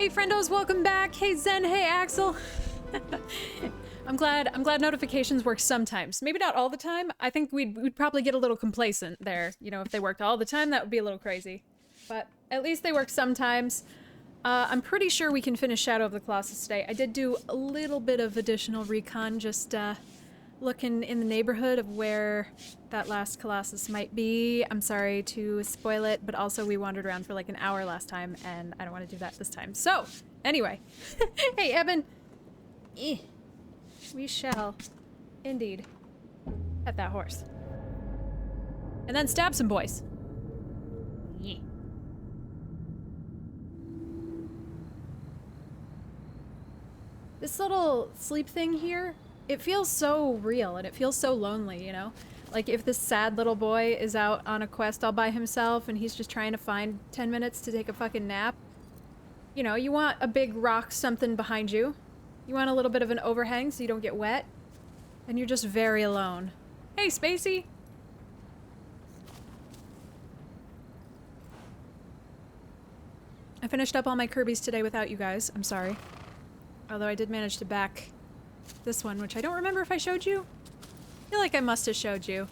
Hey friendos, welcome back. Hey Zen, hey Axel. I'm glad notifications work sometimes. Maybe not all the time. I think we'd probably get a little complacent there. You know, if they worked all the time, that would be a little crazy. But at least they work sometimes. I'm pretty sure we can finish Shadow of the Colossus today. I did do a little bit of additional recon, just looking in the neighborhood of where that last Colossus might be. I'm sorry to spoil it, but also we wandered around for like an hour last time, and I don't want to do that this time. So, anyway. Hey, Evan. We shall, indeed, pet that horse. And then stab some boys. This little sleep thing here, it feels so real and it feels so lonely, you know? Like if this sad little boy is out on a quest all by himself and he's just trying to find 10 minutes to take a fucking nap. You know, you want a big rock something behind you. You want a little bit of an overhang so you don't get wet. And you're just very alone. Hey, Spacey! I finished up all my Kirby's today without you guys. I'm sorry. Although I did manage to back this one, which I don't remember if I showed you. I feel like I must have showed you.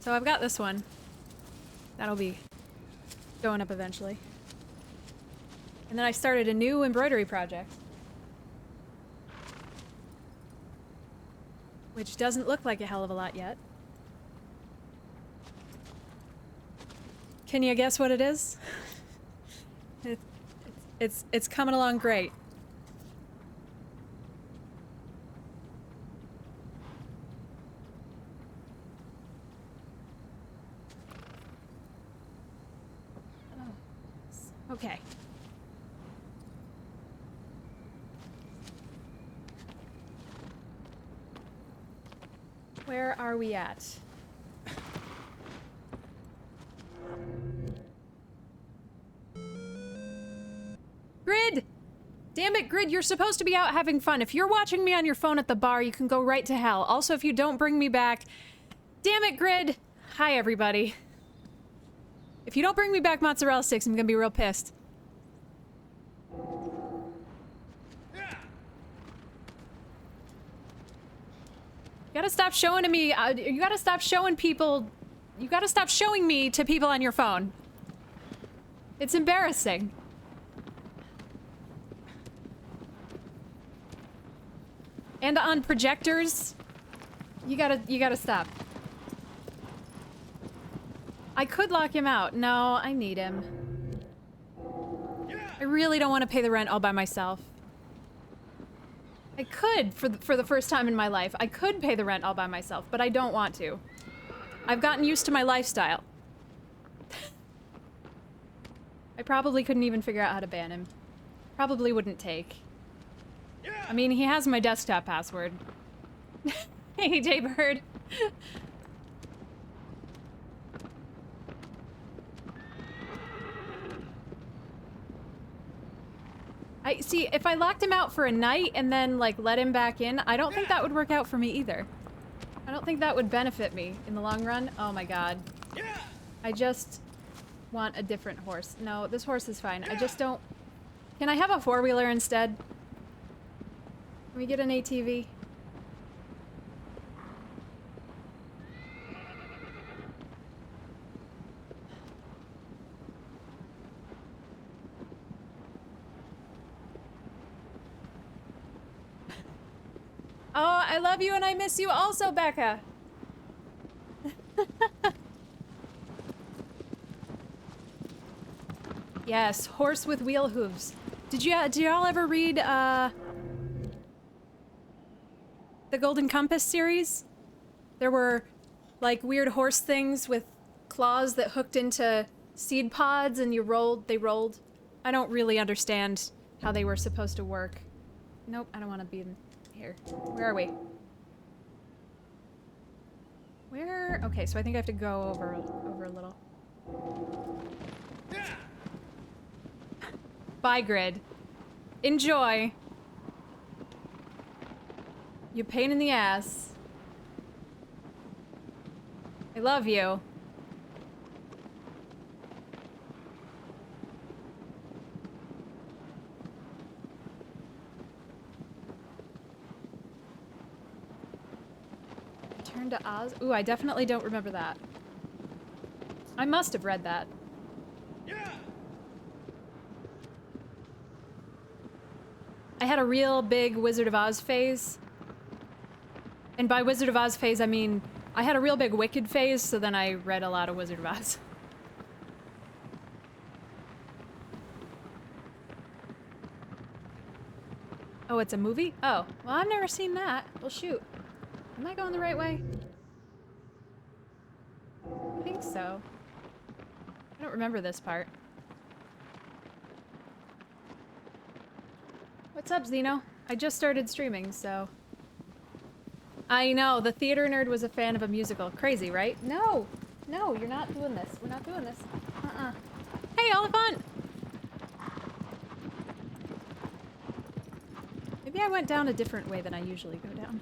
So I've got this one. That'll be going up eventually. And then I started a new embroidery project. Which doesn't look like a hell of a lot yet. Can you guess what it is? It's coming along great. Okay. Where are we at? Grid! Damn it, Grid, you're supposed to be out having fun. If you're watching me on your phone at the bar, you can go right to hell. Also, if you don't bring me back... Damn it, Grid! Hi, everybody. If you don't bring me back mozzarella sticks, I'm gonna be real pissed. You gotta stop showing to me, you gotta stop showing people... You gotta stop showing me to people on your phone. It's embarrassing. And on projectors. You gotta stop. I could lock him out. No, I need him. I really don't want to pay the rent all by myself. I could, for the first time in my life, I could pay the rent all by myself, but I don't want to. I've gotten used to my lifestyle. I probably couldn't even figure out how to ban him. Probably wouldn't take. I mean, he has my desktop password. Hey, Jaybird. I see, if I locked him out for a night and then, like, let him back in, I don't think that would work out for me either. I don't think that would benefit me in the long run. Oh my god. I just want a different horse. No, this horse is fine. I just don't... Can I have a four-wheeler instead? Can we get an ATV? Oh, I love you and I miss you also, Becca. Yes, horse with wheel hooves. Did y'all ever read the Golden Compass series? There were like weird horse things with claws that hooked into seed pods and they rolled. I don't really understand how they were supposed to work. Nope, I don't want to be in here. Where are we? Where? Okay, so I think I have to go over a little. Bye, Grid. Enjoy. You pain in the ass. I love you. Return to Oz? Ooh, I definitely don't remember that. I must have read that. Yeah. I had a real big Wizard of Oz phase. And by Wizard of Oz phase, I mean, I had a real big Wicked phase, so then I read a lot of Wizard of Oz. Oh, it's a movie? Oh, well, I've never seen that. Well, shoot. Am I going the right way? I think so. I don't remember this part. What's up, Zeno? I just started streaming, so... I know, the theater nerd was a fan of a musical. Crazy, right? No! No, you're not doing this. We're not doing this. Uh-uh. Hey, Oliphant! Maybe I went down a different way than I usually go down.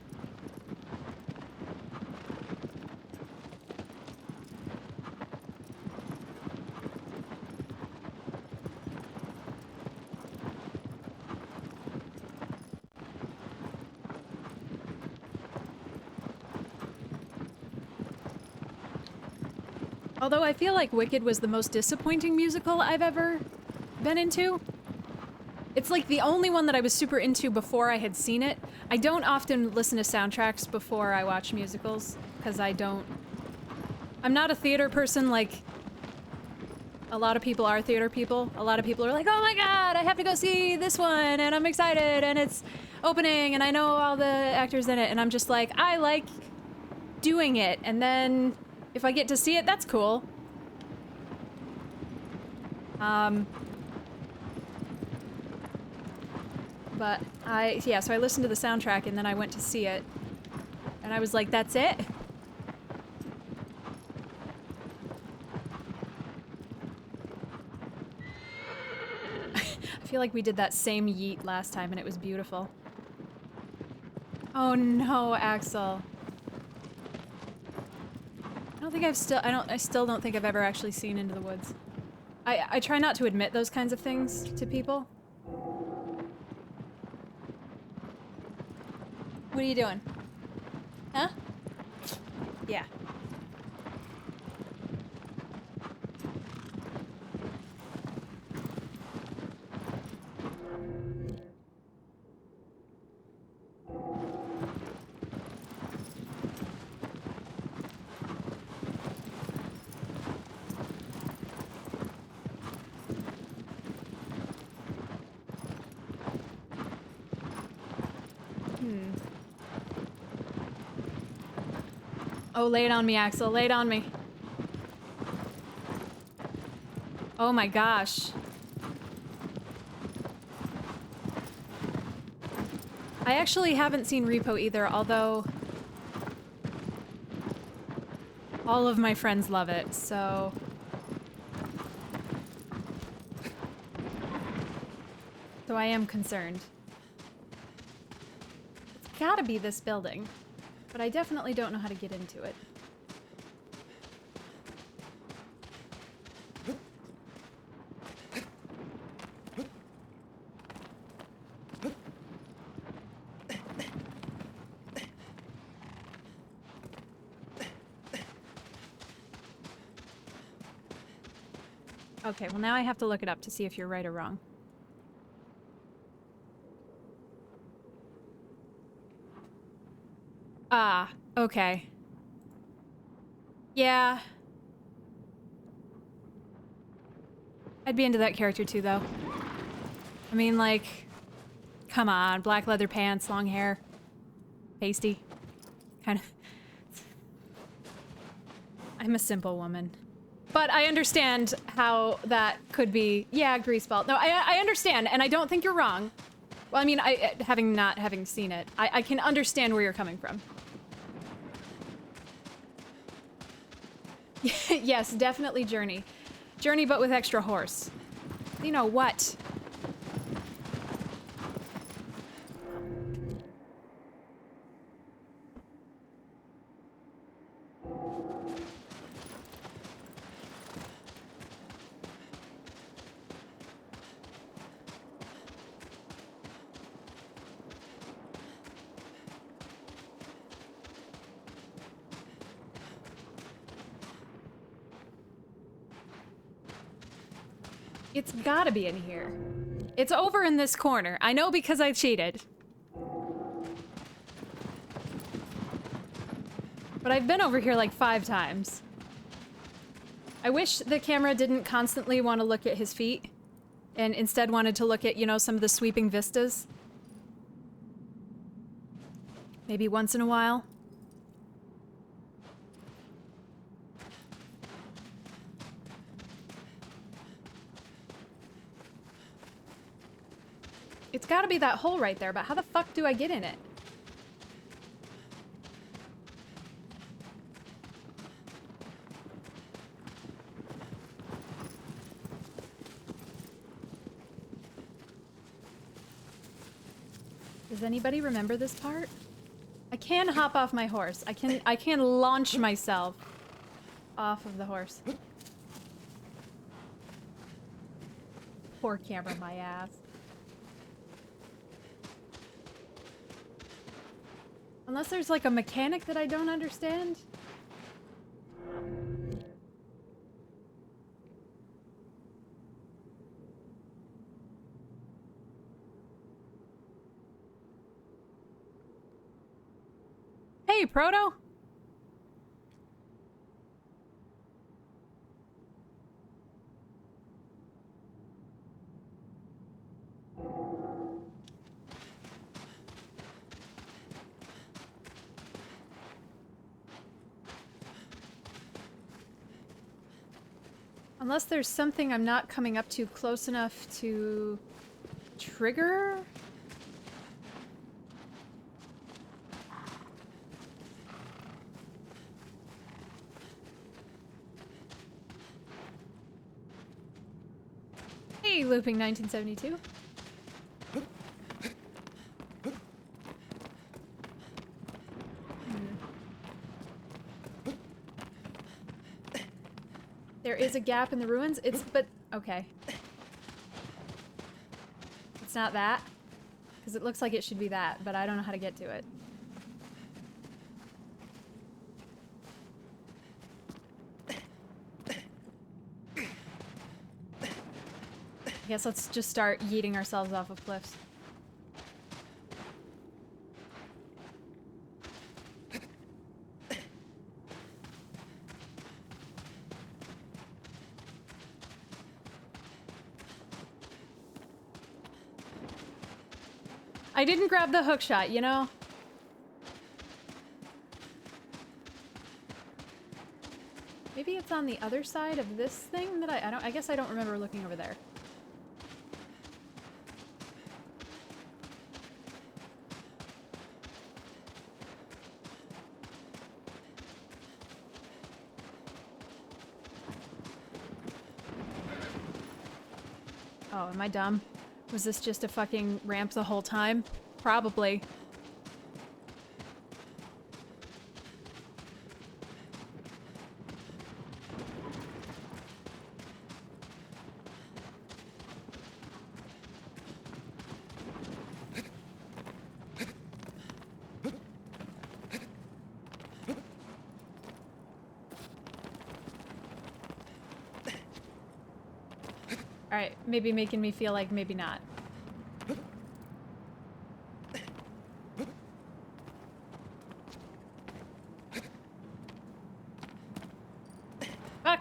Although I feel like Wicked was the most disappointing musical I've ever been into. It's like the only one that I was super into before I had seen it. I don't often listen to soundtracks before I watch musicals, because I'm not a theater person like a lot of people are theater people. A lot of people are like, oh my god, I have to go see this one, and I'm excited, and it's opening, and I know all the actors in it, and I'm just like, I like doing it, and then if I get to see it, that's cool. But so I listened to the soundtrack and then I went to see it. And I was like, that's it? I feel like we did that same yeet last time and it was beautiful. Oh no, Axel. I still don't think I've ever actually seen Into the Woods. I try not to admit those kinds of things to people. What are you doing? Huh? Yeah. Oh, lay it on me, Axel. Lay it on me. Oh my gosh. I actually haven't seen Repo either, although all of my friends love it, so... So I am concerned. It's gotta be this building. But I definitely don't know how to get into it. Okay, well now I have to look it up to see if you're right or wrong. Ah, okay. Yeah. I'd be into that character too, though. I mean, like, come on, black leather pants, long hair, pasty, kind of. I'm a simple woman. But I understand how that could be, yeah, Greaseball. No, I understand, and I don't think you're wrong. Well, I mean, not having seen it, I can understand where you're coming from. Yes, definitely Journey. Journey, but with extra horse. You know what? It's gotta be in here. It's over in this corner. I know because I cheated. But I've been over here like 5 times. I wish the camera didn't constantly want to look at his feet and instead wanted to look at, you know, some of the sweeping vistas. Maybe once in a while. It's gotta be that hole right there, but how the fuck do I get in it? Does anybody remember this part? I can hop off my horse. I can launch myself off of the horse. Poor camera, my ass. Unless there's like a mechanic that I don't understand. Hey, Proto! Unless there's something I'm not coming up to close enough to trigger? Hey, Looping 1972. There is a gap in the ruins. But okay. It's not that. Because it looks like it should be that, but I don't know how to get to it. I guess let's just start yeeting ourselves off of cliffs. I didn't grab the hook shot, you know? Maybe it's on the other side of this thing that I guess I don't remember looking over there. Oh, am I dumb? Was this just a fucking ramp the whole time? Probably. Alright, maybe making me feel like maybe not. Fuck!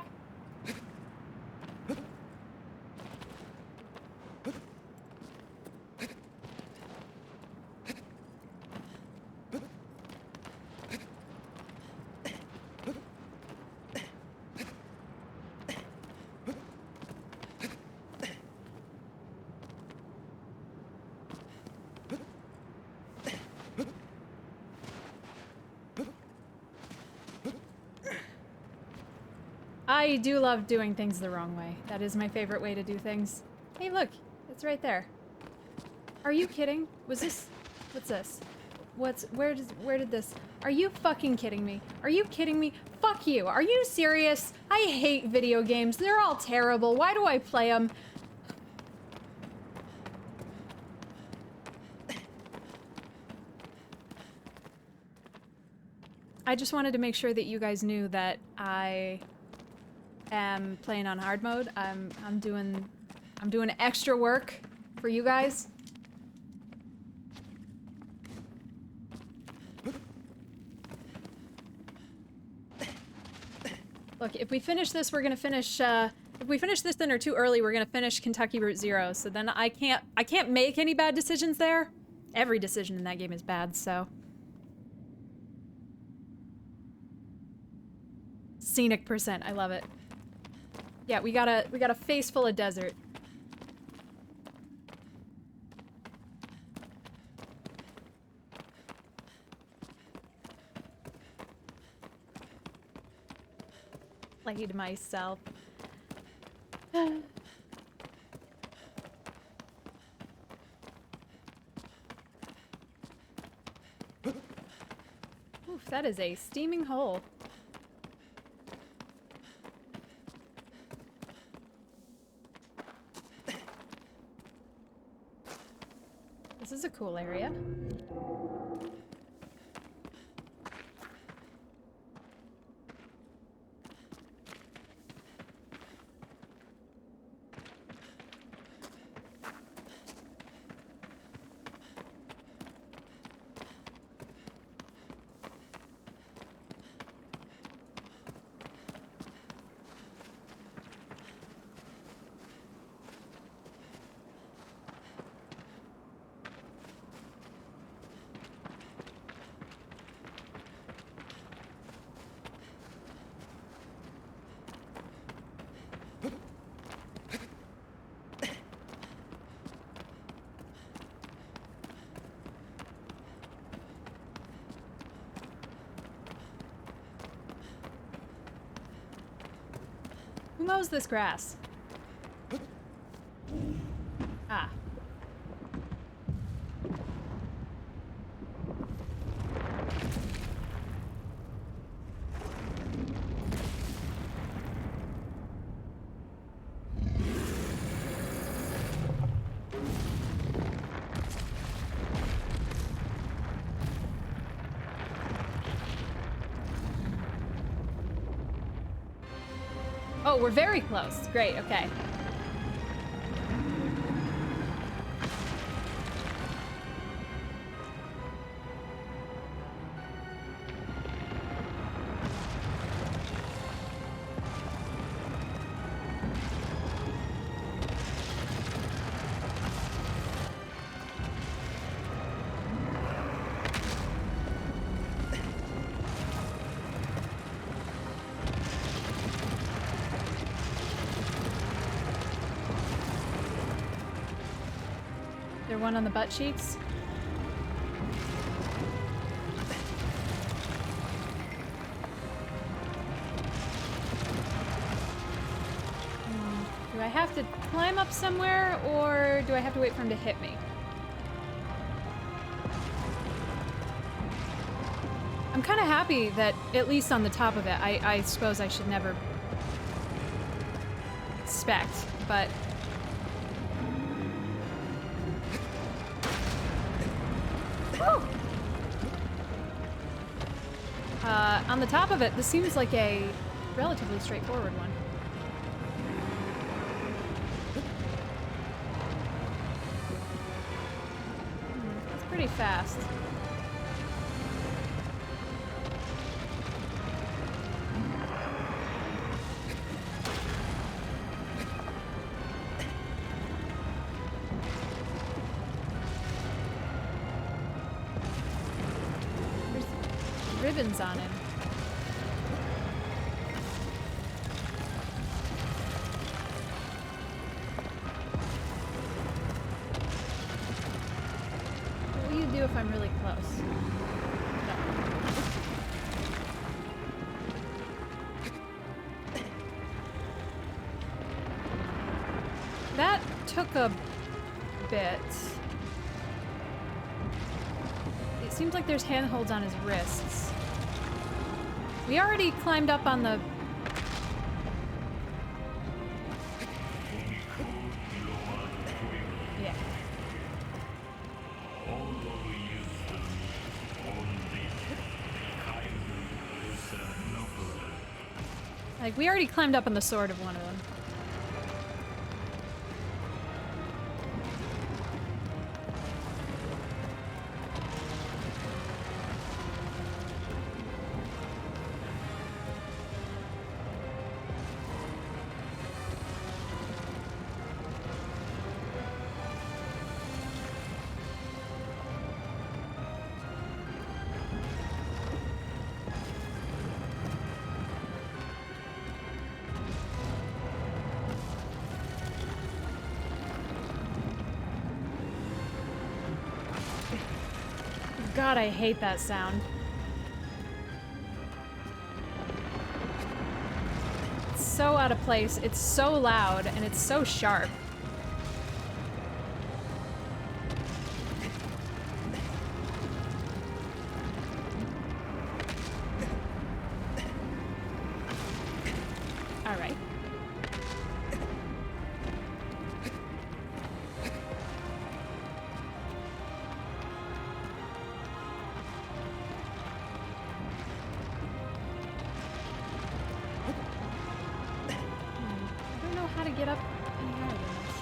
I do love doing things the wrong way. That is my favorite way to do things. Hey, look, it's right there. Are you kidding? Was this? What's this? Where did this? Are you fucking kidding me? Are you kidding me? Fuck you. Are you serious? I hate video games. They're all terrible. Why do I play them? I just wanted to make sure that you guys knew that I am playing on hard mode. I'm doing I'm doing extra work for you guys. Look, if we finish this, we're gonna finish, if we finish this dinner too early, we're gonna finish Kentucky Route Zero, so then I can't make any bad decisions there. Every decision in that game is bad, so. Scenic percent, I love it. Yeah, we got a face full of desert. Played myself. Oof, that is a steaming hole. This is a cool area. Who mows this grass? Ah. Oh, we're very close. Great, okay. One on the butt cheeks. Do I have to climb up somewhere, or do I have to wait for him to hit me? I'm kind of happy that, at least on the top of it, I suppose I should never expect, but on the top of it, this seems like a relatively straightforward one. It's pretty fast. There's ribbons on him. If I'm really close. No. That took a bit. It seems like there's handholds on his wrists. We already climbed up on the... Like, we already climbed up on the sword of one of them. God, I hate that sound. It's so out of place, it's so loud, and it's so sharp. Alright. I don't know how to get up any higher than this.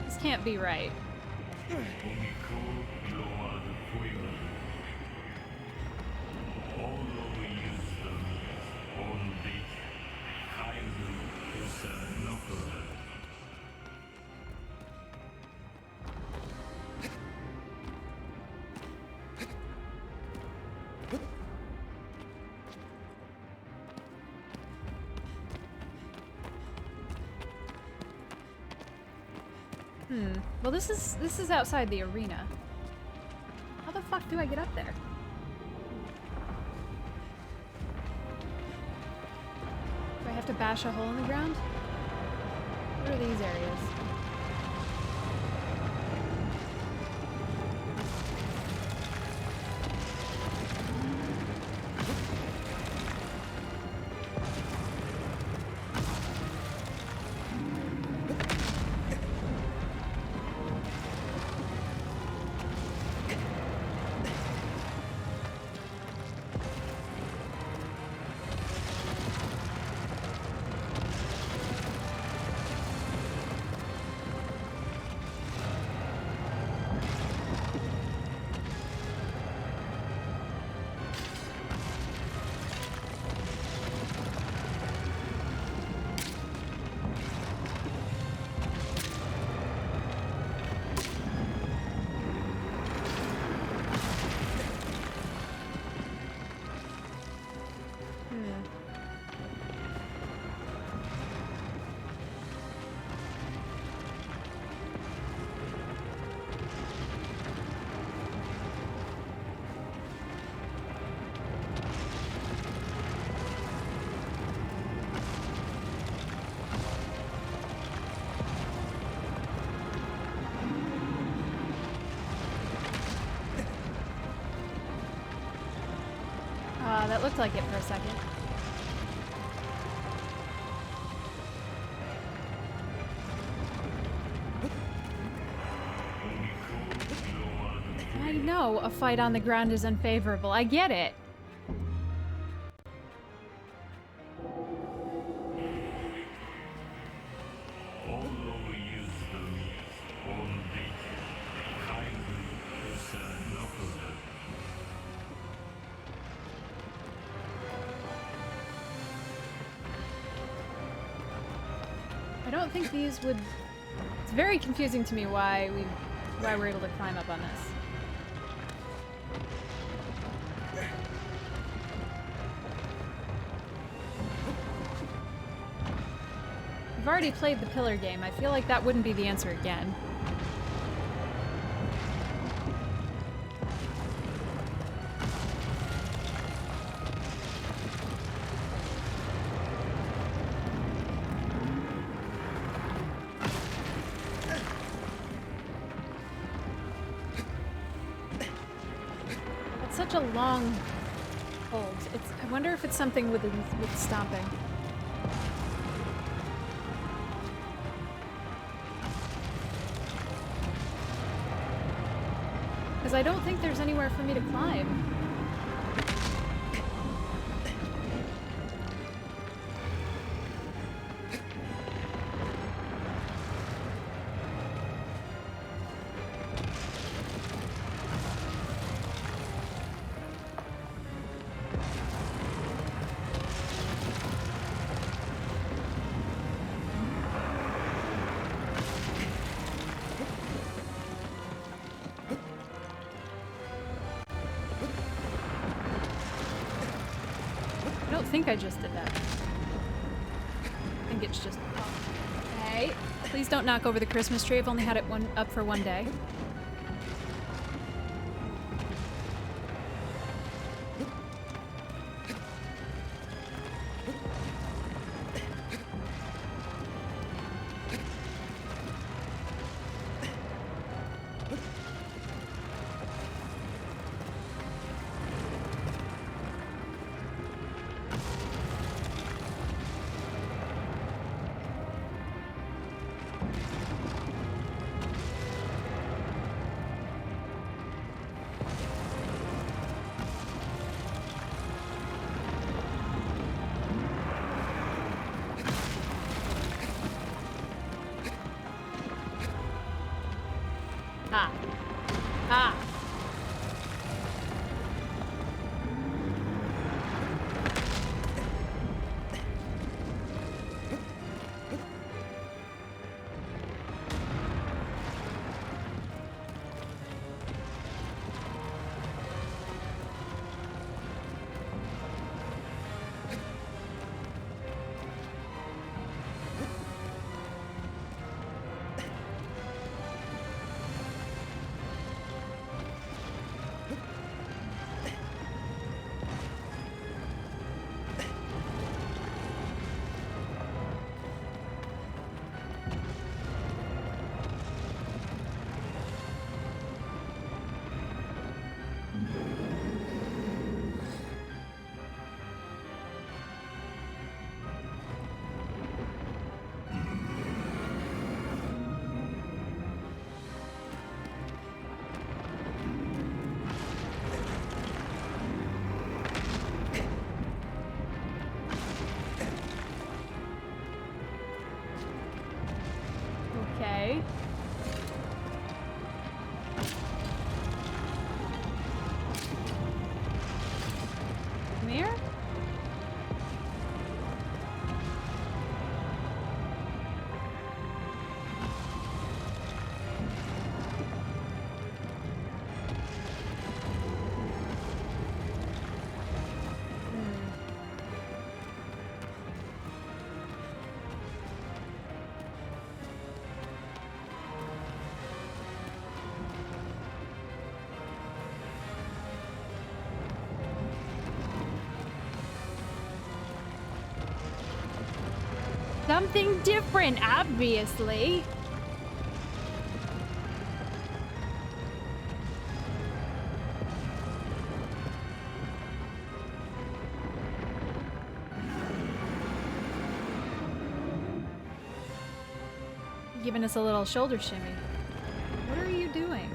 This can't be right. Well, this is outside the arena. How the fuck do I get up there? Do I have to bash a hole in the ground? What are these areas? That looked like it for a second. I know a fight on the ground is unfavorable. I get it. I don't think these would... It's very confusing to me why we're able to climb up on this. We've already played the pillar game. I feel like that wouldn't be the answer again. Such a long hold. I wonder if it's something with stomping. Because I don't think there's anywhere for me to climb. I don't think I just did that. I think it's just... Hey, please don't knock over the Christmas tree. I've only had it up for one day. Ah. Ah. Okay. Come here? Something different, obviously. Giving us a little shoulder shimmy. What are you doing?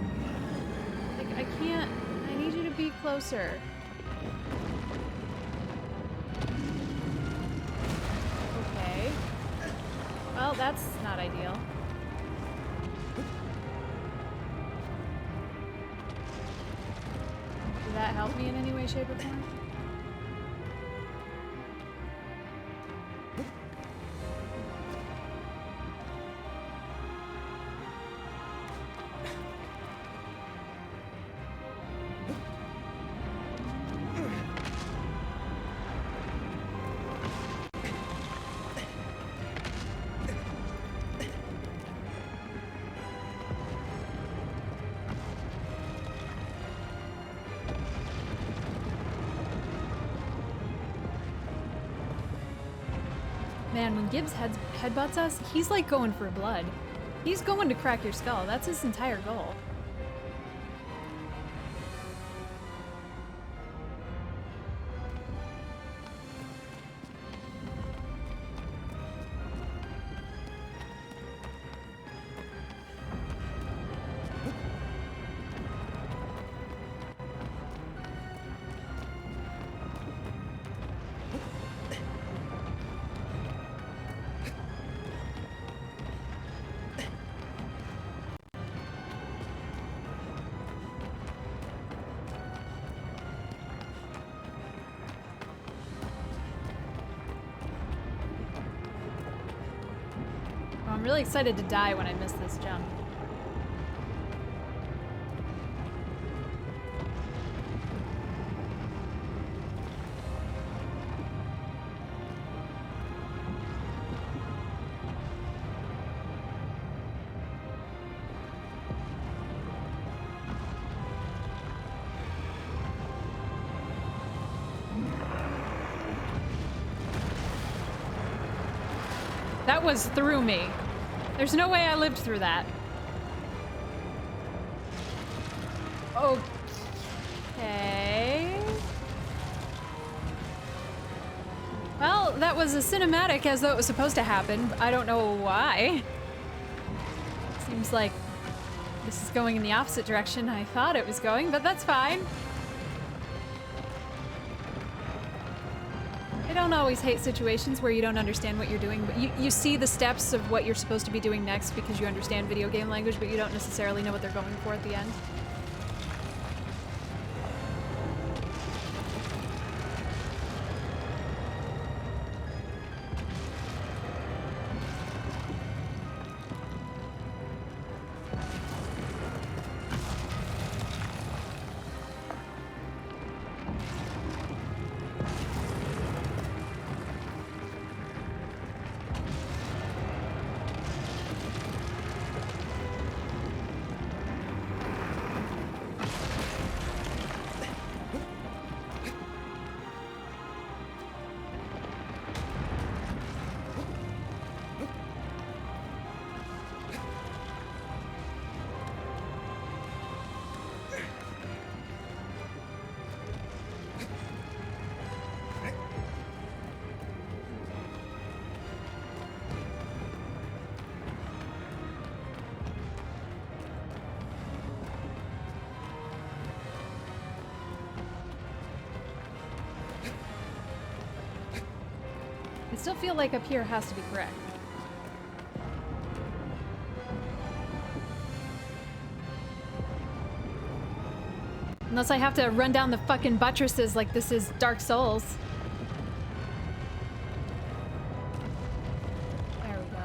Like, I can't... I need you to be closer. Okay. Well, that's not ideal. Did that help me in any way, shape, or form? Man, when Gibbs headbutts us, he's like going for blood. He's going to crack your skull. That's his entire goal. I'm really excited to die when I miss this jump. That was through me. There's no way I lived through that. Okay. Well, that was a cinematic as though it was supposed to happen. I don't know why. Seems like this is going in the opposite direction I thought it was going, but that's fine. I don't always hate situations where you don't understand what you're doing, but you see the steps of what you're supposed to be doing next because you understand video game language, but you don't necessarily know what they're going for at the end. I still feel like up here has to be correct. Unless I have to run down the fucking buttresses like this is Dark Souls. There we go.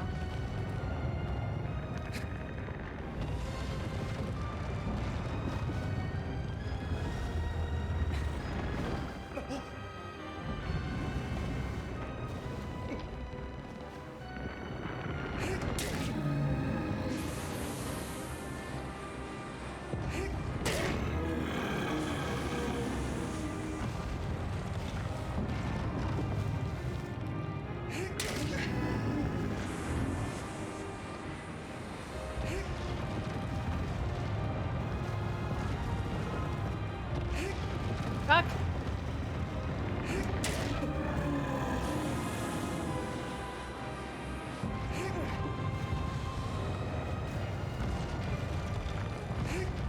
Fuck.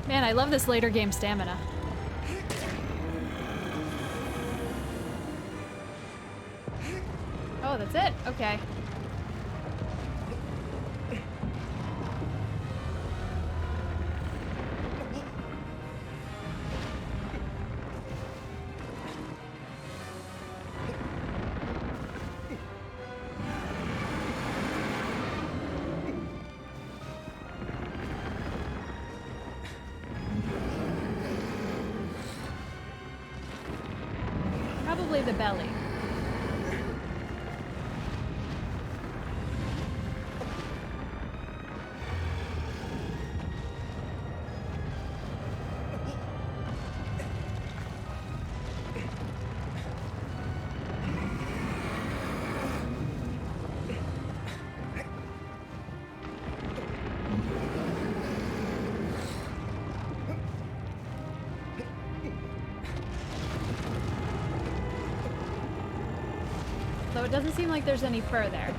Man, I love this later game stamina. Oh, that's it? Okay. Probably the belly. So it doesn't seem like there's any further.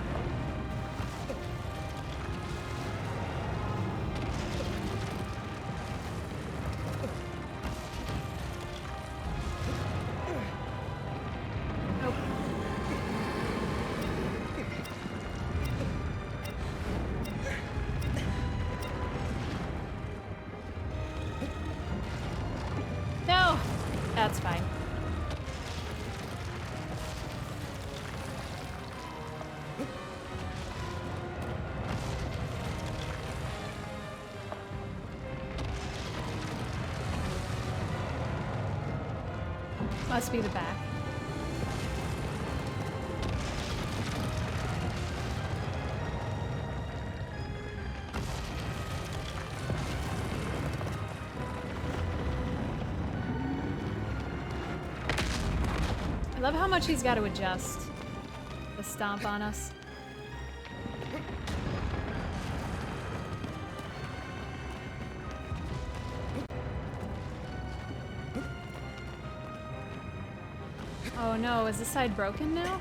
Nope. No! That's fine. Must be the back. I love how much he's got to adjust the stomp on us. Oh no, is this side broken now?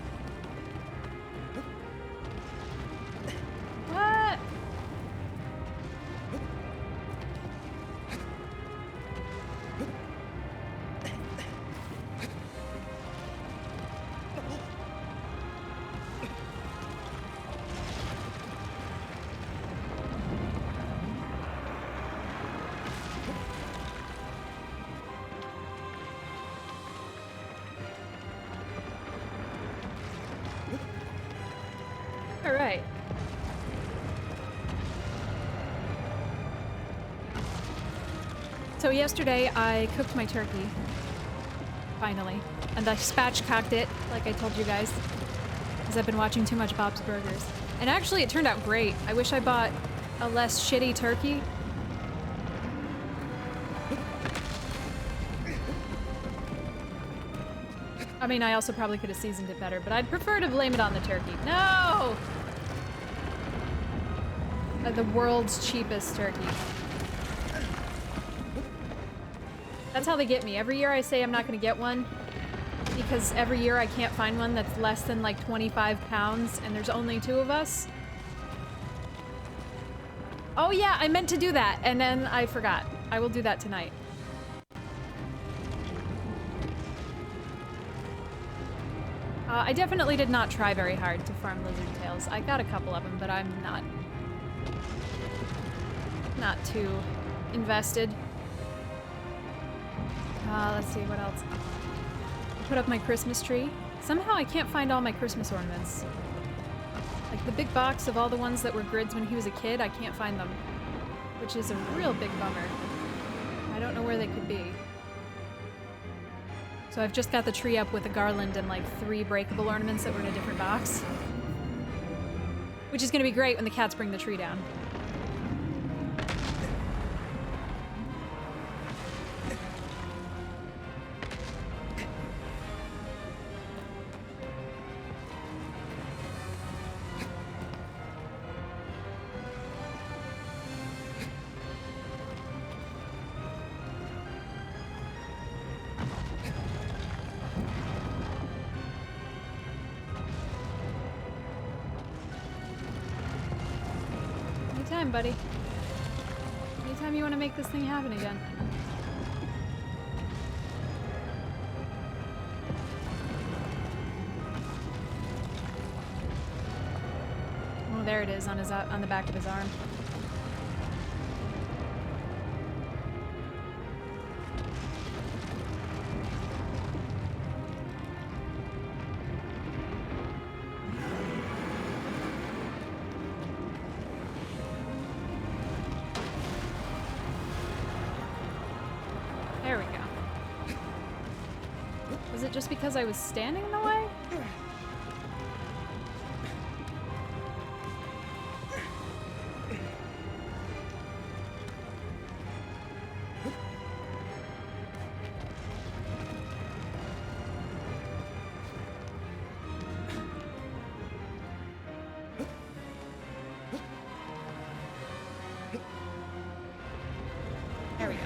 What? All right. So yesterday I cooked my turkey, finally, and I spatchcocked it, like I told you guys, because I've been watching too much Bob's Burgers. And actually it turned out great. I wish I bought a less shitty turkey. I mean, I also probably could have seasoned it better, but I'd prefer to blame it on the turkey. No! The world's cheapest turkey. That's how they get me. Every year I say I'm not gonna get one because every year I can't find one that's less than like 25 pounds and there's only 2 of us. Oh yeah, I meant to do that and then I forgot. I will do that tonight. I definitely did not try very hard to farm lizard tails. I got a couple of them, but I'm not too invested. Let's see, what else? I put up my Christmas tree. Somehow I can't find all my Christmas ornaments. Like the big box of all the ones that were grids when he was a kid, I can't find them. Which is a real big bummer. I don't know where they could be. So I've just got the tree up with a garland and like 3 breakable ornaments that were in a different box. Which is gonna be great when the cats bring the tree down. Anytime, buddy. Anytime you want to make this thing happen again. Oh, there it is on his on the back of his arm. There we go. Was it just because I was standing in the way? There we go.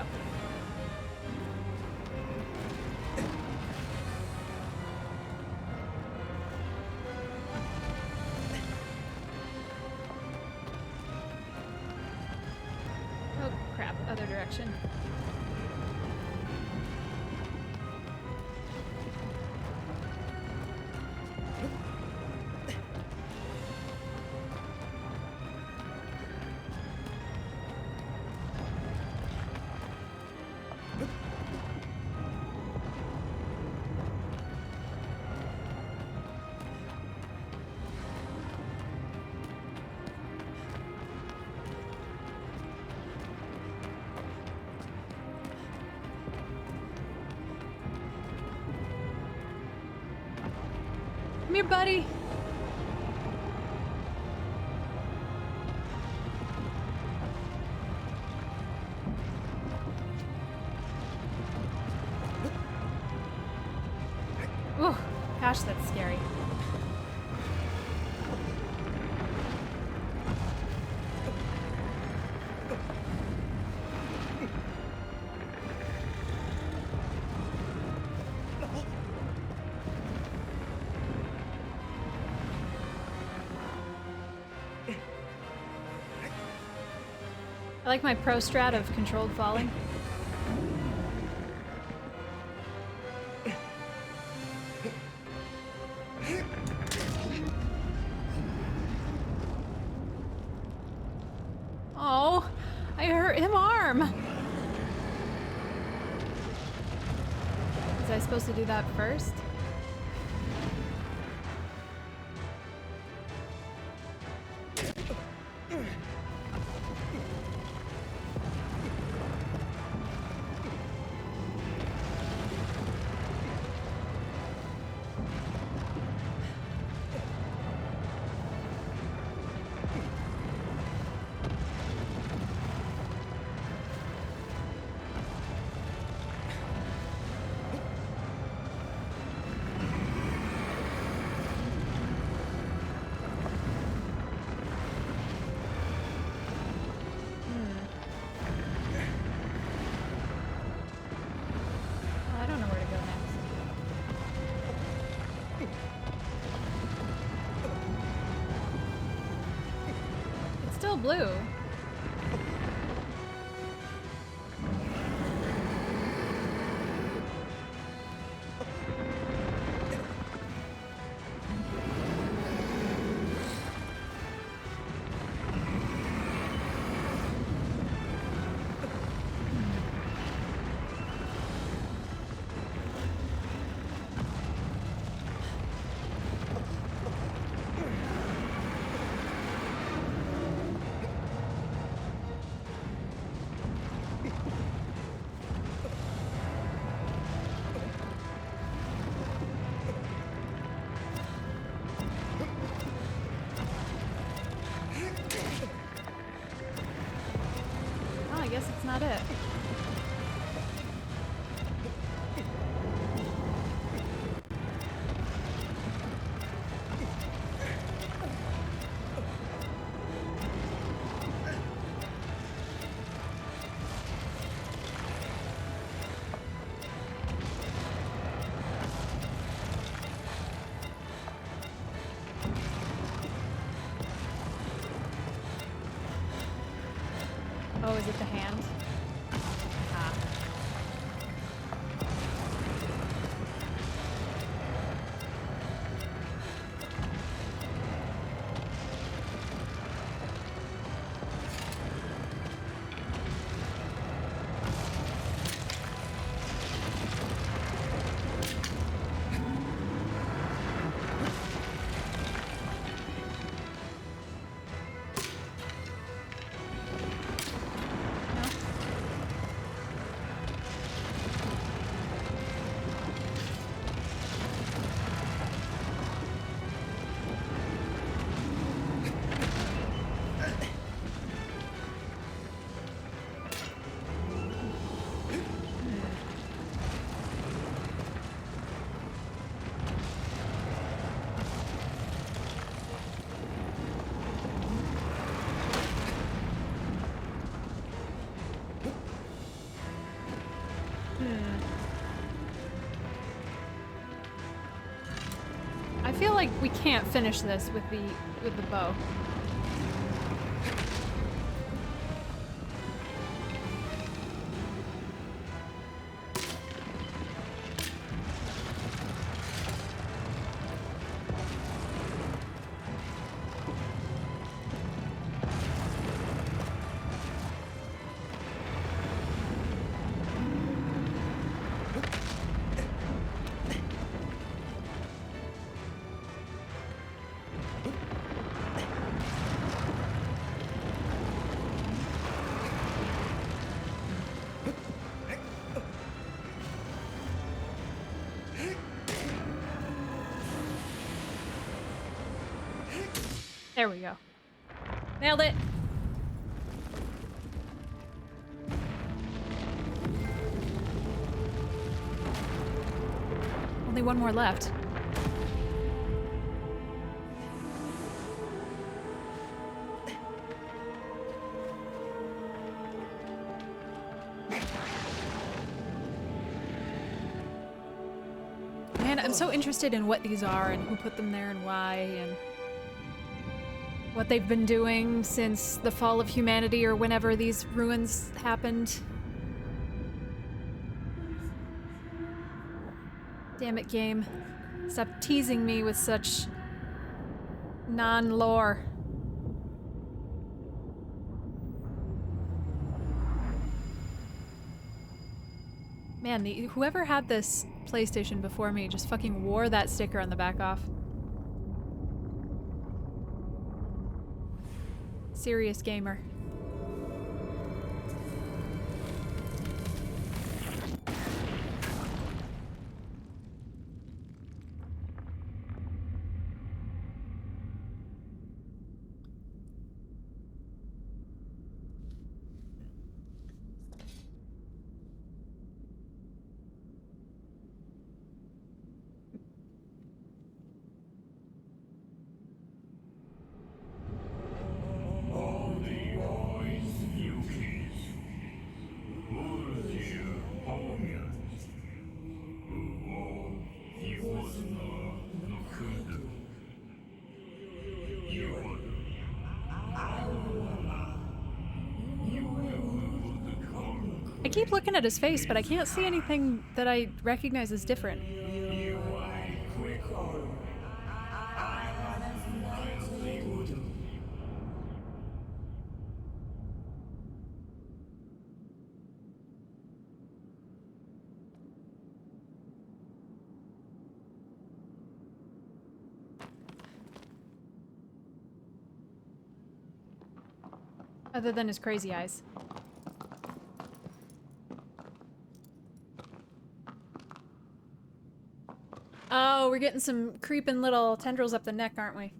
Oh, crap. Other direction. Come here, buddy. Ooh, gosh, that's scary. I like my pro strat of controlled falling. Oh, I hurt him arm. Was I supposed to do that first? Blue. Guess it's not it. Oh, is it the hand? Ah. I feel like we can't finish this with the bow. There we go. Nailed it. Only one more left. Man, I'm so interested in what these are and who put them there and why and... what they've been doing since the fall of humanity or whenever these ruins happened. Damn it, game. Stop teasing me with such non-lore. Man, whoever had this PlayStation before me just fucking wore that sticker on the back off. Serious gamer. I keep looking at his face, but I can't see anything that I recognize as different. Other than his crazy eyes. Oh, we're getting some creeping little tendrils up the neck, aren't we?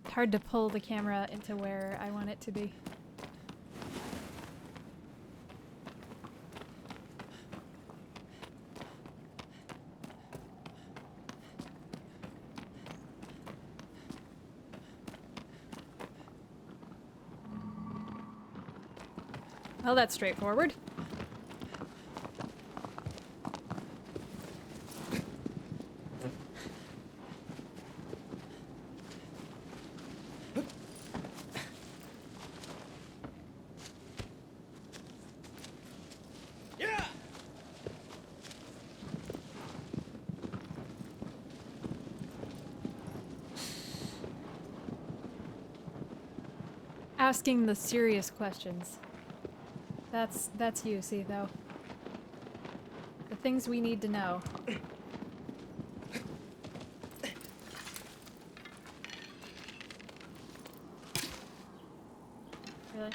It's hard to pull the camera into where I want it to be. Well, that's straightforward. Yeah. Asking the serious questions. That's you, see, though. The things we need to know. Really?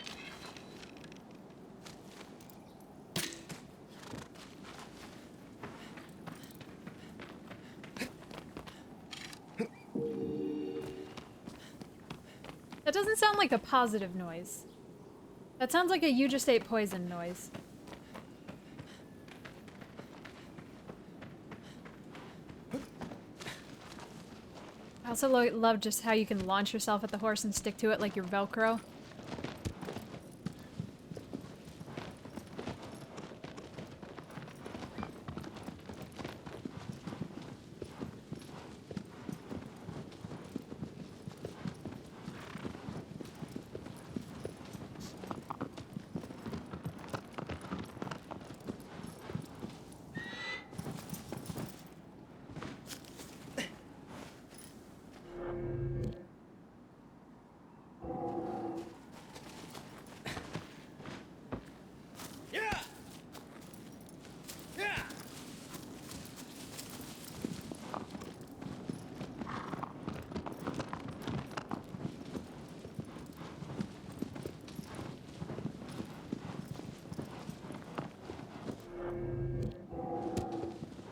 That doesn't sound like a positive noise. That sounds like a you just ate poison noise. I also love just how you can launch yourself at the horse and stick to it like you're Velcro.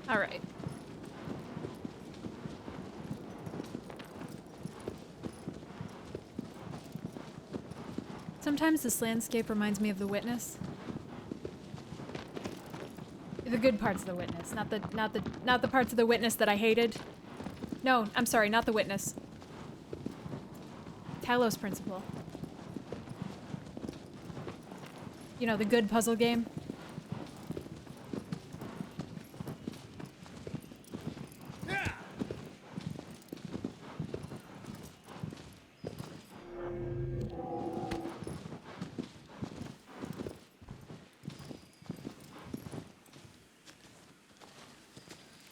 All right. Sometimes this landscape reminds me of The Witness. The good parts of The Witness, not the parts of The Witness that I hated. No, I'm sorry, not The Witness. Talos Principle. You know, the good puzzle game.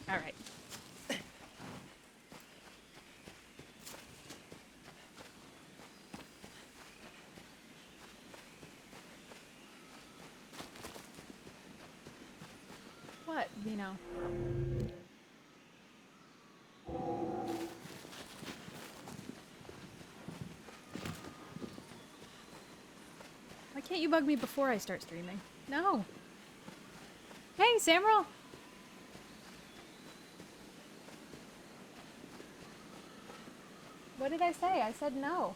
All right. What, Vino? Why can't you bug me before I start streaming? No. Hey, Samuel. What did I say? I said no.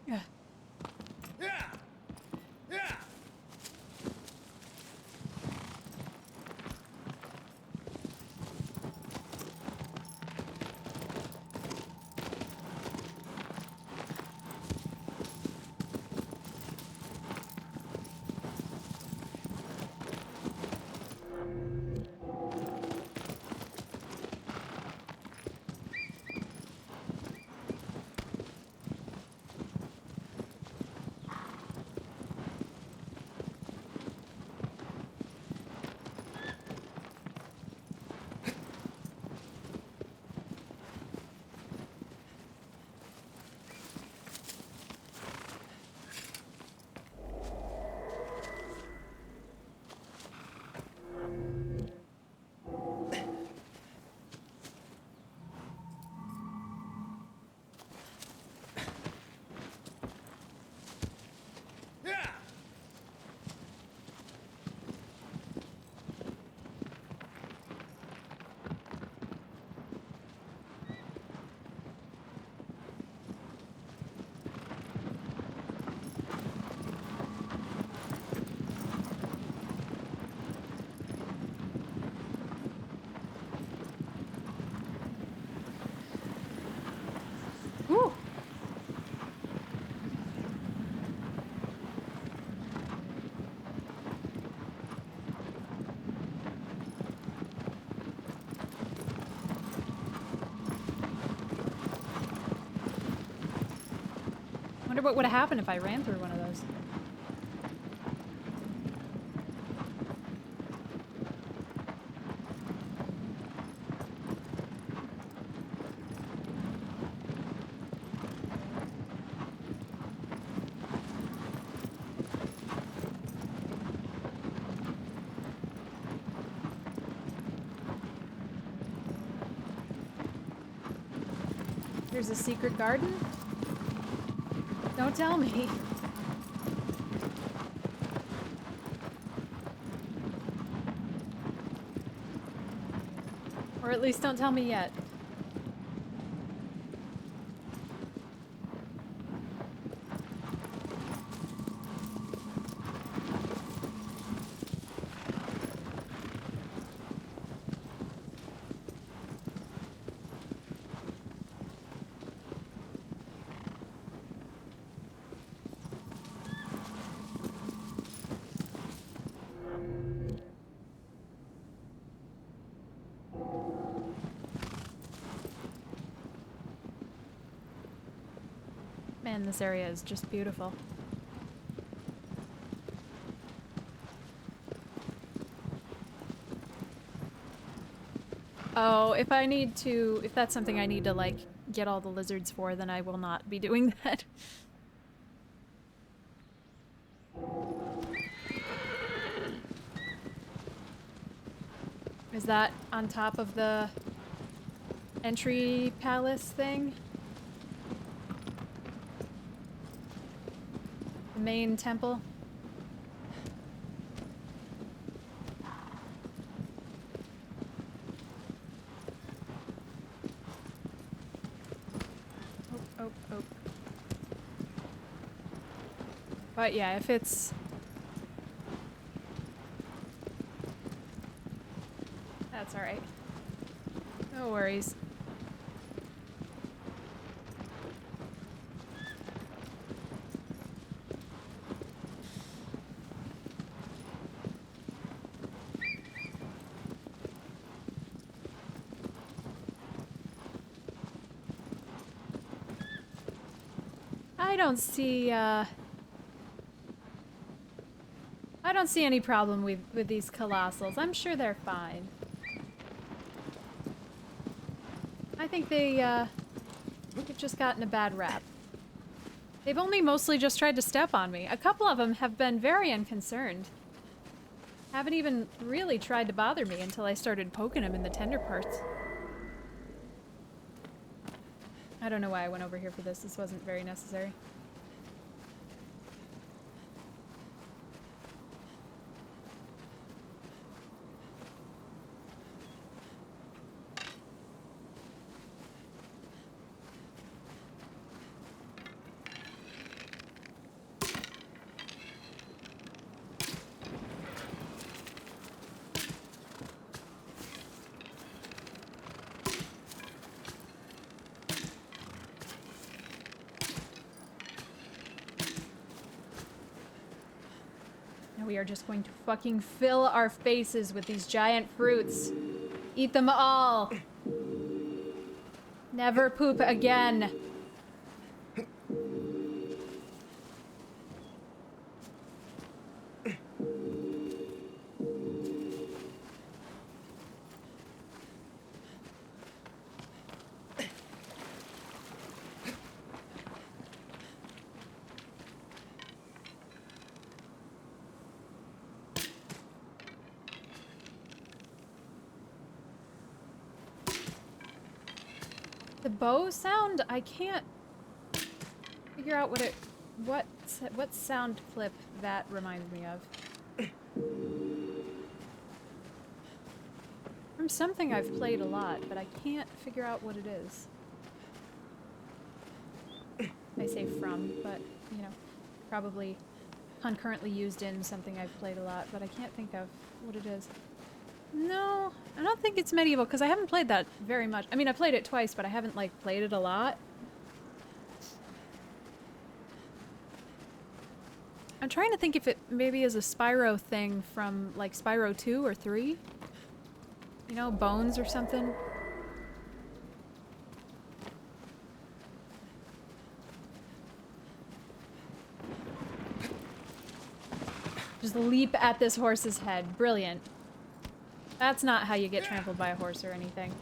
Yeah. Ooh. Wonder what would have happened if I ran through one of those. There's a secret garden? Don't tell me. Or at least don't tell me yet. Man, this area is just beautiful. Oh, if that's something I need to, like, get all the lizards for, then I will not be doing that. Is that on top of the entry palace thing? The main temple? Oh. But yeah, if it's... That's alright. No worries. I don't see any problem with these colossals. I'm sure they're fine. I think they've just gotten a bad rap. They've only mostly just tried to step on me. A couple of them have been very unconcerned. Haven't even really tried to bother me until I started poking them in the tender parts. I don't know why I went over here for this. This wasn't very necessary. We are just going to fucking fill our faces with these giant fruits. Eat them all. Never poop again. The bow sound, I can't figure out what sound clip that reminds me of. From something I've played a lot, but I can't figure out what it is. I say from, but, you know, probably concurrently used in something I've played a lot, but I can't think of what it is. No, I don't think it's medieval, because I haven't played that very much. I mean, I played it twice, but I haven't, like, played it a lot. I'm trying to think if it maybe is a Spyro thing from, like, Spyro 2 or 3. You know, Bones or something. Just leap at this horse's head. Brilliant. That's not how you get trampled by a horse or anything.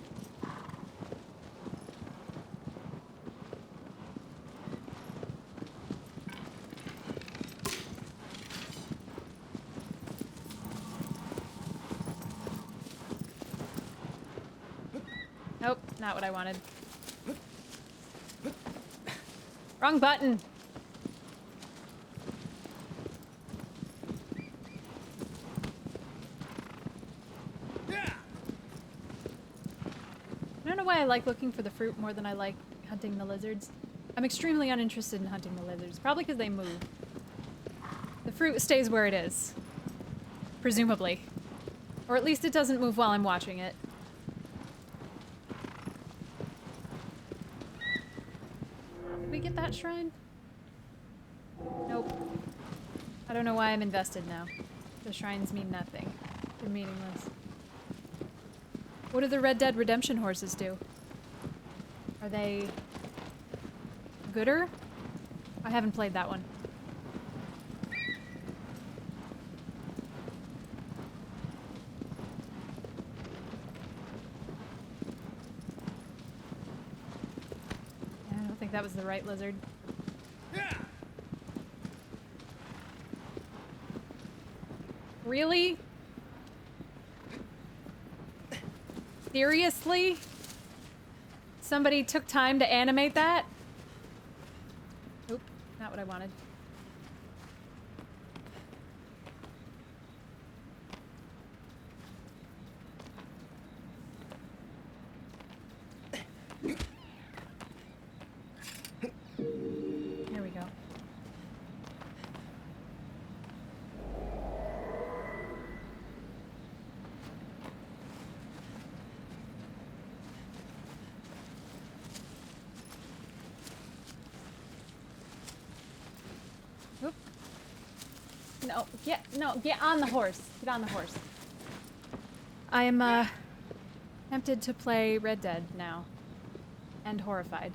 Nope, not what I wanted. Wrong button. I don't know why I like looking for the fruit more than I like hunting the lizards. I'm extremely uninterested in hunting the lizards, probably because they move. The fruit stays where it is. Presumably. Or at least it doesn't move while I'm watching it. Did we get that shrine? Nope. I don't know why I'm invested now. The shrines mean nothing. They're meaningless. What do the Red Dead Redemption horses do? Are they gooder? I haven't played that one. Yeah, I don't think that was the right lizard. Really? Seriously? Somebody took time to animate that? Oop, not what I wanted. There we go. Oop. No, get on the horse. Get on the horse. I am, tempted to play Red Dead now. And horrified.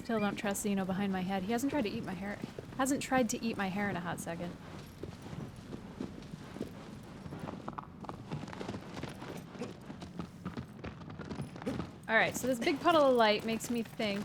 Still don't trust Xeno behind my head. He hasn't tried to eat my hair. Hasn't tried to eat my hair in a hot second. Alright, so this big puddle of light makes me think...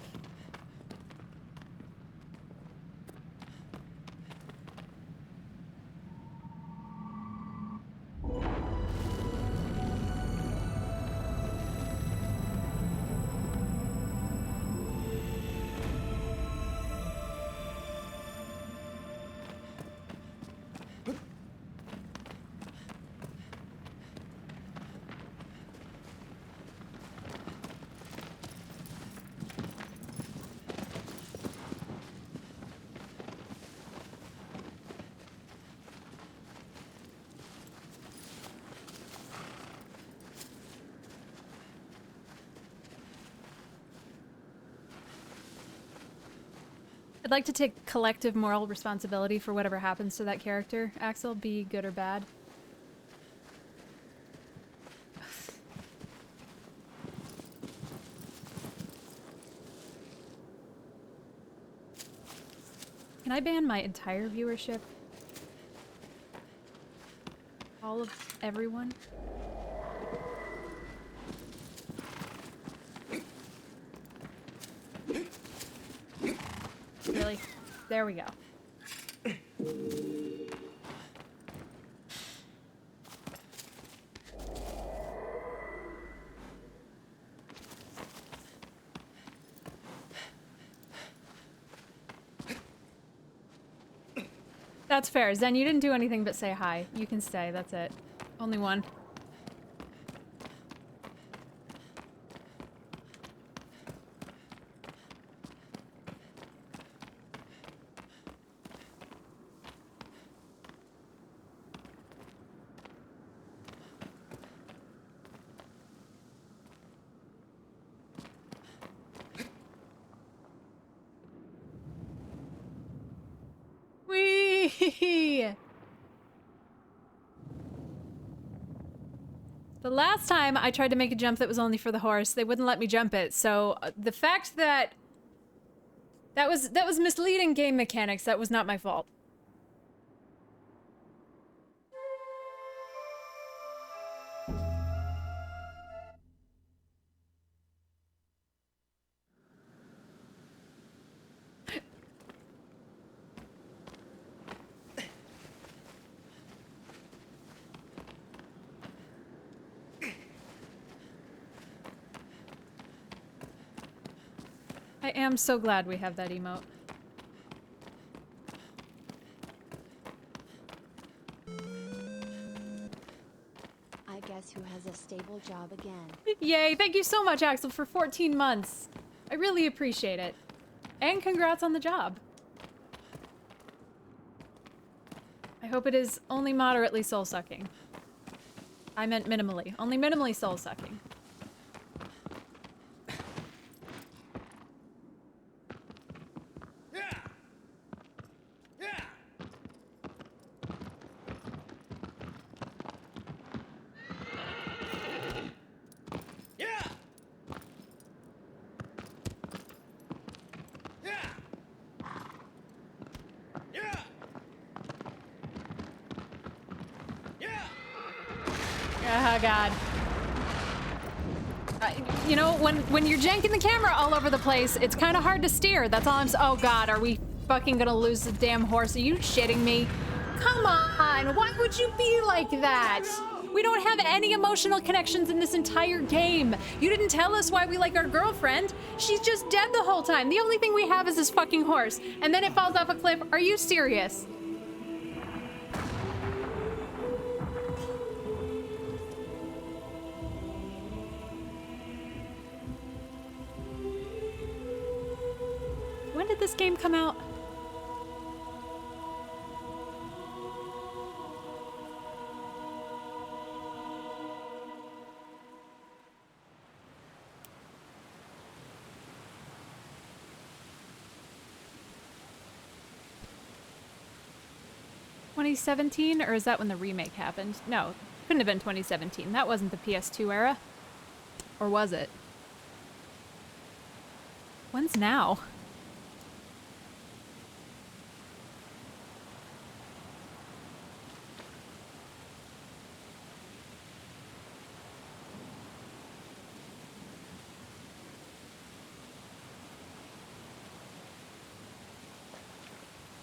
I'd like to take collective moral responsibility for whatever happens to that character, Axel, be good or bad. Can I ban my entire viewership? All of everyone? Really? There we go. That's fair. Zen, you didn't do anything but say hi. You can stay. That's it. Only one. The last time I tried to make a jump that was only for the horse, they wouldn't let me jump it. So the fact that that was misleading game mechanics, that was not my fault. I am so glad we have that emote. I guess who has a stable job again. Yay, thank you so much, Axel, for 14 months. I really appreciate it. And congrats on the job. I hope it is only moderately soul-sucking. I meant minimally. Only minimally soul-sucking. Oh, God. You know, when you're janking the camera all over the place, it's kind of hard to steer. That's all I'm oh, God, are we fucking gonna lose the damn horse? Are you shitting me? Come on, why would you be like that? We don't have any emotional connections in this entire game. You didn't tell us why we like our girlfriend. She's just dead the whole time. The only thing we have is this fucking horse. And then it falls off a cliff. Are you serious? When did this game come out? (2017) or is that when the remake happened? No, couldn't have been 2017. That wasn't the PS2 era. Or was it? When's now?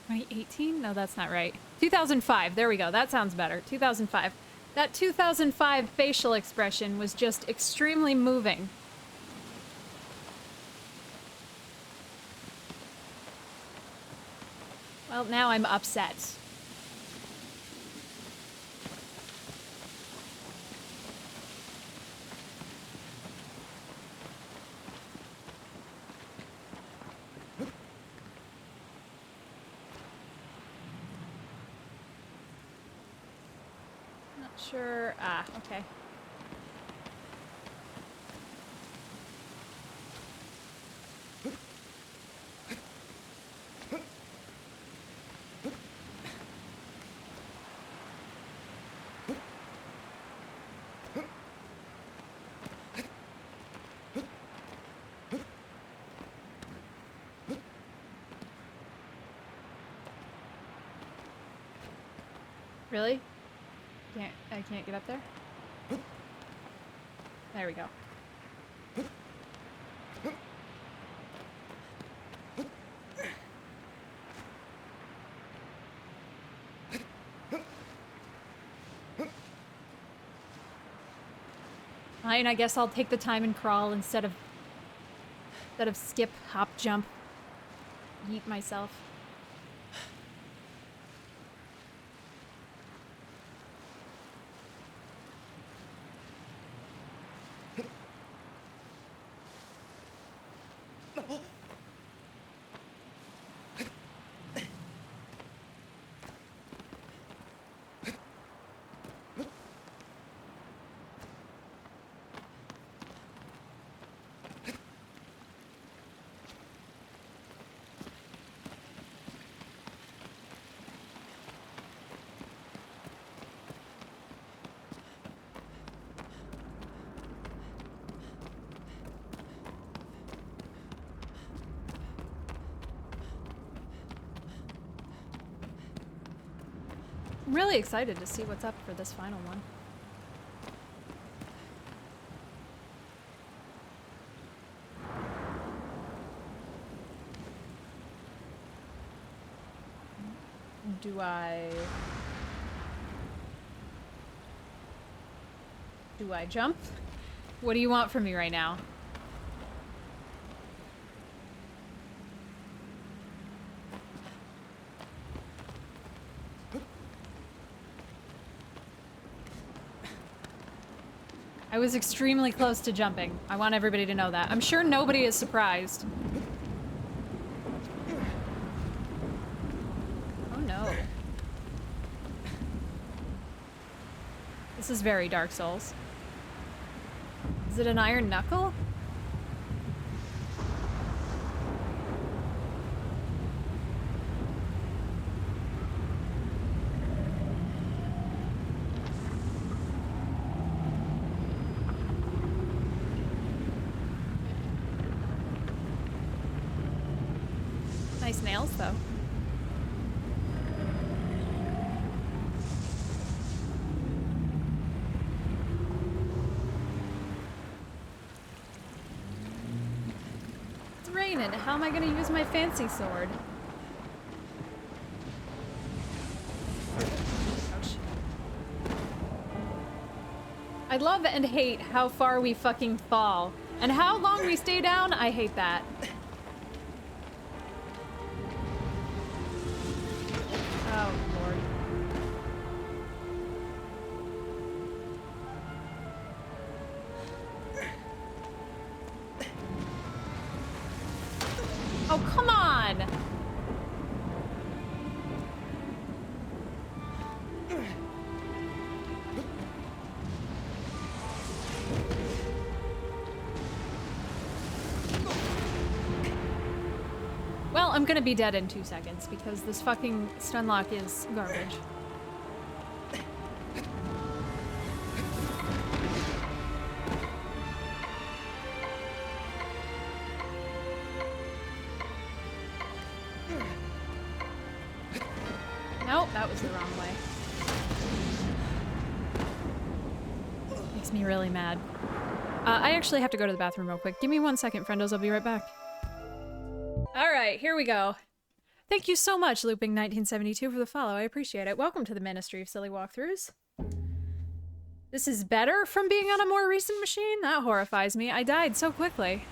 (2018) No, that's not right. 2005. There we go. That sounds better. 2005. That 2005 facial expression was just extremely moving. Well, now I'm upset. Not sure. Ah, okay. Really? I can't get up there? There we go. Fine, I guess I'll take the time and crawl instead of skip, hop, jump, yeet myself. I'm really excited to see what's up for this final one. Do I jump? What do you want from me right now? I was extremely close to jumping. I want everybody to know that. I'm sure nobody is surprised. Oh no. This is very Dark Souls. Is it an iron knuckle? Nice nails, though. It's raining. How am I gonna use my fancy sword? Ouch. I love and hate how far we fucking fall. And how long we stay down, I hate that. Oh, Lord. Oh, come on! Well, I'm gonna be dead in 2 seconds because this fucking stun lock is garbage. Nope, that was the wrong way. Makes me really mad. I actually have to go to the bathroom real quick. Give me 1 second, friendos. I'll be right back. All right, here we go. Thank you so much, Looping1972, for the follow. I appreciate it. Welcome to the Ministry of Silly Walkthroughs. This is better from being on a more recent machine? That horrifies me. I died so quickly.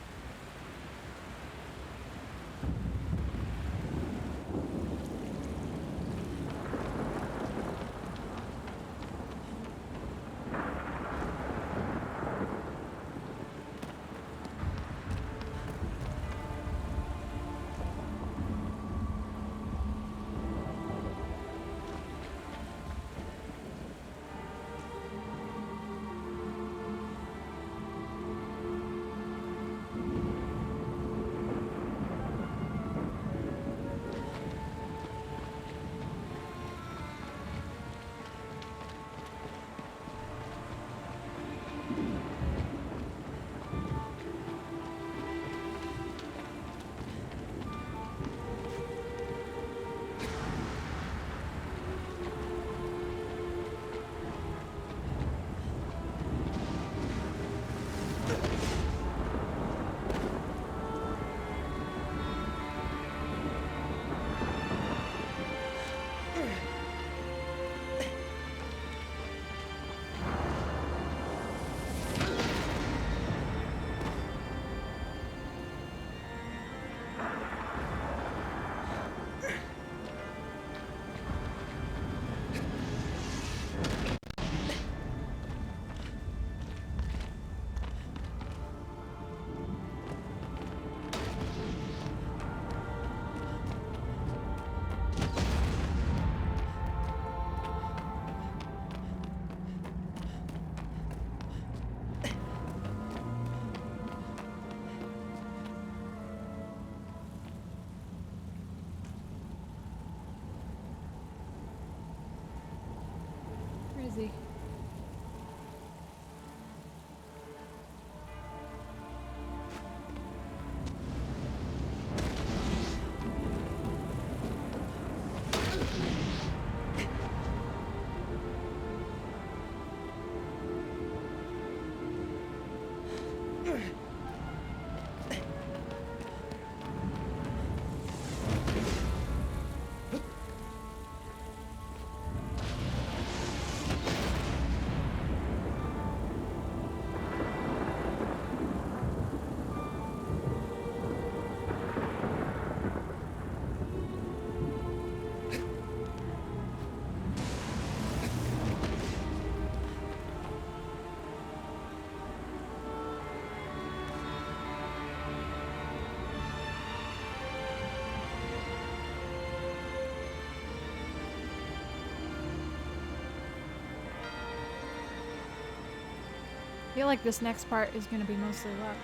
feel like this next part is going to be mostly luck.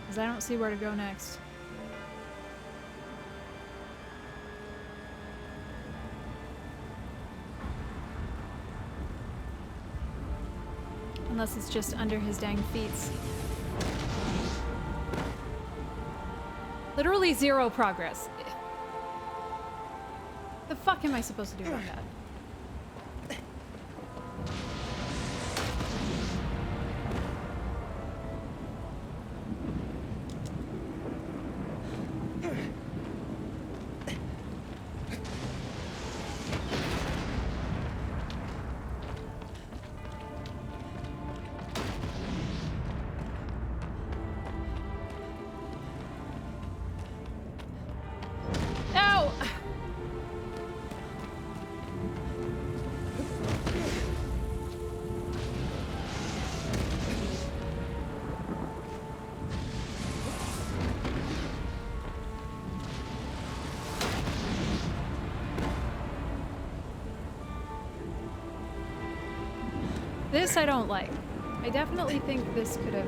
Because I don't see where to go next. Unless it's just under his dang feet. Literally 0 progress. The fuck am I supposed to do about that? This I don't like. I definitely think this could have...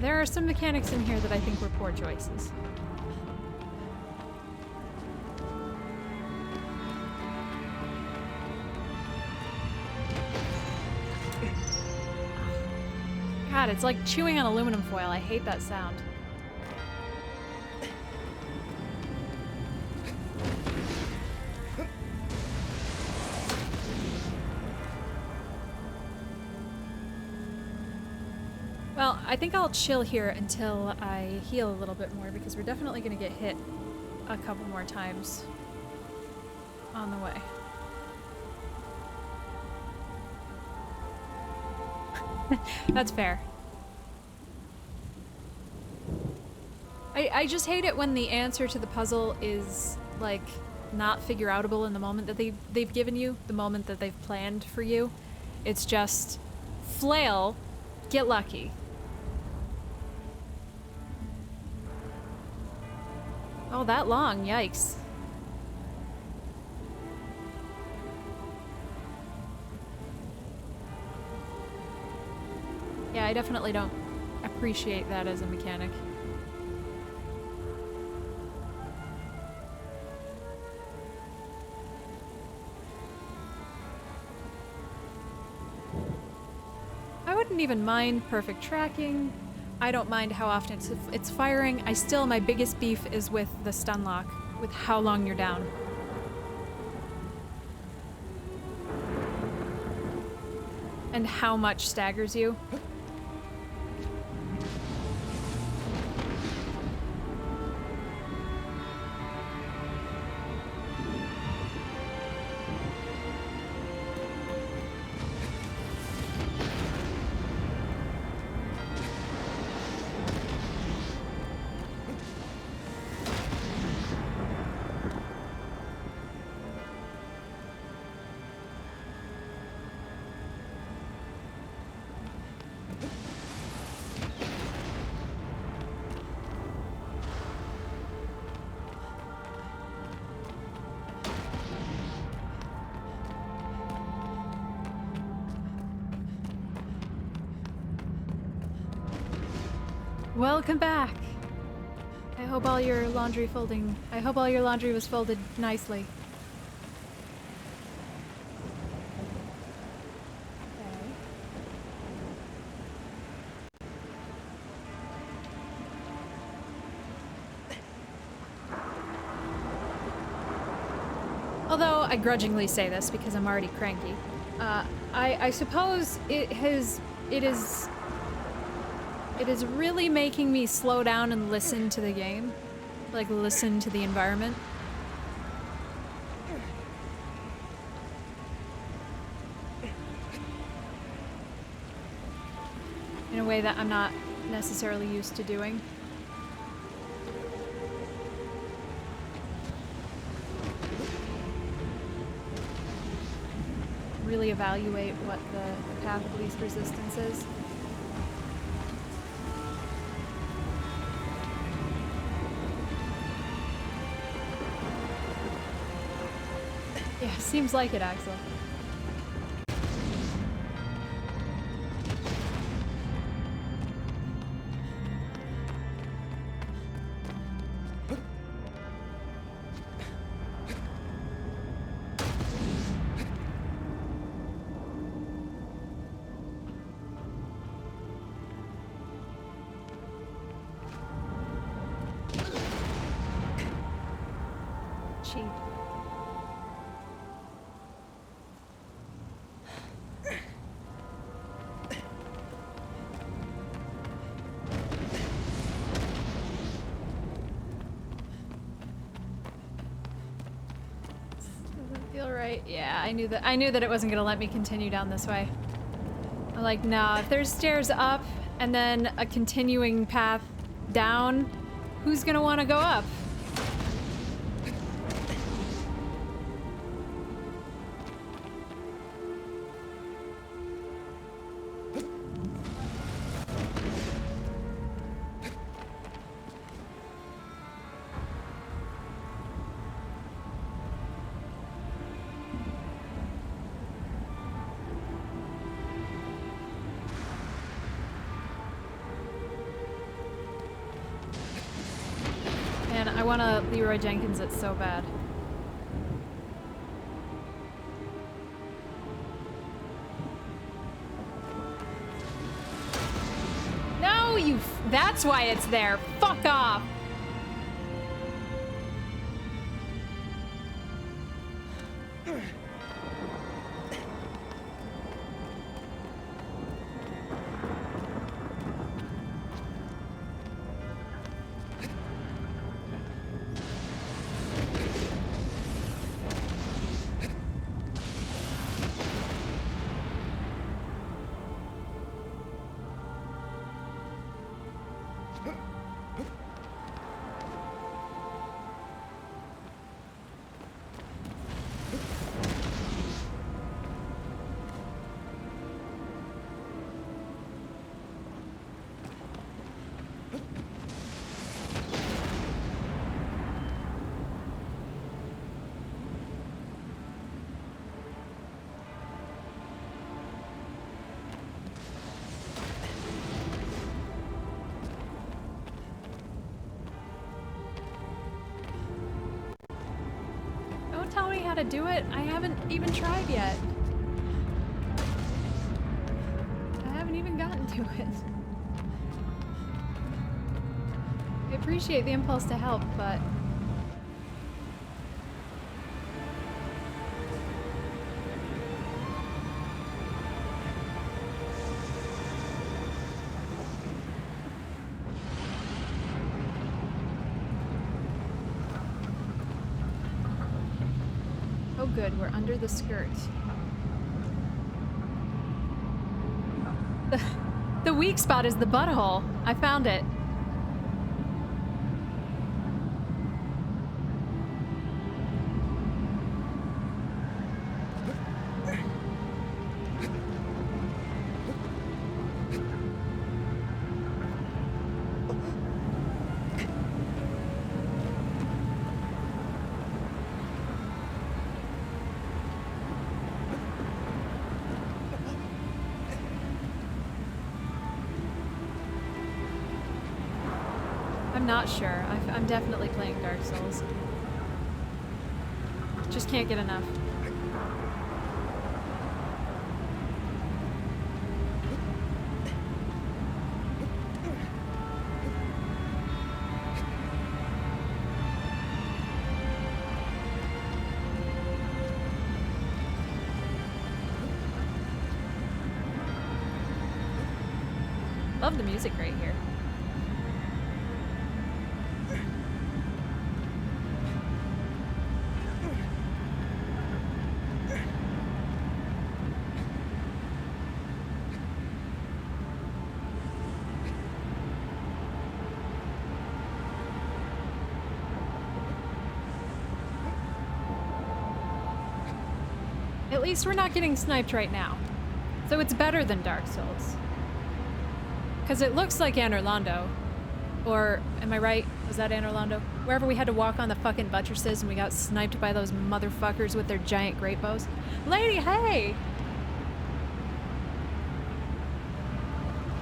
There are some mechanics in here that I think were poor choices. God, it's like chewing on aluminum foil. I hate that sound. Well, I think I'll chill here until I heal a little bit more because we're definitely going to get hit a couple more times on the way. That's fair. I just hate it when the answer to the puzzle is, like, not figure-outable in the moment that they've given you, the moment that they've planned for you. It's just flail, get lucky. Oh, that long, yikes. Yeah, I definitely don't appreciate that as a mechanic. I wouldn't even mind perfect tracking. I don't mind how often it's firing. My biggest beef is with the stun lock, with how long you're down. And how much staggers you. Welcome back. I hope all your laundry was folded nicely. Although I grudgingly say this because I'm already cranky, I suppose it is really making me slow down and listen to the game, like listen to the environment. In a way that I'm not necessarily used to doing. Really evaluate what the path of least resistance is. Yes. seems like it, Axel. Gee. Doesn't feel right. Yeah, I knew that it wasn't gonna let me continue down this way. I'm like, nah, if there's stairs up and then a continuing path down, who's gonna wanna go up? Man, I wanna Leroy Jenkins it so bad. No, that's why it's there. Fuck off. Tell me how to do it. I haven't even tried yet. I haven't even gotten to it. I appreciate the impulse to help, but... Oh good, we're under the skirt. The weak spot is the butthole. I found it. I'm not sure. I'm definitely playing Dark Souls. Just can't get enough. Love the music right here. At least we're not getting sniped right now. So it's better than Dark Souls. Because it looks like Anor Londo. Or, am I right? Was that Anor Londo? Wherever we had to walk on the fucking buttresses and we got sniped by those motherfuckers with their giant great bows. Lady, hey!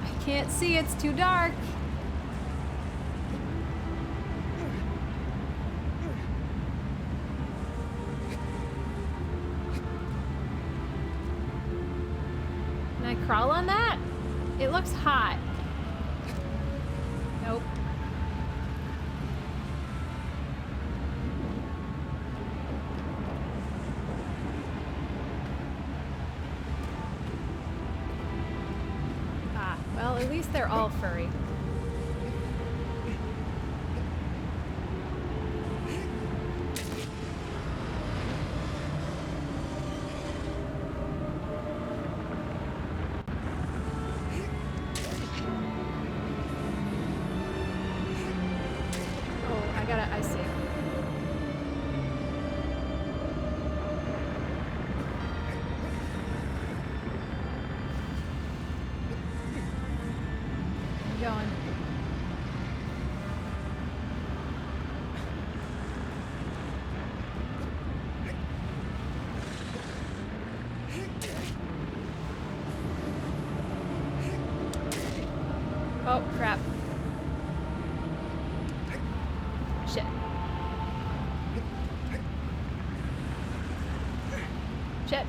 I can't see, it's too dark. Can I crawl on that? It looks hot. Nope. Ah, well, at least they're all furry. I see. I'm going. Oh, crap. Shit. Shit.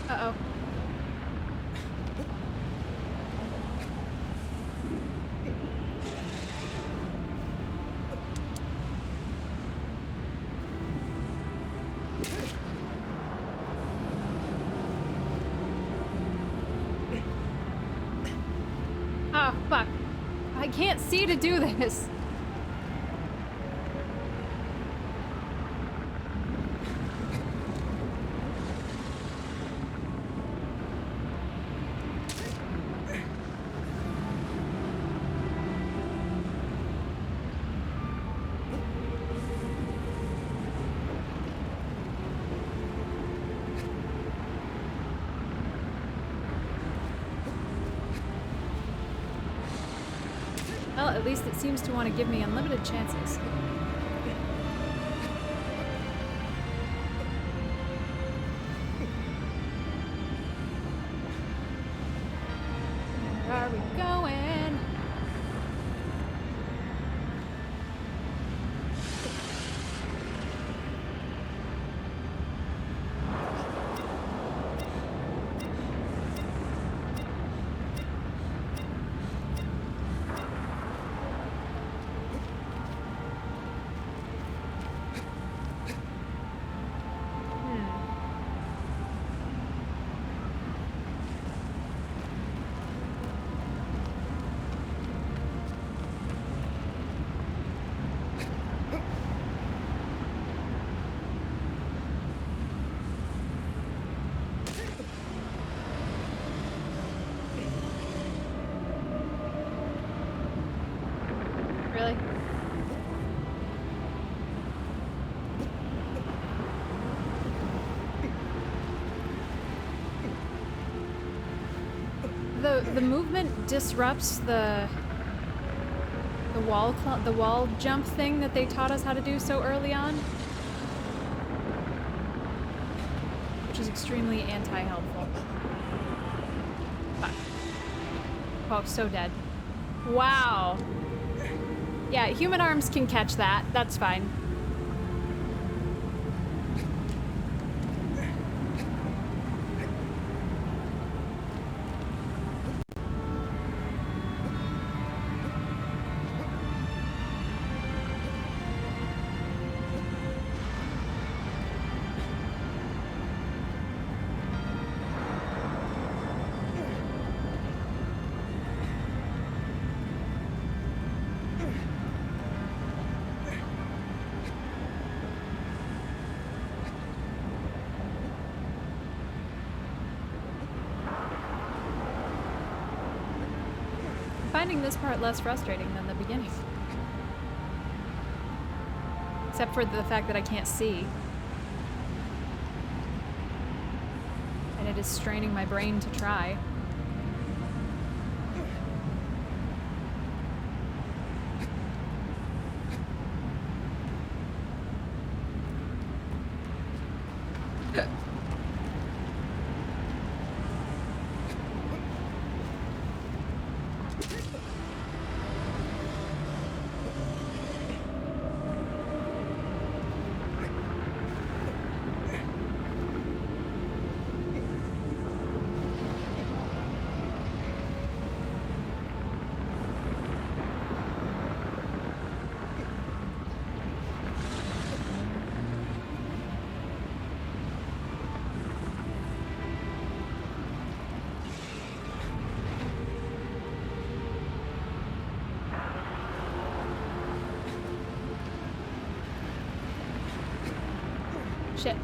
Uh-oh. Oh, fuck. I can't see to do this. Well, at least it seems to want to give me unlimited chances. Where are we going? Really? The movement disrupts the wall jump thing that they taught us how to do so early on, which is extremely anti-helpful. Fuck. Oh, so dead. Wow. Yeah, human arms can catch that. That's fine. Finding this part less frustrating than the beginning. Except for the fact that I can't see. I it is straining my brain to try. Shit.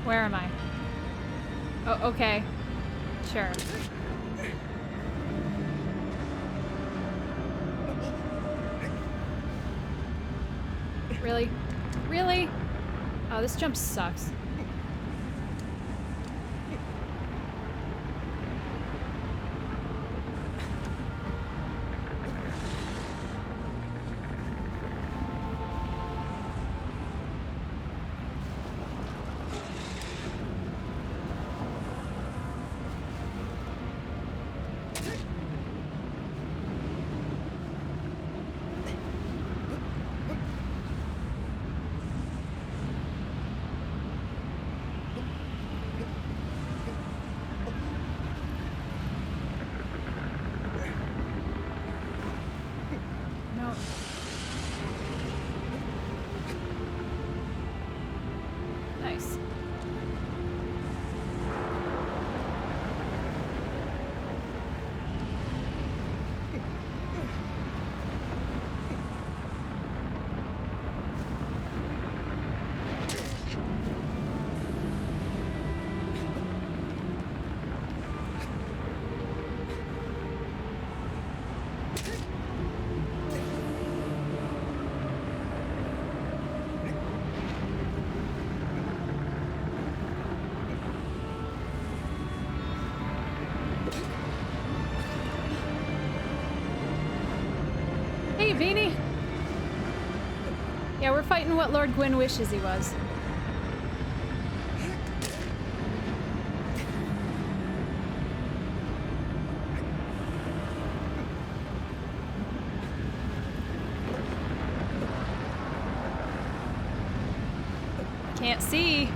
Where am I? Oh, okay. Sure. Really? Really? Oh, this jump sucks. No. Nice. Hey, Beanie! Yeah, we're fighting what Lord Gwyn wishes he was. Can't see.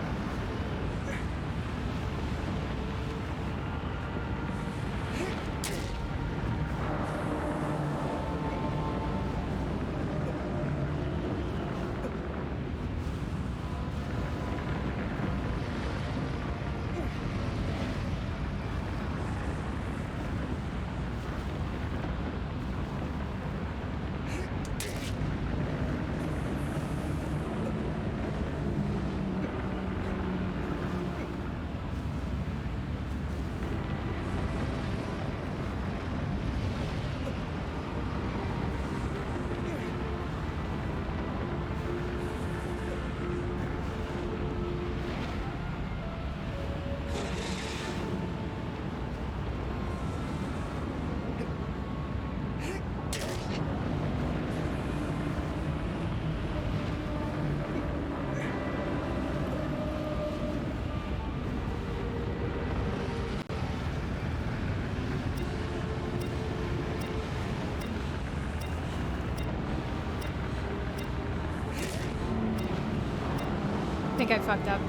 I think I fucked up.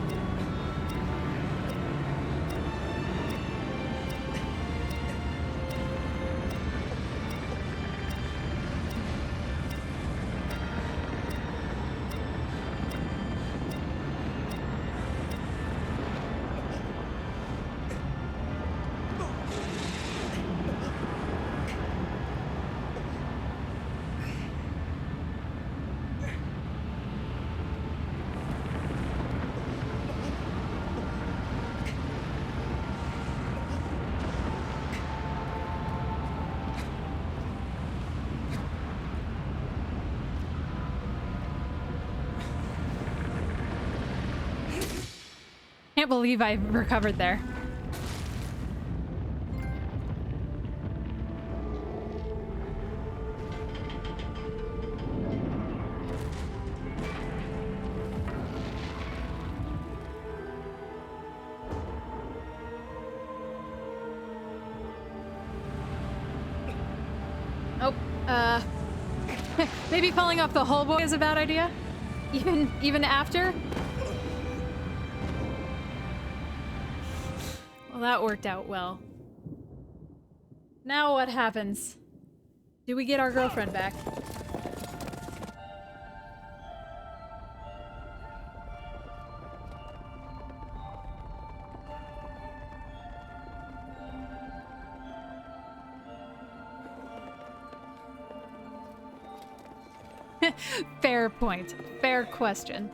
Can't believe I recovered there. Oh, maybe falling off the whole boy is a bad idea? Even after? Well, that worked out well. Now what happens? Do we get our girlfriend back? Fair point. Fair question.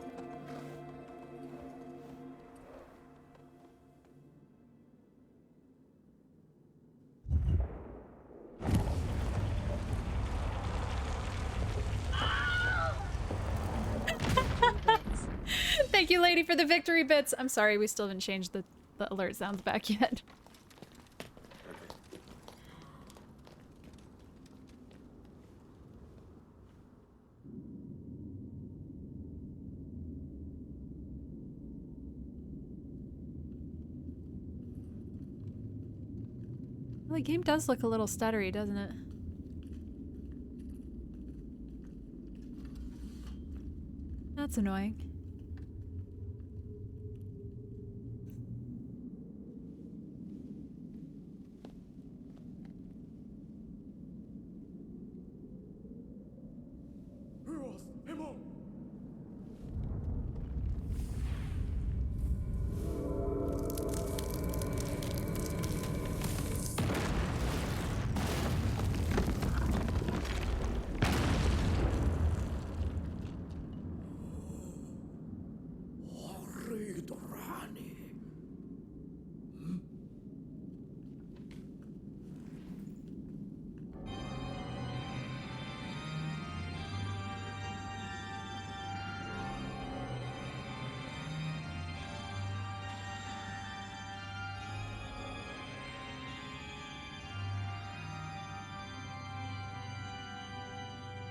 Thank you, lady, for the victory bits. I'm sorry, we still didn't change the alert sounds back yet. Well, the game does look a little stuttery, doesn't it? That's annoying.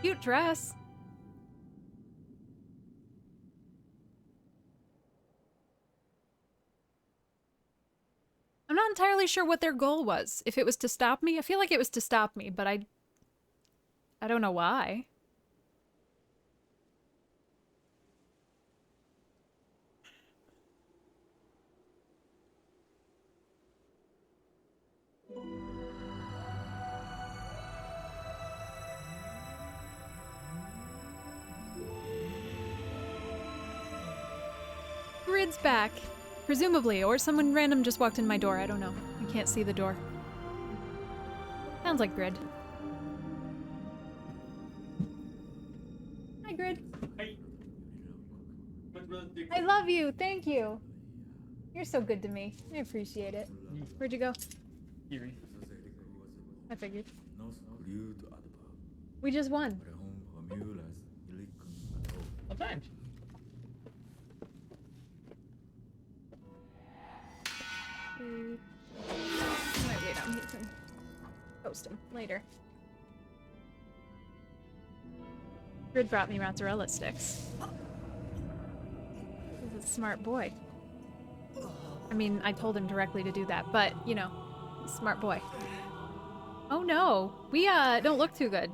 Cute dress. I'm not entirely sure what their goal was. If it was to stop me, I feel like it was to stop me, but I don't know why. Grid's back. Presumably, or someone random just walked in my door. I don't know. I can't see the door. Sounds like Grid. Hi, Grid. Hi. I love you. Thank you. You're so good to me. I appreciate it. Where'd you go? Here. I figured. We just won. Sometimes. I might wait on you and post him later. Grid brought me mozzarella sticks. He's a smart boy. I mean, I told him directly to do that, but, you know, he's a smart boy. Oh no, we don't look too good.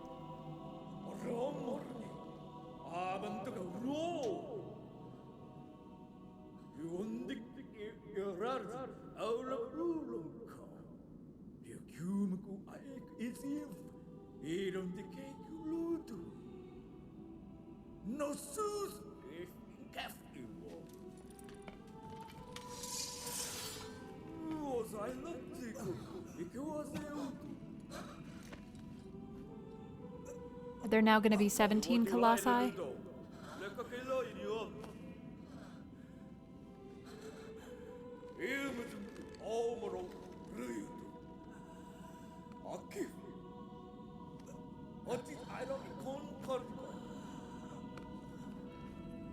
Are there now going to be 17 Colossi?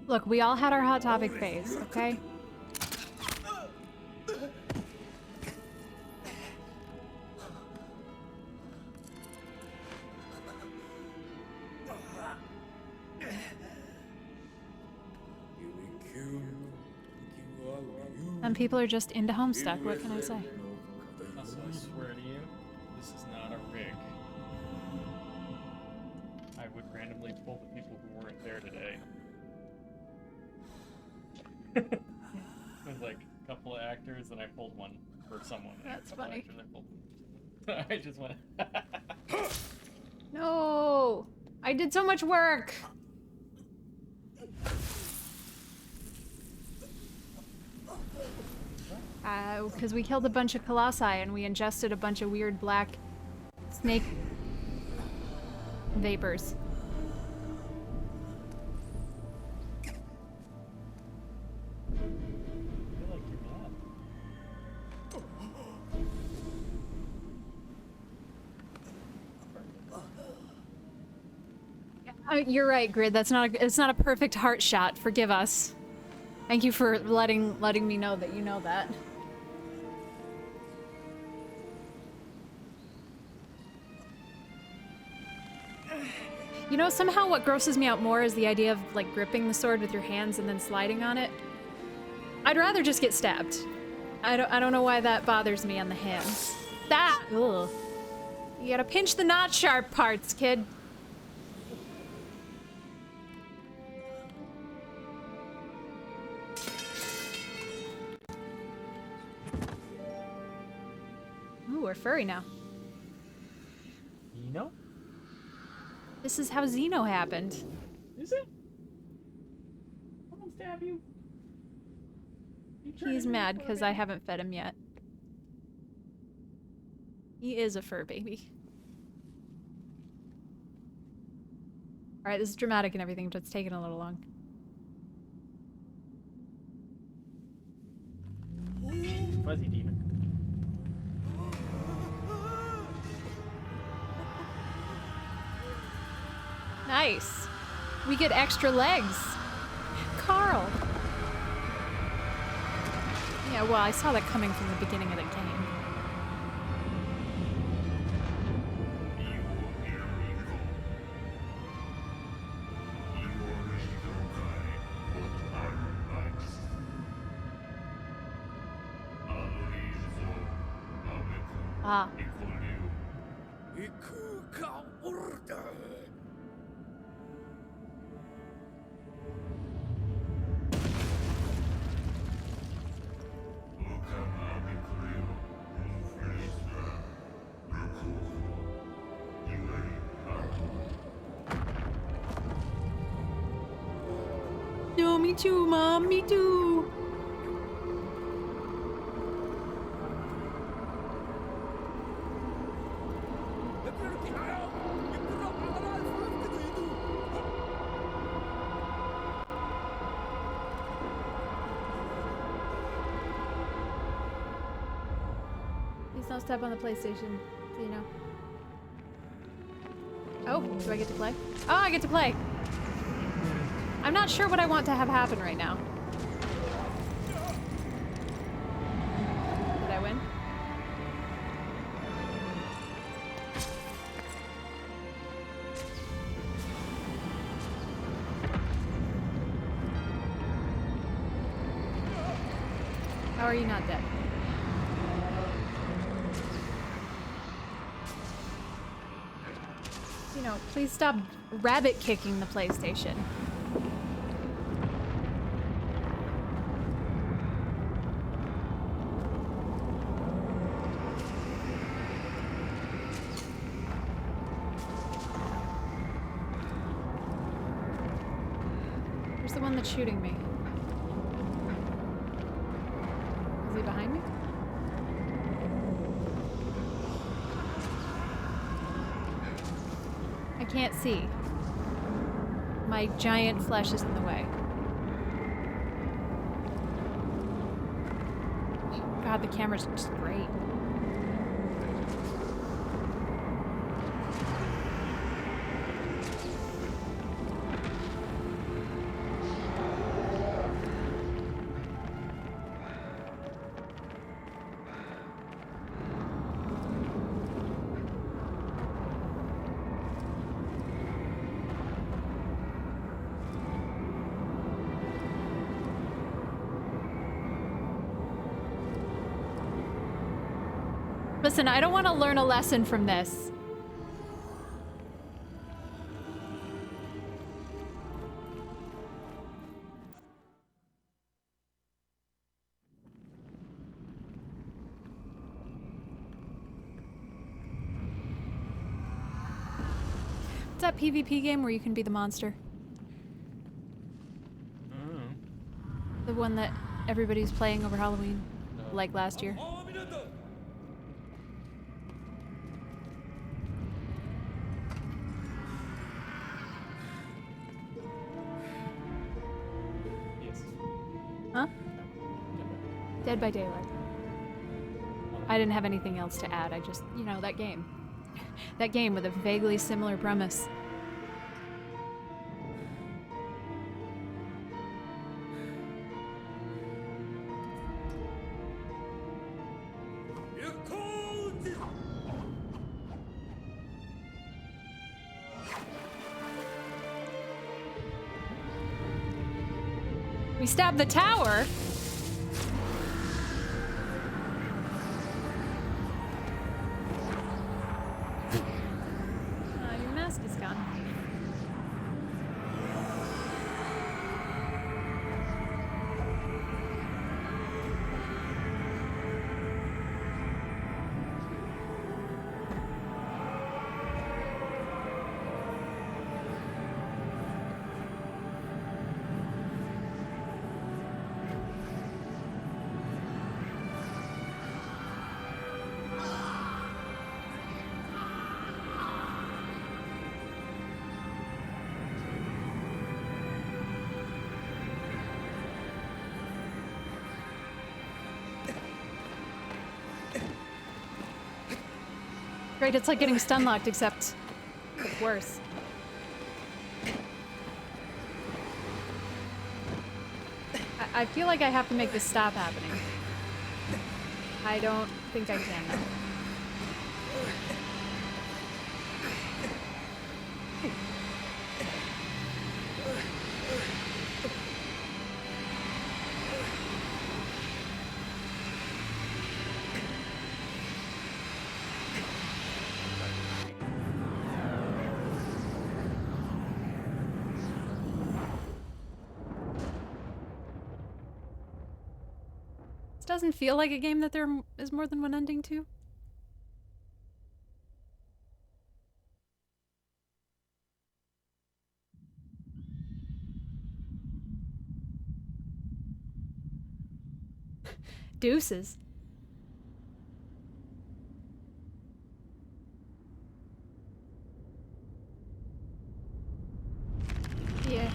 Look, we all had our Hot Topic phase, okay? Some people are just into Homestuck, what can I say? Also, I swear to you, this is not a rig. I would randomly pull the people who weren't there today. With like a couple of actors, and I pulled one for someone. That's a couple funny. Actors I pulled. I just went. No! I did so much work! Because we killed a bunch of Colossi and we ingested a bunch of weird black snake vapors. I feel like you're mad. You're right, Grid. It's not a perfect heart shot. Forgive us. Thank you for letting me know that you know that. You know, somehow what grosses me out more is the idea of like gripping the sword with your hands and then sliding on it. I'd rather just get stabbed. I don't know why that bothers me on the hands. That ugh. You gotta pinch the not sharp parts, kid. Ooh, we're furry now. You know? This is how Xeno happened. Is it? Someone stab you? He's mad because I haven't fed him yet. He is a fur baby. Alright, this is dramatic and everything, but it's taking a little long. Fuzzy demon. Nice. We get extra legs. Carl. Yeah, well, I saw that coming from the beginning of the game. Ah. No, me too, Mom, me too. Please don't step on the PlayStation, so you know. Oh, do I get to play? Oh, I get to play. I'm not sure what I want to have happen right now. Did I win? How are you not dead? You know, please stop rabbit kicking the PlayStation. Where's the one that's shooting me? Is he behind me? I can't see. My giant flesh is in the way. God, the camera's just great. Listen, I don't want to learn a lesson from this. What's that PvP game where you can be the monster? The one that everybody's playing over Halloween, like last year. Yes. Huh? Dead by Daylight. I didn't have anything else to add. I just, you know, that game. That game with a vaguely similar premise. We stabbed the tower? Your mask is gone. Great, it's like getting stun locked, except worse. I feel like I have to make this stop happening. I don't think I can though. Doesn't feel like a game that there is more than one ending to. Deuces. Yeah.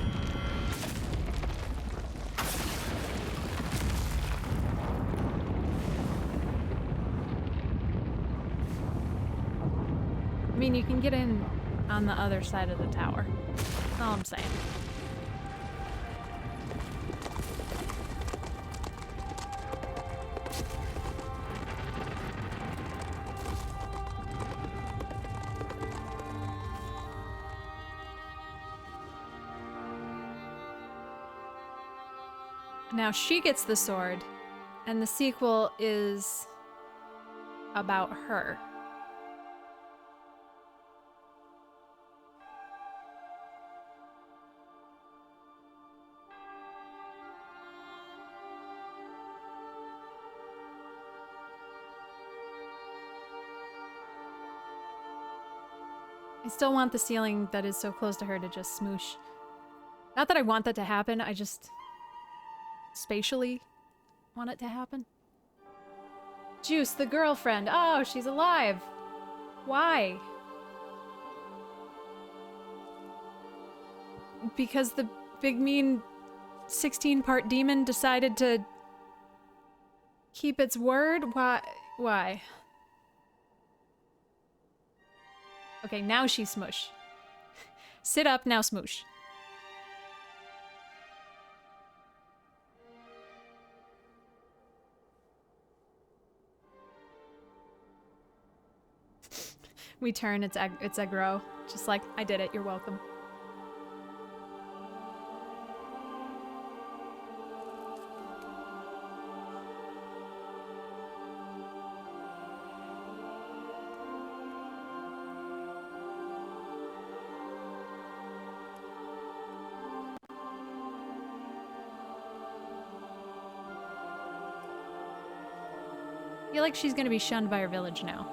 I mean, you can get in on the other side of the tower. That's all I'm saying. Now she gets the sword, and the sequel is about her. I still want the ceiling that is so close to her to just smoosh. Not that I want that to happen, I just spatially want it to happen. Juice, the girlfriend. Oh, she's alive. Why? Because the big mean 16-part demon decided to keep its word? Why? Why? Okay, now she's smush. Sit up, now smoosh. We turn, it's aggro. Just like, I did it, you're welcome. I feel like she's gonna be shunned by her village now.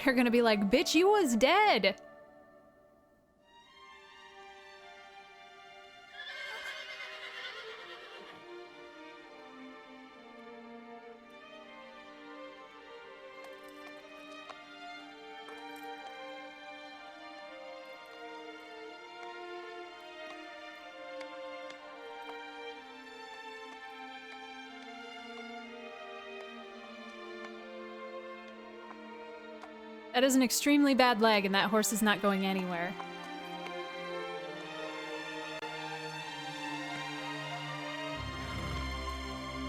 They're gonna be like, bitch, you was dead! That is an extremely bad leg, and that horse is not going anywhere.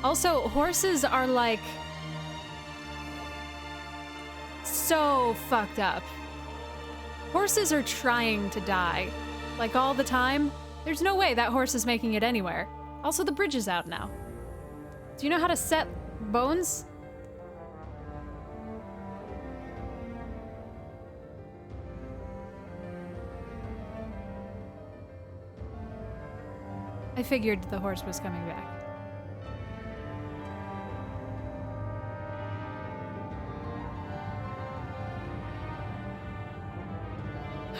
Also, horses are like so fucked up. Horses are trying to die. Like all the time. There's no way that horse is making it anywhere. Also, the bridge is out now. Do you know how to set bones? I figured the horse was coming back.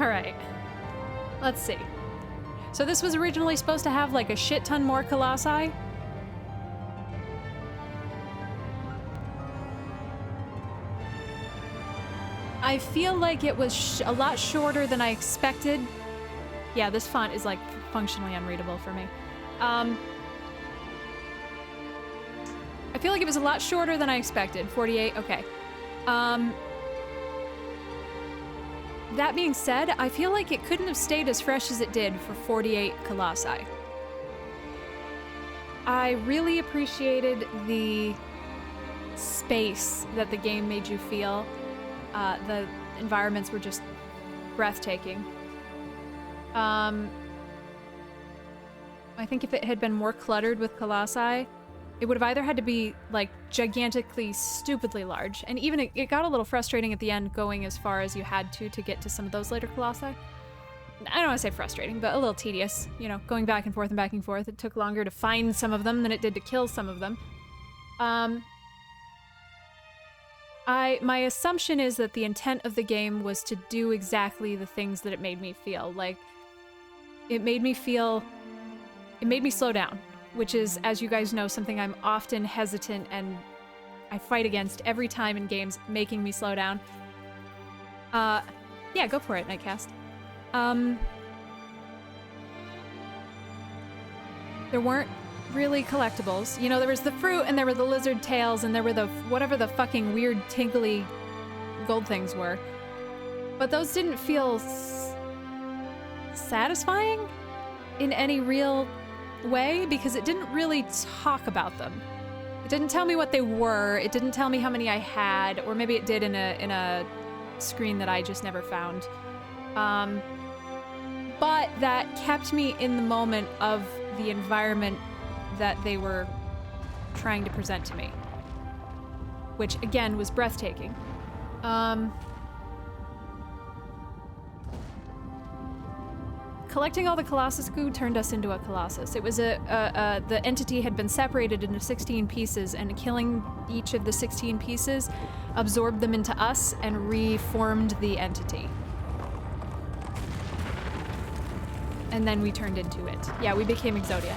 All right, let's see. So this was originally supposed to have like a shit ton more colossi. I feel like it was a lot shorter than I expected. Yeah, this font is like functionally unreadable for me. I feel like it was a lot shorter than I expected. 48, okay. That being said, I feel like it couldn't have stayed as fresh as it did for 48 colossi. I really appreciated the space that the game made you feel. The environments were just breathtaking. I think if it had been more cluttered with colossi, it would have either had to be like gigantically, stupidly large, and even it got a little frustrating at the end going as far as you had to get to some of those later colossi. I don't want to say frustrating, but a little tedious, you know, going back and forth and back and forth. It took longer to find some of them than it did to kill some of them. My assumption is that the intent of the game was to do exactly the things that it made me feel. Like, it made me slow down, which is, as you guys know, something I'm often hesitant and I fight against every time in games, making me slow down. Yeah, go for it, Nightcast. There weren't really collectibles. You know, there was the fruit and there were the lizard tails and there were the whatever the fucking weird tinkly gold things were. But those didn't feel satisfying in any real way because it didn't really talk about them. It didn't tell me what they were. It didn't tell me how many I had, or maybe it did in a screen that I just never found. But that kept me in the moment of the environment that they were trying to present to me, which again was breathtaking. Collecting all the Colossus goo turned us into a Colossus. It was the entity had been separated into 16 pieces, and killing each of the 16 pieces absorbed them into us and reformed the entity. And then we turned into it. Yeah, we became Exodia.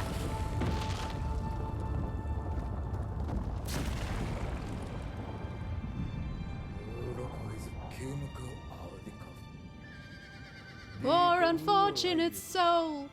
Poor unfortunate soul.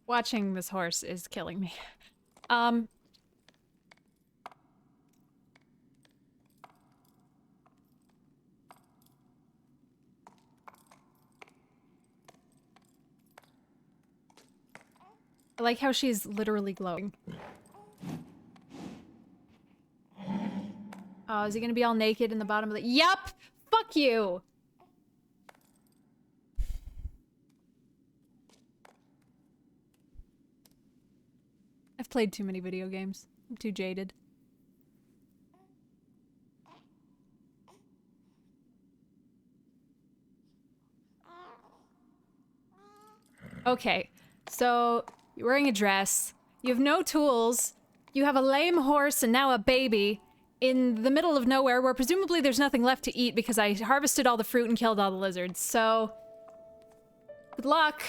Watching this horse is killing me. I like how she's literally glowing. Oh, is he gonna be all naked in the bottom of the— Yup! Fuck you! I've played too many video games. I'm too jaded. Okay, so you're wearing a dress. You have no tools. You have a lame horse and now a baby in the middle of nowhere where presumably there's nothing left to eat because I harvested all the fruit and killed all the lizards. So, good luck.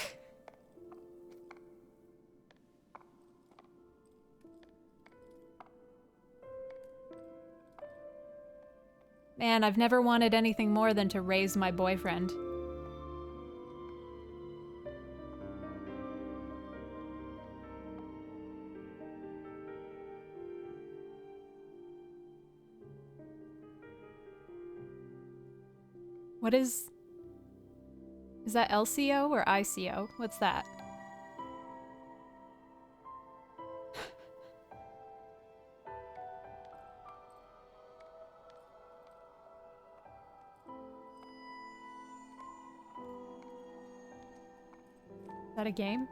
Man, I've never wanted anything more than to raise my boyfriend. What is that LCO or ICO? What's that? Is that a game?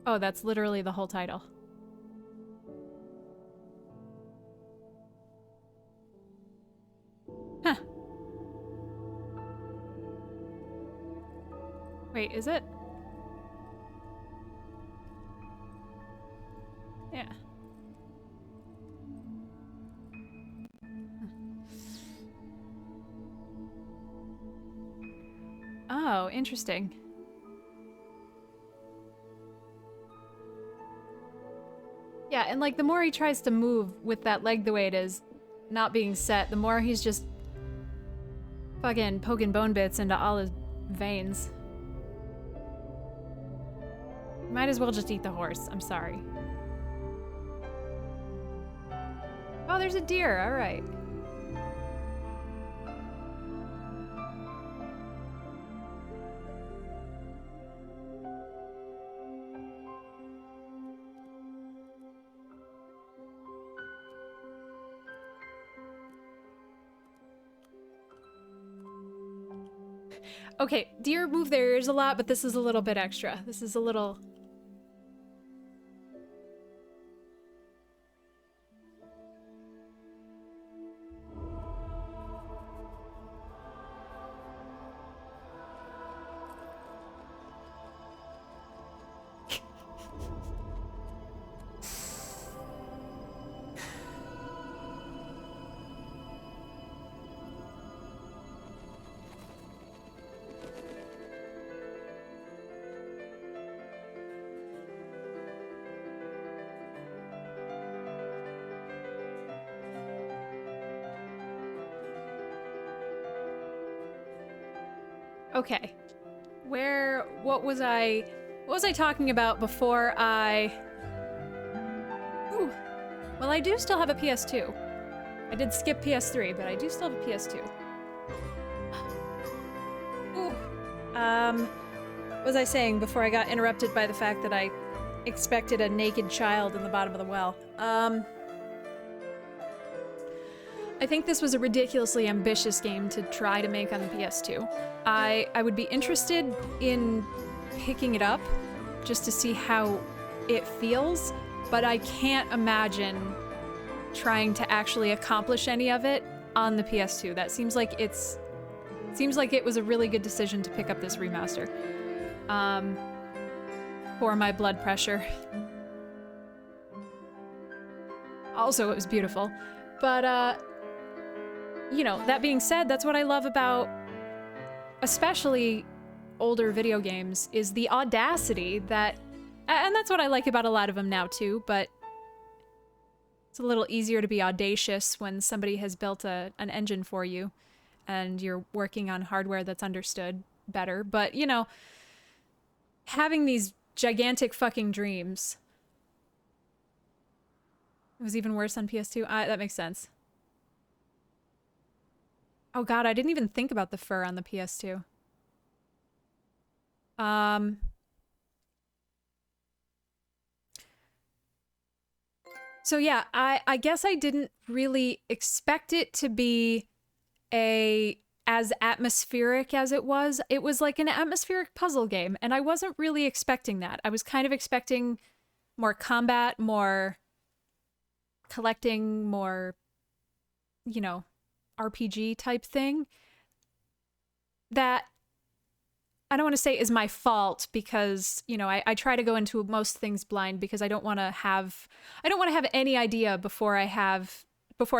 Oh, that's literally the whole title. Huh. Wait, is it? Yeah. Oh, interesting. Yeah, and like the more he tries to move with that leg the way it is, not being set, the more he's just fucking poking bone bits into all his veins. Might as well just eat the horse. I'm sorry. Oh, there's a deer. All right. Okay, deer move their ears a lot, but this is a little bit extra. This is a little... Okay. What was I talking about before I... Ooh. Well, I do still have a PS2. I did skip PS3, but I do still have a PS2. Ooh. What was I saying before I got interrupted by the fact that I expected a naked child in the bottom of the well? I think this was a ridiculously ambitious game to try to make on the PS2. I would be interested in picking it up just to see how it feels, but I can't imagine trying to actually accomplish any of it on the PS2. That seems like it was a really good decision to pick up this remaster. For my blood pressure. Also, it was beautiful. But, you know, that being said, that's what I love about especially older video games, is the audacity that... And that's what I like about a lot of them now, too, but it's a little easier to be audacious when somebody has built an engine for you. and you're working on hardware that's understood better. But, you know, having these gigantic fucking dreams. It was even worse on PS2. That makes sense. Oh god, I didn't even think about the fur on the PS2. So yeah, I guess I didn't really expect it to be as atmospheric as it was. It was like an atmospheric puzzle game, and I wasn't really expecting that. I was kind of expecting more combat, more collecting, more, you know, RPG type thing. That I don't want to say is my fault because, you know, I try to go into most things blind because I don't want to have any idea before I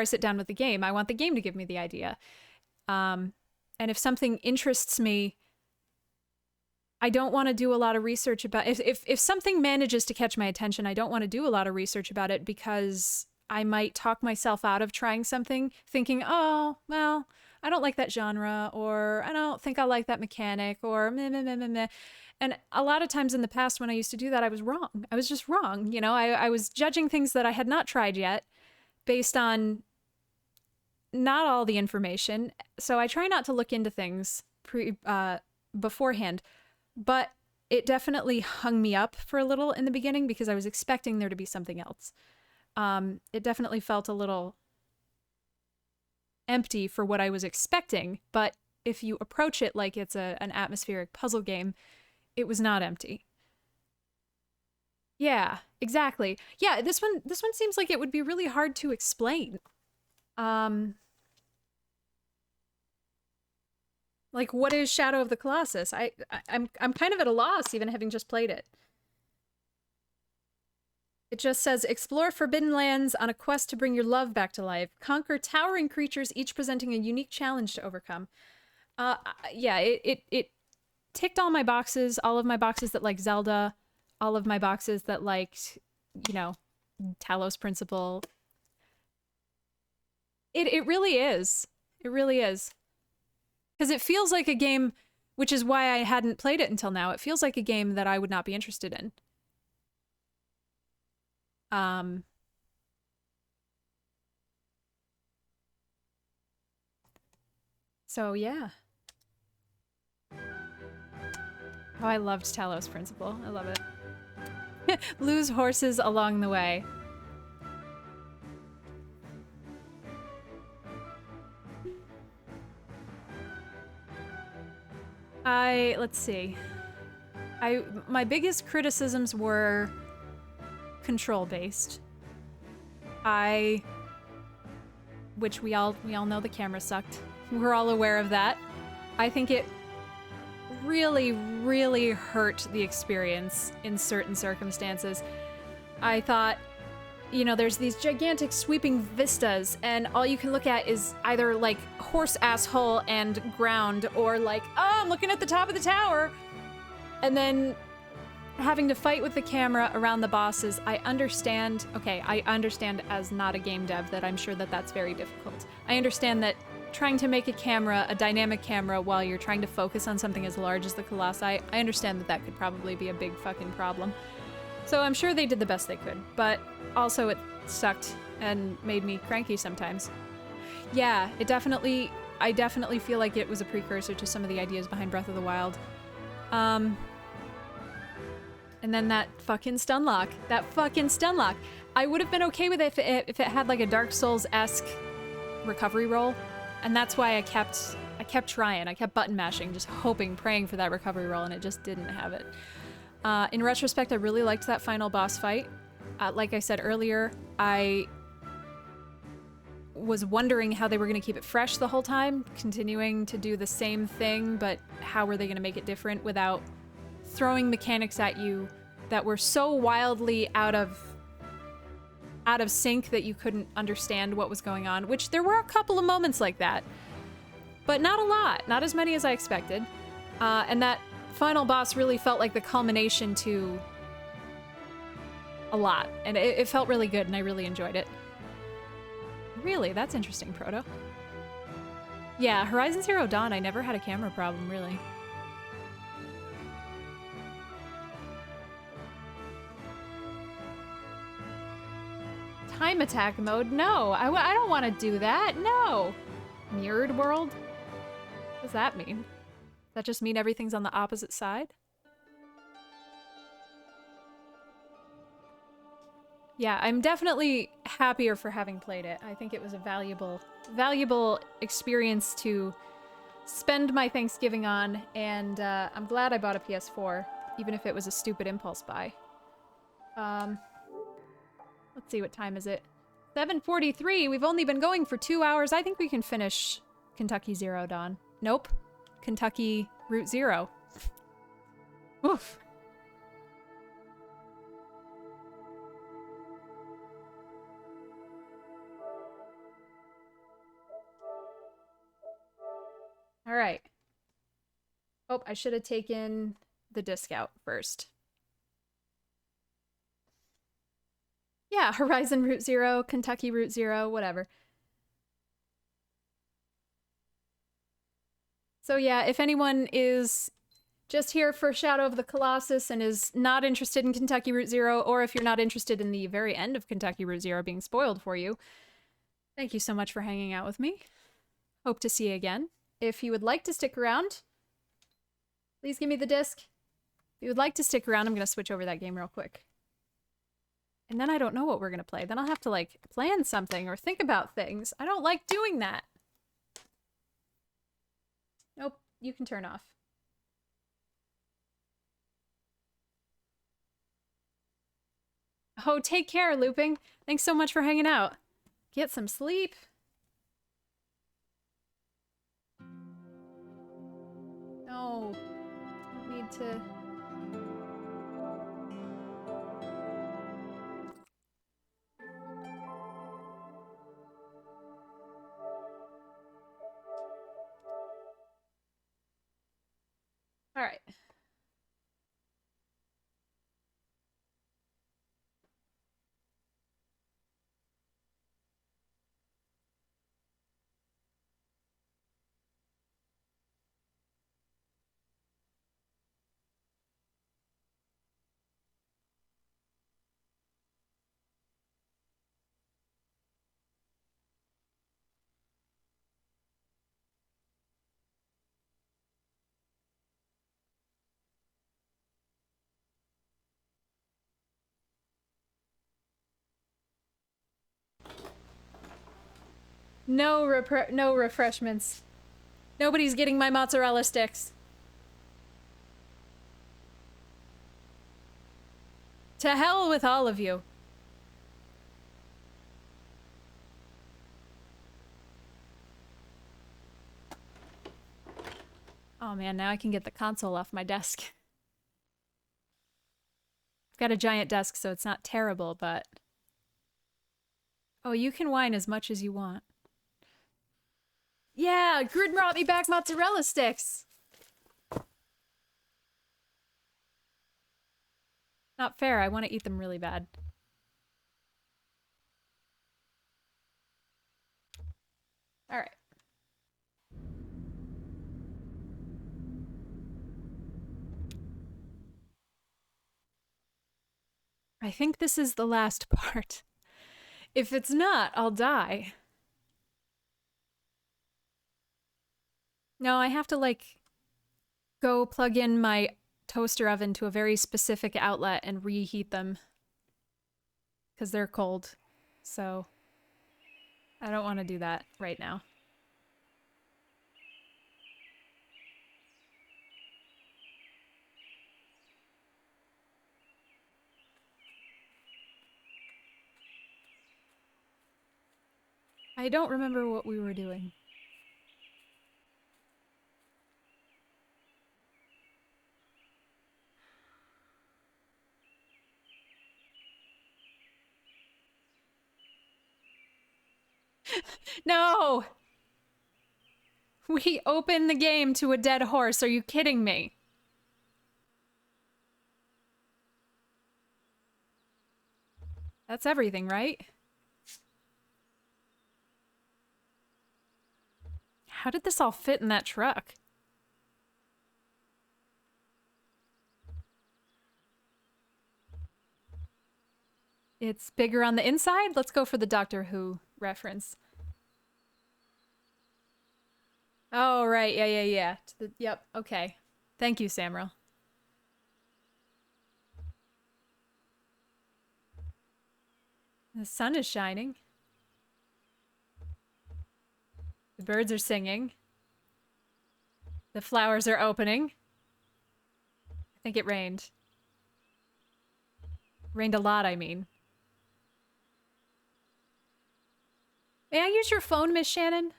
sit down with the game. I want the game to give me the idea. And if something interests me, I don't want to do a lot of research about if something manages to catch my attention, I don't want to do a lot of research about it because I might talk myself out of trying something thinking, oh, well, I don't like that genre, or I don't think I like that mechanic, or meh, meh, meh, meh, meh. And a lot of times in the past when I used to do that, I was wrong. I was just wrong. You know, I was judging things that I had not tried yet based on not all the information. So I try not to look into things beforehand, but it definitely hung me up for a little in the beginning because I was expecting there to be something else. It definitely felt a little empty for what I was expecting, but if you approach it like it's an atmospheric puzzle game, it was not empty. Yeah, exactly. Yeah, this one seems like it would be really hard to explain. Like, what is Shadow of the Colossus? I'm kind of at a loss, even having just played it. It just says, explore forbidden lands on a quest to bring your love back to life. Conquer towering creatures, each presenting a unique challenge to overcome. Yeah, it ticked all my boxes, all of my boxes that like Zelda, all of my boxes that liked, you know, Talos Principle. It really is. It really is. Because it feels like a game, which is why I hadn't played it until now. It feels like a game that I would not be interested in. So yeah. Oh, I loved Talos Principle. I love it. Lose horses along the way. Let's see. My biggest criticisms were control-based. Which we all know the camera sucked. We're all aware of that. I think it really, really hurt the experience in certain circumstances. I thought, you know, there's these gigantic sweeping vistas, and all you can look at is either like horse asshole and ground, or like, oh, I'm looking at the top of the tower, and then having to fight with the camera around the bosses. I understand as not a game dev that I'm sure that that's very difficult. I understand that trying to make a dynamic camera while you're trying to focus on something as large as the Colossi, I understand that could probably be a big fucking problem. So I'm sure they did the best they could, but also it sucked and made me cranky sometimes. Yeah, I definitely feel like it was a precursor to some of the ideas behind Breath of the Wild. And then that fucking stun lock. I would have been okay with it if it had like a Dark Souls-esque recovery roll. And that's why I kept trying. I kept button mashing, just hoping, praying for that recovery roll, and it just didn't have it. In retrospect, I really liked that final boss fight. Like I said earlier, I was wondering how they were going to keep it fresh the whole time, continuing to do the same thing, but how were they going to make it different without throwing mechanics at you that were so wildly out of sync that you couldn't understand what was going on, which there were a couple of moments like that, but not a lot, not as many as I expected. And that final boss really felt like the culmination to a lot, and it felt really good, and I really enjoyed it. Really? That's interesting, Proto. Yeah, Horizon Zero Dawn, I never had a camera problem, really. Time attack mode? No, I don't want to do that. No. Mirrored world? What does that mean? Does that just mean everything's on the opposite side? Yeah, I'm definitely happier for having played it. I think it was a valuable experience to spend my Thanksgiving on, and I'm glad I bought a PS4, even if it was a stupid impulse buy. Let's see, what time is it? 7:43. We've only been going for 2 hours. I think we can finish Kentucky Zero Dawn. Nope. Kentucky Route Zero. Oof. All right. Oh, I should have taken the disc out first. Yeah, Horizon Route Zero, Kentucky Route Zero, whatever. So yeah, if anyone is just here for Shadow of the Colossus and is not interested in Kentucky Route Zero, or if you're not interested in the very end of Kentucky Route Zero being spoiled for you, thank you so much for hanging out with me. Hope to see you again. If you would like to stick around, please give me the disc. If you would like to stick around, I'm going to switch over that game real quick. And then I don't know what we're going to play. Then I'll have to, like, plan something or think about things. I don't like doing that. Nope, you can turn off. Oh, take care, Looping. Thanks so much for hanging out. Get some sleep. No, don't need to... All right. No refreshments. Nobody's getting my mozzarella sticks. To hell with all of you. Oh man, now I can get the console off my desk. I've got a giant desk, so it's not terrible, but... Oh, you can whine as much as you want. Yeah, Grid brought me back mozzarella sticks! Not fair, I want to eat them really bad. Alright. I think this is the last part. If it's not, I'll die. No, I have to, like, go plug in my toaster oven to a very specific outlet and reheat them. Because they're cold. So, I don't want to do that right now. I don't remember what we were doing. No! We opened the game to a dead horse. Are you kidding me? That's everything, right? How did this all fit in that truck? It's bigger on the inside? Let's go for the Doctor Who reference. Oh, right. Yeah. Yep. Okay. Thank you, Samra. The sun is shining. The birds are singing. The flowers are opening. I think it rained. Rained a lot, I mean. May I use your phone, Miss Shannon?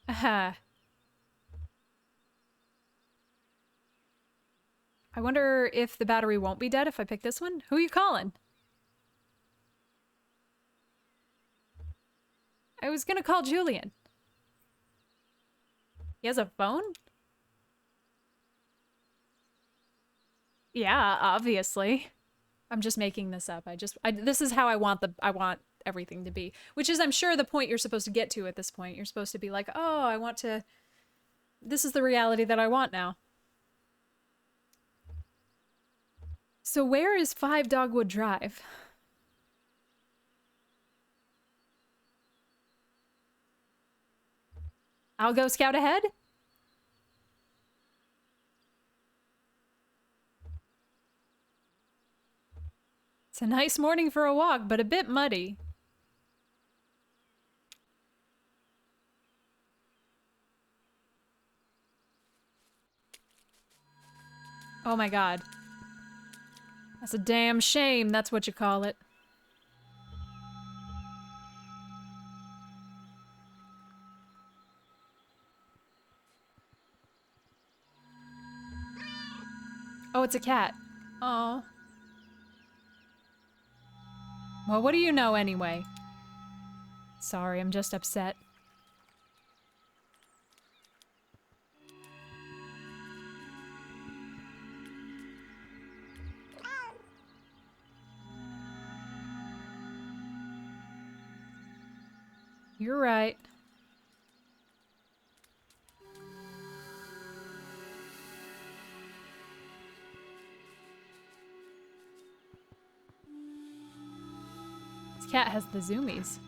I wonder if the battery won't be dead if I pick this one. Who are you calling? I was gonna call Julian. He has a phone? Yeah, obviously. I'm just making this up. This is how I want everything to be. Which is, I'm sure, the point you're supposed to get to at this point. You're supposed to be like, oh, this is the reality that I want now. So where is 5 Dogwood Drive? I'll go scout ahead? It's a nice morning for a walk, but a bit muddy. Oh my god. That's a damn shame, that's what you call it. Oh, it's a cat. Oh. Well, what do you know anyway? Sorry, I'm just upset. You're right. This cat has the zoomies.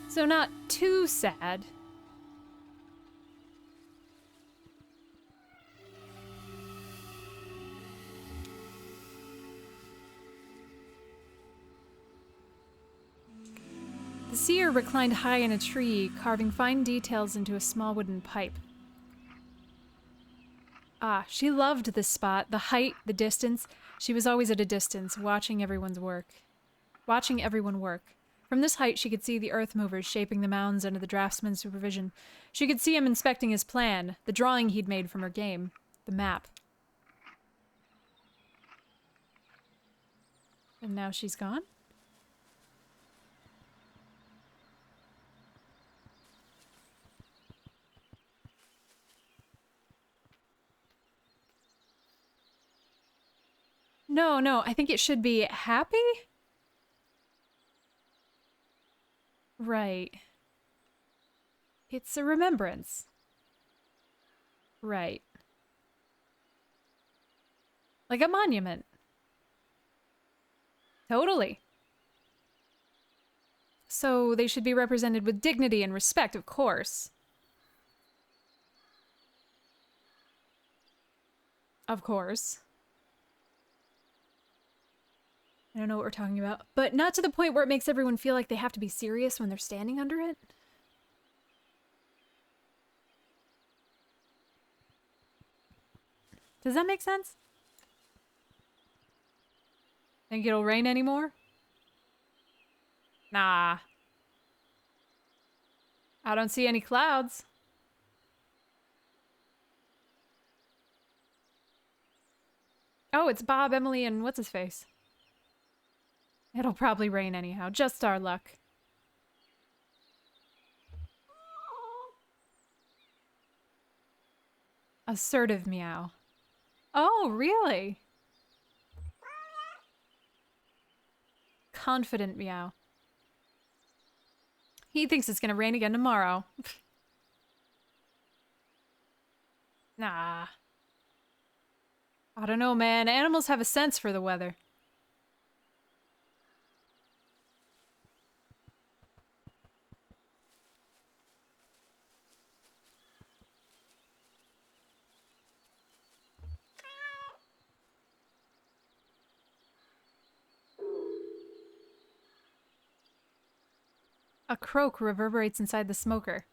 So not too sad. The seer reclined high in a tree, carving fine details into a small wooden pipe. Ah, she loved this spot, the height, the distance. She was always at a distance, watching everyone work. From this height, she could see the earth movers shaping the mounds under the draftsman's supervision. She could see him inspecting his plan, the drawing he'd made from her game, the map. And now she's gone? No, I think it should be happy? Right. It's a remembrance. Right. Like a monument. Totally. So they should be represented with dignity and respect, of course. Of course. I don't know what we're talking about. But not to the point where it makes everyone feel like they have to be serious when they're standing under it. Does that make sense? Think it'll rain anymore? Nah. I don't see any clouds. Oh, it's Bob, Emily, and what's-his-face? It'll probably rain anyhow. Just our luck. Assertive meow. Oh, really? Confident meow. He thinks it's gonna rain again tomorrow. Nah. I don't know, man. Animals have a sense for the weather. A croak reverberates inside the smoker.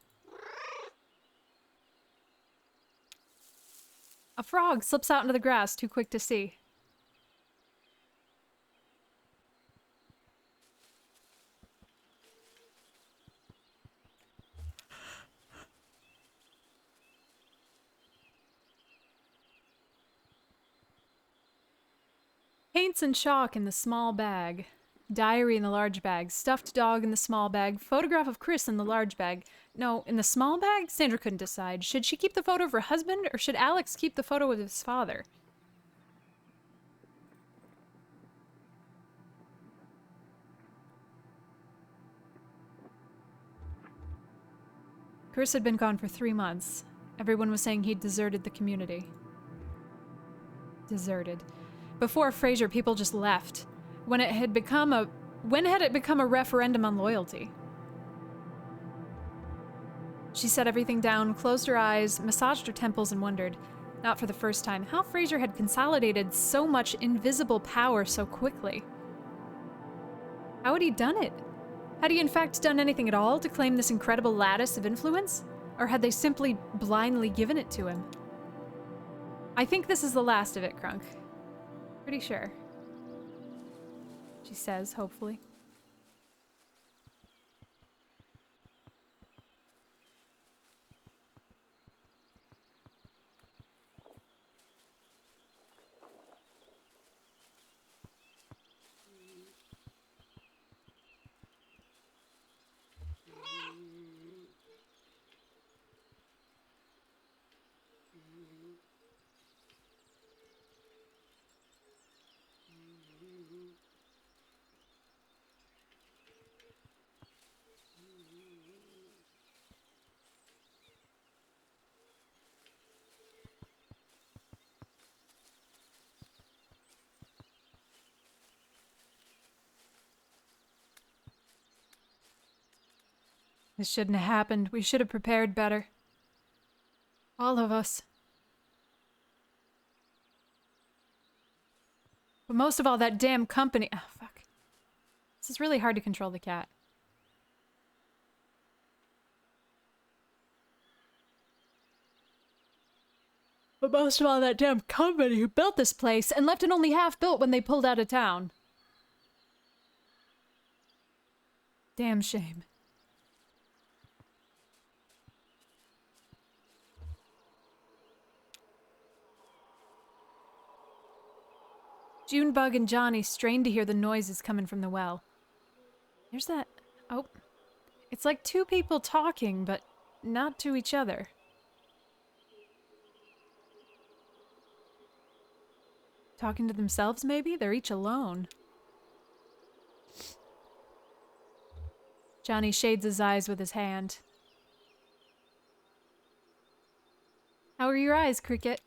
A frog slips out into the grass, too quick to see. Paints and chalk in the small bag. Diary in the large bag. Stuffed dog in the small bag. Photograph of Chris in the large bag. No, in the small bag? Sandra couldn't decide. Should she keep the photo of her husband, or should Alex keep the photo of his father? Chris had been gone for 3 months. Everyone was saying he'd deserted the community. Deserted. Before Frasier, people just left. When had it become a referendum on loyalty? She set everything down, closed her eyes, massaged her temples, and wondered, not for the first time, how Frasier had consolidated so much invisible power so quickly. How had he done it? Had he in fact done anything at all to claim this incredible lattice of influence? Or had they simply blindly given it to him? I think this is the last of it, Crunk. Pretty sure. She says, hopefully. This shouldn't have happened. We should have prepared better. All of us. But most of all, that damn company. Oh, fuck. This is really hard to control the cat. But most of all, that damn company who built this place and left it only half built when they pulled out of town. Damn shame. Junebug and Johnny strained to hear the noises coming from the well. There's that... Oh. It's like two people talking, but not to each other. Talking to themselves, maybe? They're each alone. Johnny shades his eyes with his hand. How are your eyes, Cricket?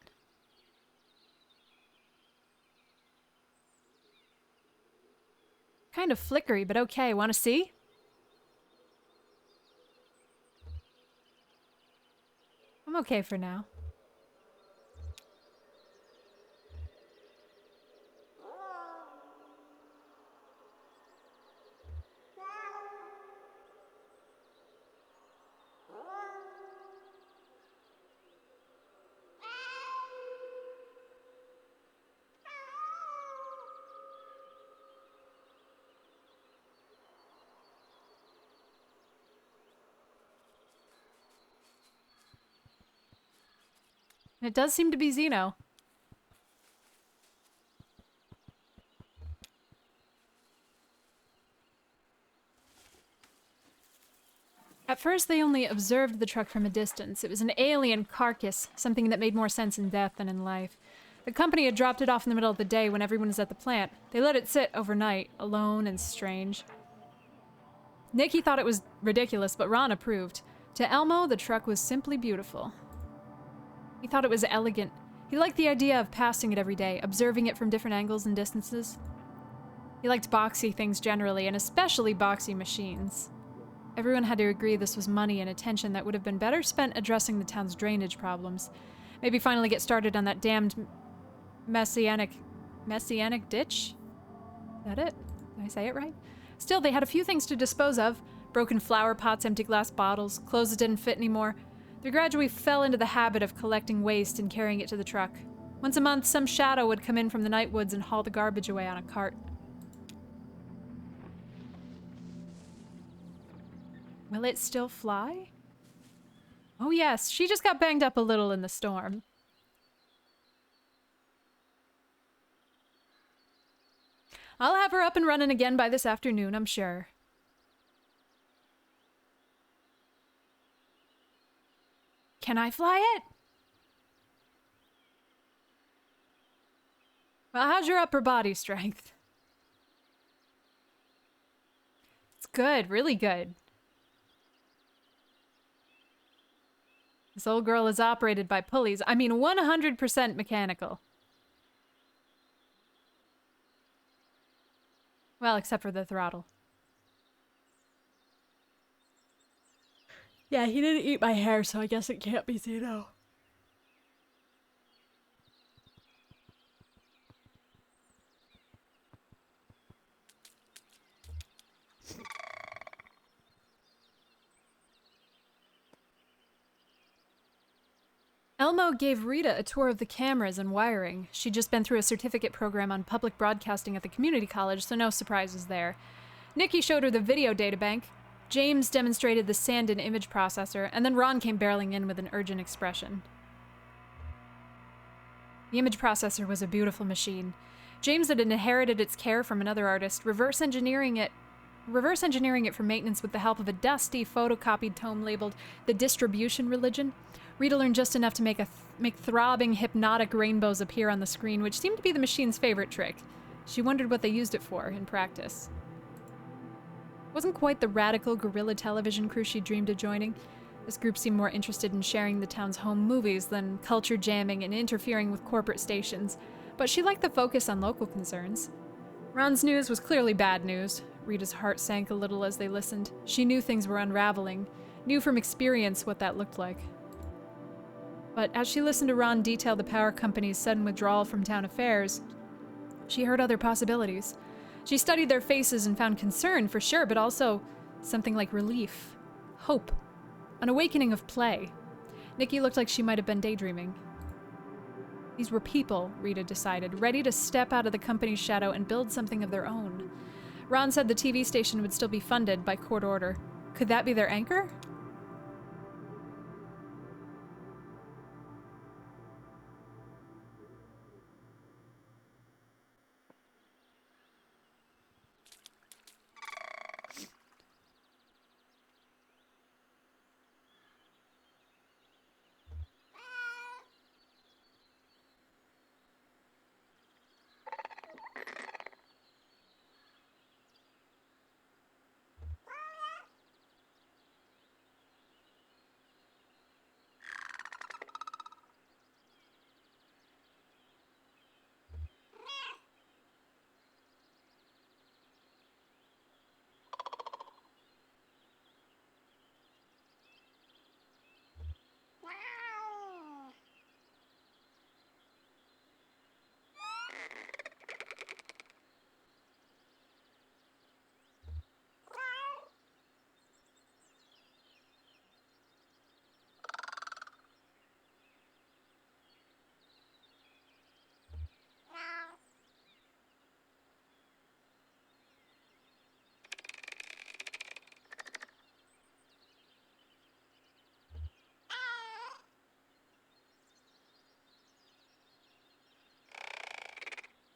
Kind of flickery, but okay. Want to see? I'm okay for now. It does seem to be Xeno. At first, they only observed the truck from a distance. It was an alien carcass, something that made more sense in death than in life. The company had dropped it off in the middle of the day when everyone was at the plant. They let it sit overnight, alone and strange. Nikki thought it was ridiculous, but Ron approved. To Elmo, the truck was simply beautiful. He thought it was elegant. He liked the idea of passing it every day, observing it from different angles and distances. He liked boxy things generally, and especially boxy machines. Everyone had to agree this was money and attention that would have been better spent addressing the town's drainage problems. Maybe finally get started on that damned messianic ditch? Is that it? Did I say it right? Still, they had a few things to dispose of. Broken flower pots, empty glass bottles, clothes that didn't fit anymore. They gradually fell into the habit of collecting waste and carrying it to the truck. Once a month, some shadow would come in from the night woods and haul the garbage away on a cart. Will it still fly? Oh yes, she just got banged up a little in the storm. I'll have her up and running again by this afternoon, I'm sure. Can I fly it? Well, how's your upper body strength? It's good, really good. This old girl is operated by pulleys. I mean, 100% mechanical. Well, except for the throttle. Yeah, he didn't eat my hair, so I guess it can't be zero. Elmo gave Rita a tour of the cameras and wiring. She'd just been through a certificate program on public broadcasting at the community college, so no surprises there. Nikki showed her the video databank. James demonstrated the Sandin image processor, and then Ron came barreling in with an urgent expression. The image processor was a beautiful machine. James had inherited its care from another artist, reverse engineering it for maintenance with the help of a dusty photocopied tome labeled The Distribution Religion. Rita learned just enough to make throbbing, hypnotic rainbows appear on the screen, which seemed to be the machine's favorite trick. She wondered what they used it for in practice. It wasn't quite the radical guerrilla television crew she dreamed of joining. This group seemed more interested in sharing the town's home movies than culture jamming and interfering with corporate stations, but she liked the focus on local concerns. Ron's news was clearly bad news. Rita's heart sank a little as they listened. She knew things were unraveling, knew from experience what that looked like. But as she listened to Ron detail the power company's sudden withdrawal from town affairs, she heard other possibilities. She studied their faces and found concern, for sure, but also something like relief, hope, an awakening of play. Nikki looked like she might have been daydreaming. These were people, Rita decided, ready to step out of the company's shadow and build something of their own. Ron said the TV station would still be funded by court order. Could that be their anchor?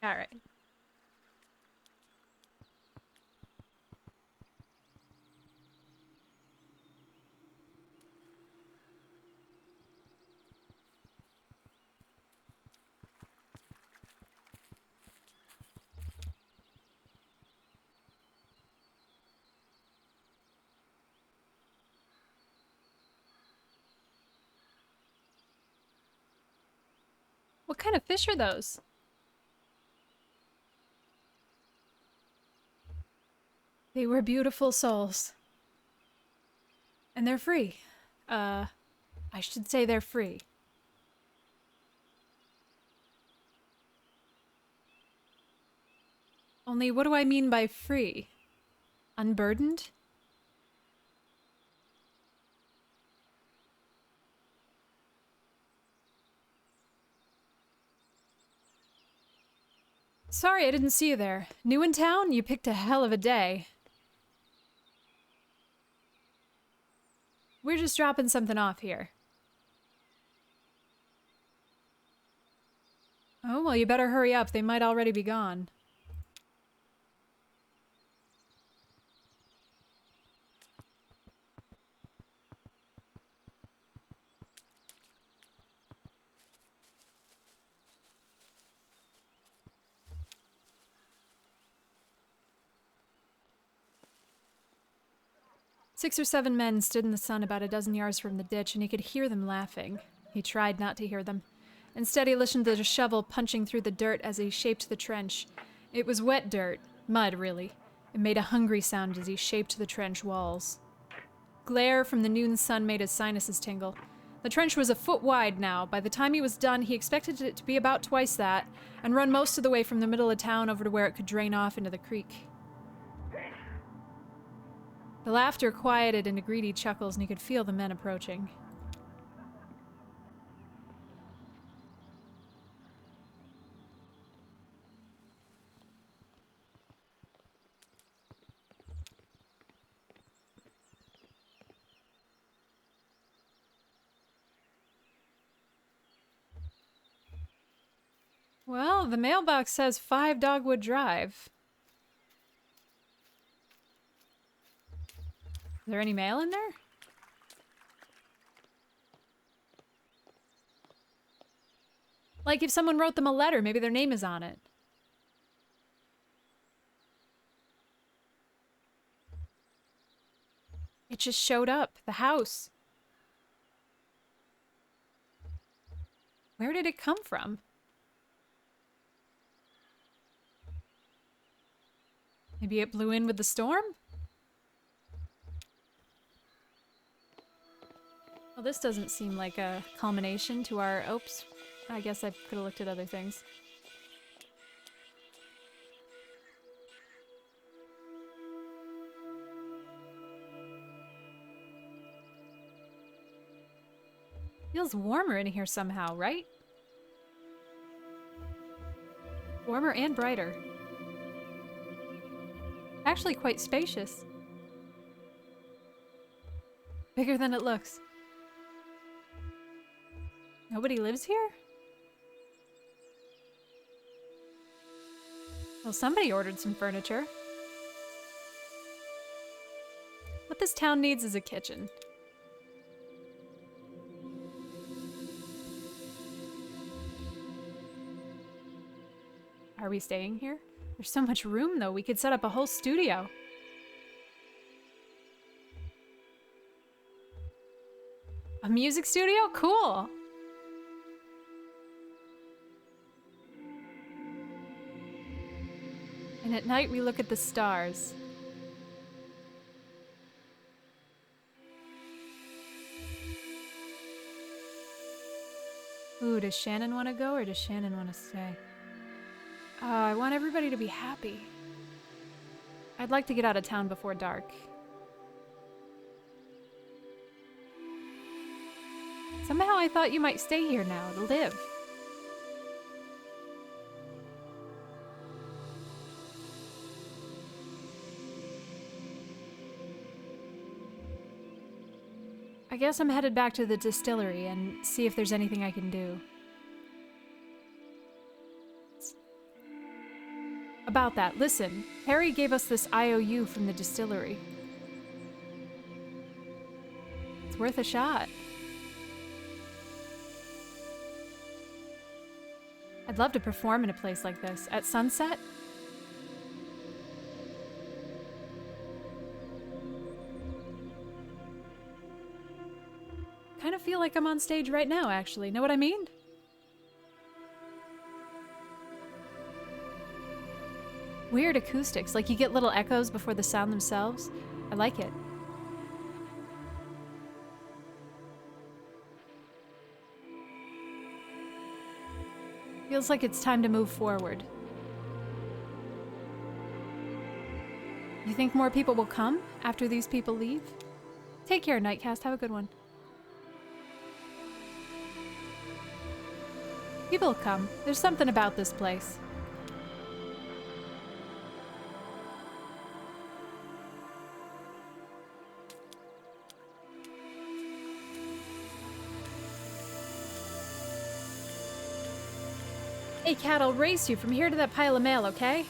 All right. What kind of fish are those? They were beautiful souls. And they're free. I should say they're free. Only what do I mean by free? Unburdened? Sorry, I didn't see you there. New in town? You picked a hell of a day. We're just dropping something off here. Oh, well, you better hurry up. They might already be gone. Six or seven men stood in the sun about a dozen yards from the ditch, and he could hear them laughing. He tried not to hear them. Instead, he listened to the shovel punching through the dirt as he shaped the trench. It was wet dirt. Mud, really. It made a hungry sound as he shaped the trench walls. Glare from the noon sun made his sinuses tingle. The trench was a foot wide now. By the time he was done, he expected it to be about twice that, and run most of the way from the middle of town over to where it could drain off into the creek. The laughter quieted into greedy chuckles, and he could feel the men approaching. Well, the mailbox says 5 Dogwood Drive. Is there any mail in there? Like if someone wrote them a letter, maybe their name is on it. It just showed up. The house. Where did it come from? Maybe it blew in with the storm? Well, this doesn't seem like a culmination to our... Oops. I guess I could have looked at other things. Feels warmer in here somehow, right? Warmer and brighter. Actually quite spacious. Bigger than it looks. Nobody lives here? Well, somebody ordered some furniture. What this town needs is a kitchen. Are we staying here? There's so much room, though. We could set up a whole studio. A music studio? Cool! And at night we look at the stars. Ooh, does Shannon want to go or does Shannon want to stay? I want everybody to be happy. I'd like to get out of town before dark. Somehow I thought you might stay here now to live. I guess I'm headed back to the distillery and see if there's anything I can do. About that, listen, Harry gave us this IOU from the distillery. It's worth a shot. I'd love to perform in a place like this. At sunset? Kind of feel like I'm on stage right now, actually. Know what I mean? Weird acoustics, like you get little echoes before the sound themselves. I like it. Feels like it's time to move forward. You think more people will come after these people leave? Take care, Nightcast. Have a good one. People will come. There's something about this place. Hey, cat, I'll race you from here to that pile of mail, okay?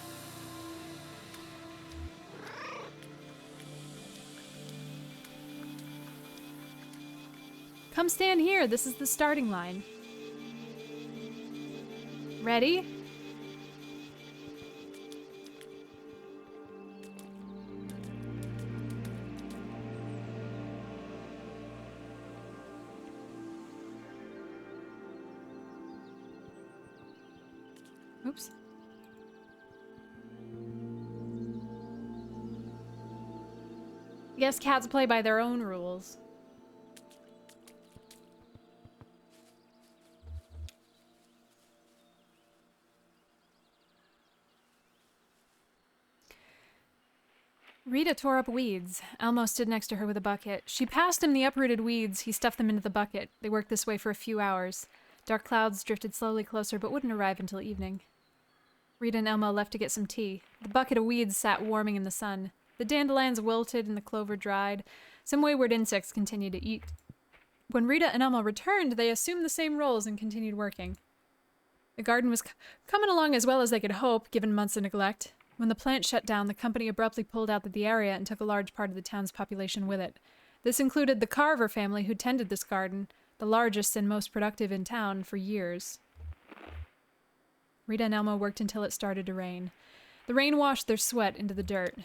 Come stand here. This is the starting line. Ready? Oops. Guess cats play by their own rules. Rita tore up weeds. Elmo stood next to her with a bucket. She passed him the uprooted weeds. He stuffed them into the bucket. They worked this way for a few hours. Dark clouds drifted slowly closer, but wouldn't arrive until evening. Rita and Elmo left to get some tea. The bucket of weeds sat warming in the sun. The dandelions wilted and the clover dried. Some wayward insects continued to eat. When Rita and Elmo returned, they assumed the same roles and continued working. The garden was coming along as well as they could hope, given months of neglect. When the plant shut down, the company abruptly pulled out of the area and took a large part of the town's population with it. This included the Carver family who tended this garden, the largest and most productive in town, for years. Rita and Elmo worked until it started to rain. The rain washed their sweat into the dirt.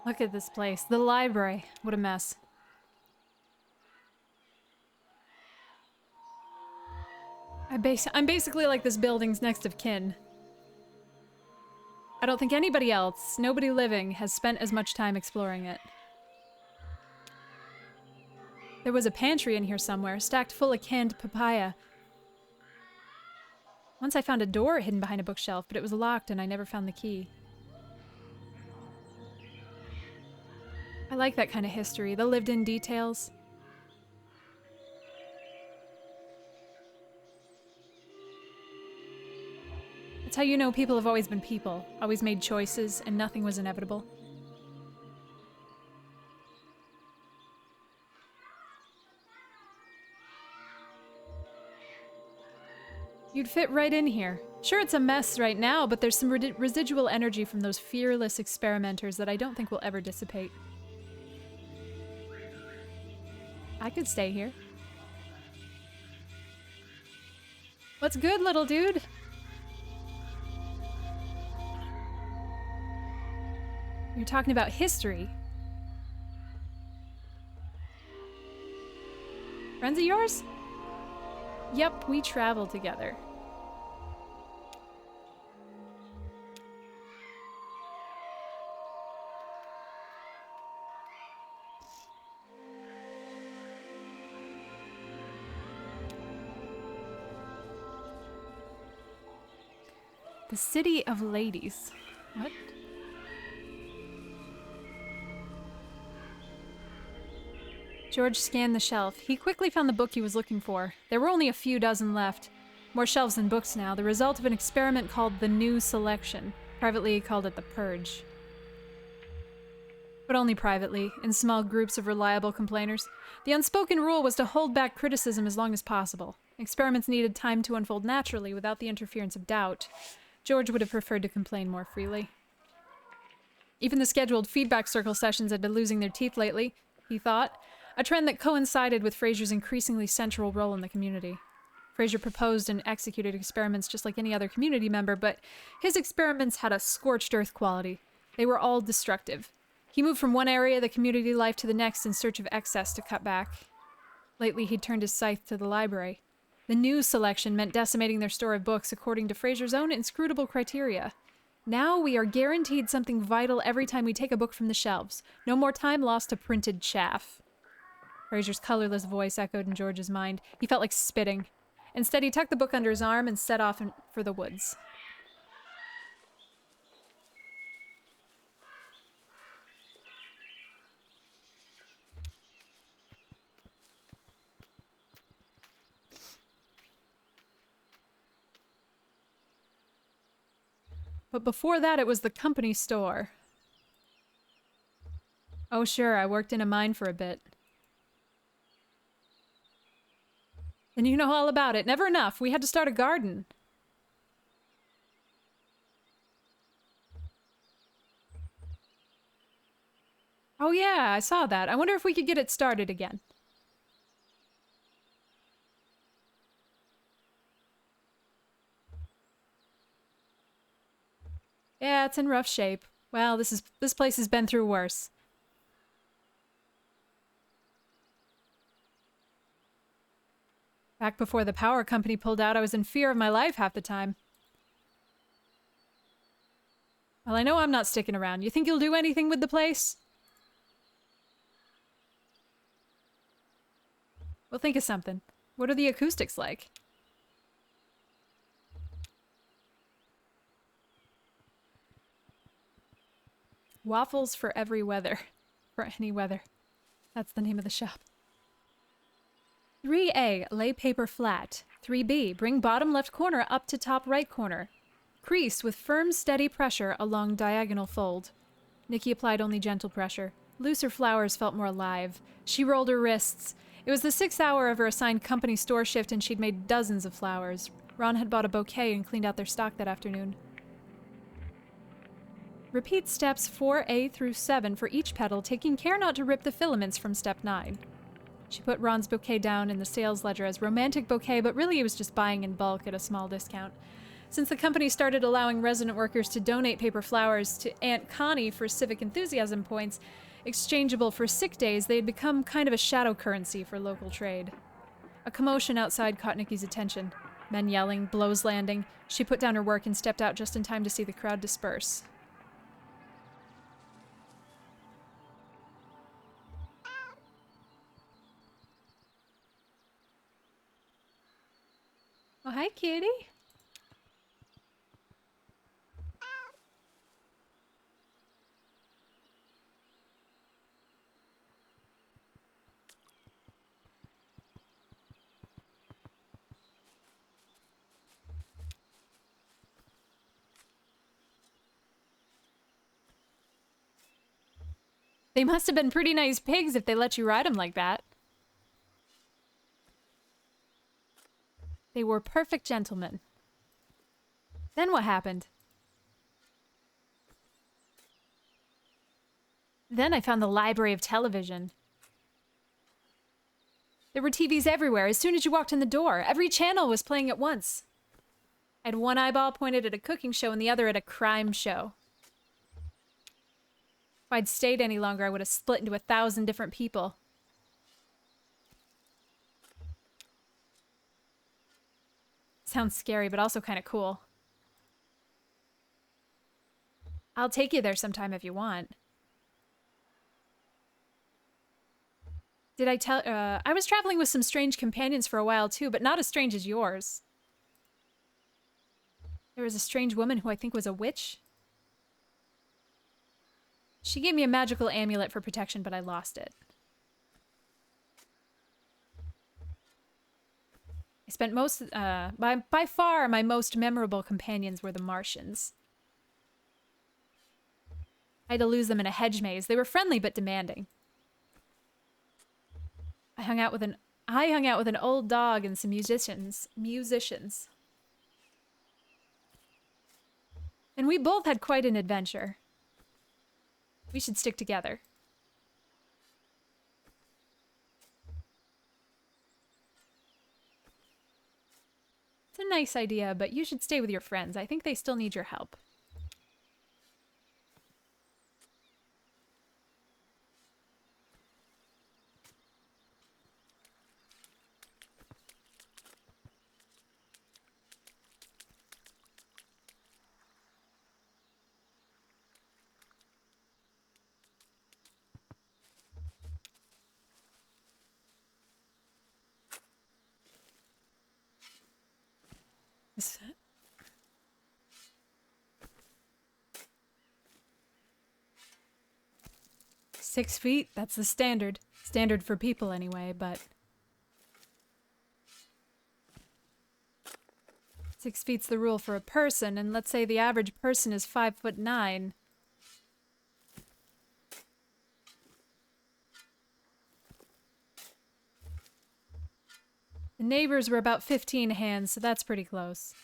Look at this place. The library. What a mess. I'm basically like this building's next of kin. I don't think anybody else, nobody living, has spent as much time exploring it. There was a pantry in here somewhere, stacked full of canned papaya. Once I found a door hidden behind a bookshelf, but it was locked and I never found the key. I like that kind of history, the lived-in details. It's how you know people have always been people, always made choices, and nothing was inevitable. You'd fit right in here. Sure, it's a mess right now, but there's some residual energy from those fearless experimenters that I don't think will ever dissipate. I could stay here. What's good, little dude? You're talking about history. Friends of yours? Yep, we travel together. The City of Ladies. What? George scanned the shelf. He quickly found the book he was looking for. There were only a few dozen left. More shelves than books now, the result of an experiment called the New Selection. Privately, he called it the Purge. But only privately, in small groups of reliable complainers. The unspoken rule was to hold back criticism as long as possible. Experiments needed time to unfold naturally without the interference of doubt. George would have preferred to complain more freely. Even the scheduled feedback circle sessions had been losing their teeth lately, he thought, a trend that coincided with Fraser's increasingly central role in the community. Fraser proposed and executed experiments just like any other community member, but his experiments had a scorched earth quality. They were all destructive. He moved from one area of the community life to the next in search of excess to cut back. Lately, he'd turned his scythe to the library. The New Selection meant decimating their store of books according to Fraser's own inscrutable criteria. Now we are guaranteed something vital every time we take a book from the shelves. No more time lost to printed chaff. Fraser's colorless voice echoed in George's mind. He felt like spitting. Instead, he tucked the book under his arm and set off for the woods. But before that, it was the company store. Oh, sure, I worked in a mine for a bit. And you know all about it. Never enough. We had to start a garden. Oh yeah, I saw that. I wonder if we could get it started again. Yeah, it's in rough shape. Well, this place has been through worse. Back before the power company pulled out, I was in fear of my life half the time. Well, I know I'm not sticking around. You think you'll do anything with the place? Well, think of something. What are the acoustics like? Waffles for every weather. For any weather. That's the name of the shop. 3A, lay paper flat. 3B, bring bottom left corner up to top right corner. Crease with firm, steady pressure along diagonal fold. Nikki applied only gentle pressure. Looser flowers felt more alive. She rolled her wrists. It was the 6th hour of her assigned company store shift and she'd made dozens of flowers. Ron had bought a bouquet and cleaned out their stock that afternoon. Repeat steps 4A through 7 for each petal, taking care not to rip the filaments from step 9. She put Ron's bouquet down in the sales ledger as romantic bouquet, but really it was just buying in bulk at a small discount. Since the company started allowing resident workers to donate paper flowers to Aunt Connie for civic enthusiasm points, exchangeable for sick days, they had become kind of a shadow currency for local trade. A commotion outside caught Nikki's attention. Men yelling, blows landing. She put down her work and stepped out just in time to see the crowd disperse. Oh, hi, kitty. They must have been pretty nice pigs if they let you ride them like that. They were perfect gentlemen. Then what happened? Then I found the library of television. There were TVs everywhere as soon as you walked in the door. Every channel was playing at once. I had one eyeball pointed at a cooking show and the other at a crime show. If I'd stayed any longer, I would have split into 1,000 different people. Sounds scary, but also kind of cool. I'll take you there sometime if you want. Did I tell... I was traveling with some strange companions for a while too, but not as strange as yours. There was a strange woman who I think was a witch. She gave me a magical amulet for protection, but I lost it. spent most, by far, my most memorable companions were the Martians. I had to lose them in a hedge maze. They were friendly but demanding. I hung out with an old dog and some musicians. And we both had quite an adventure. We should stick together. It's a nice idea, but you should stay with your friends. I think they still need your help. Is that... 6 feet? That's the standard. Standard for people anyway, but... 6 feet's the rule for a person, and let's say the average person is 5'9". The neighbors were about 15 hands, so that's pretty close.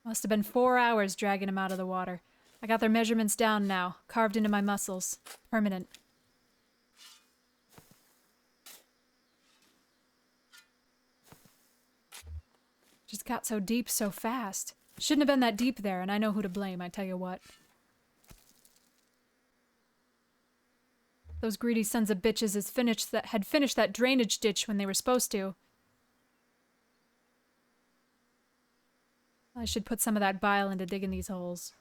Must have been 4 hours dragging them out of the water. I got their measurements down now, carved into my muscles. Permanent. Just got so deep so fast. Shouldn't have been that deep there, and I know who to blame, I tell you what. Those greedy sons of bitches had finished that drainage ditch when they were supposed to. I should put some of that bile into digging these holes.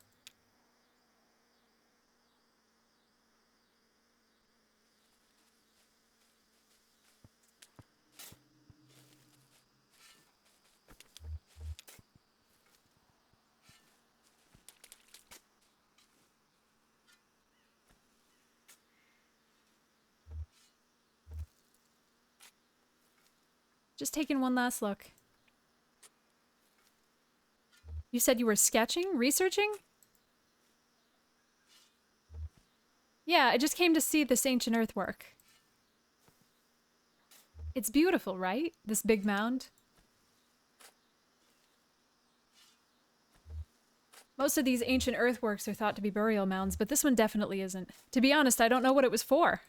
Just taking one last look. You said you were sketching? Researching? Yeah, I just came to see this ancient earthwork. It's beautiful, right? This big mound. Most of these ancient earthworks are thought to be burial mounds, but this one definitely isn't. To be honest, I don't know what it was for.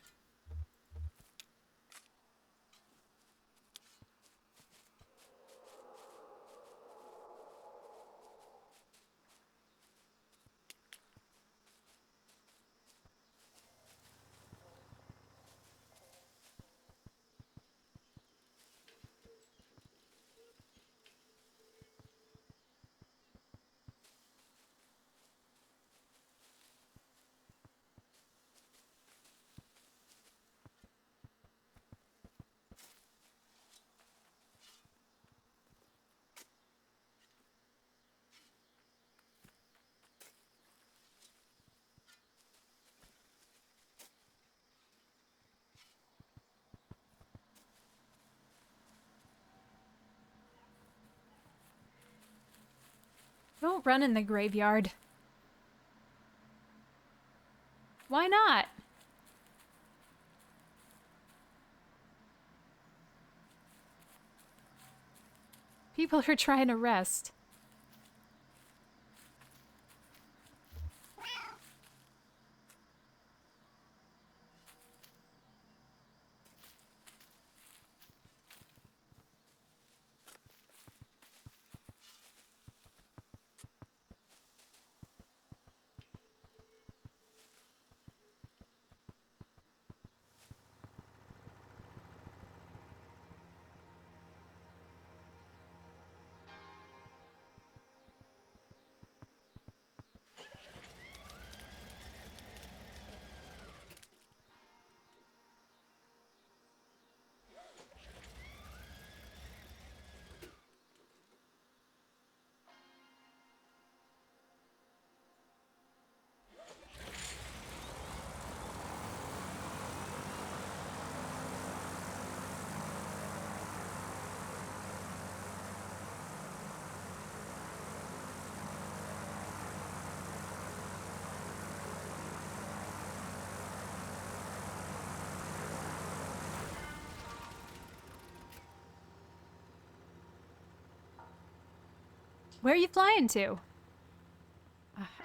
Don't run in the graveyard. Why not? People are trying to rest. Where are you flying to?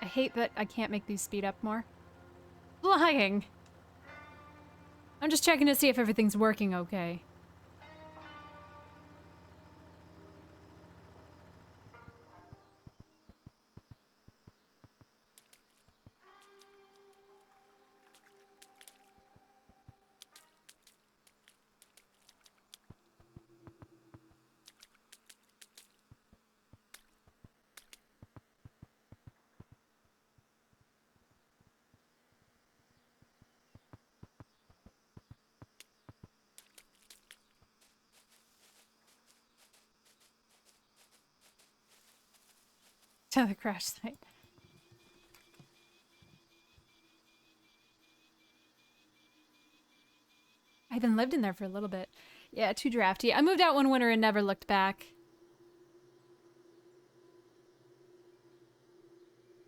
I hate that I can't make these speed up more. Flying! I'm just checking to see if everything's working okay. To the crash site. I even lived in there for a little bit. Yeah, too drafty. I moved out one winter and never looked back.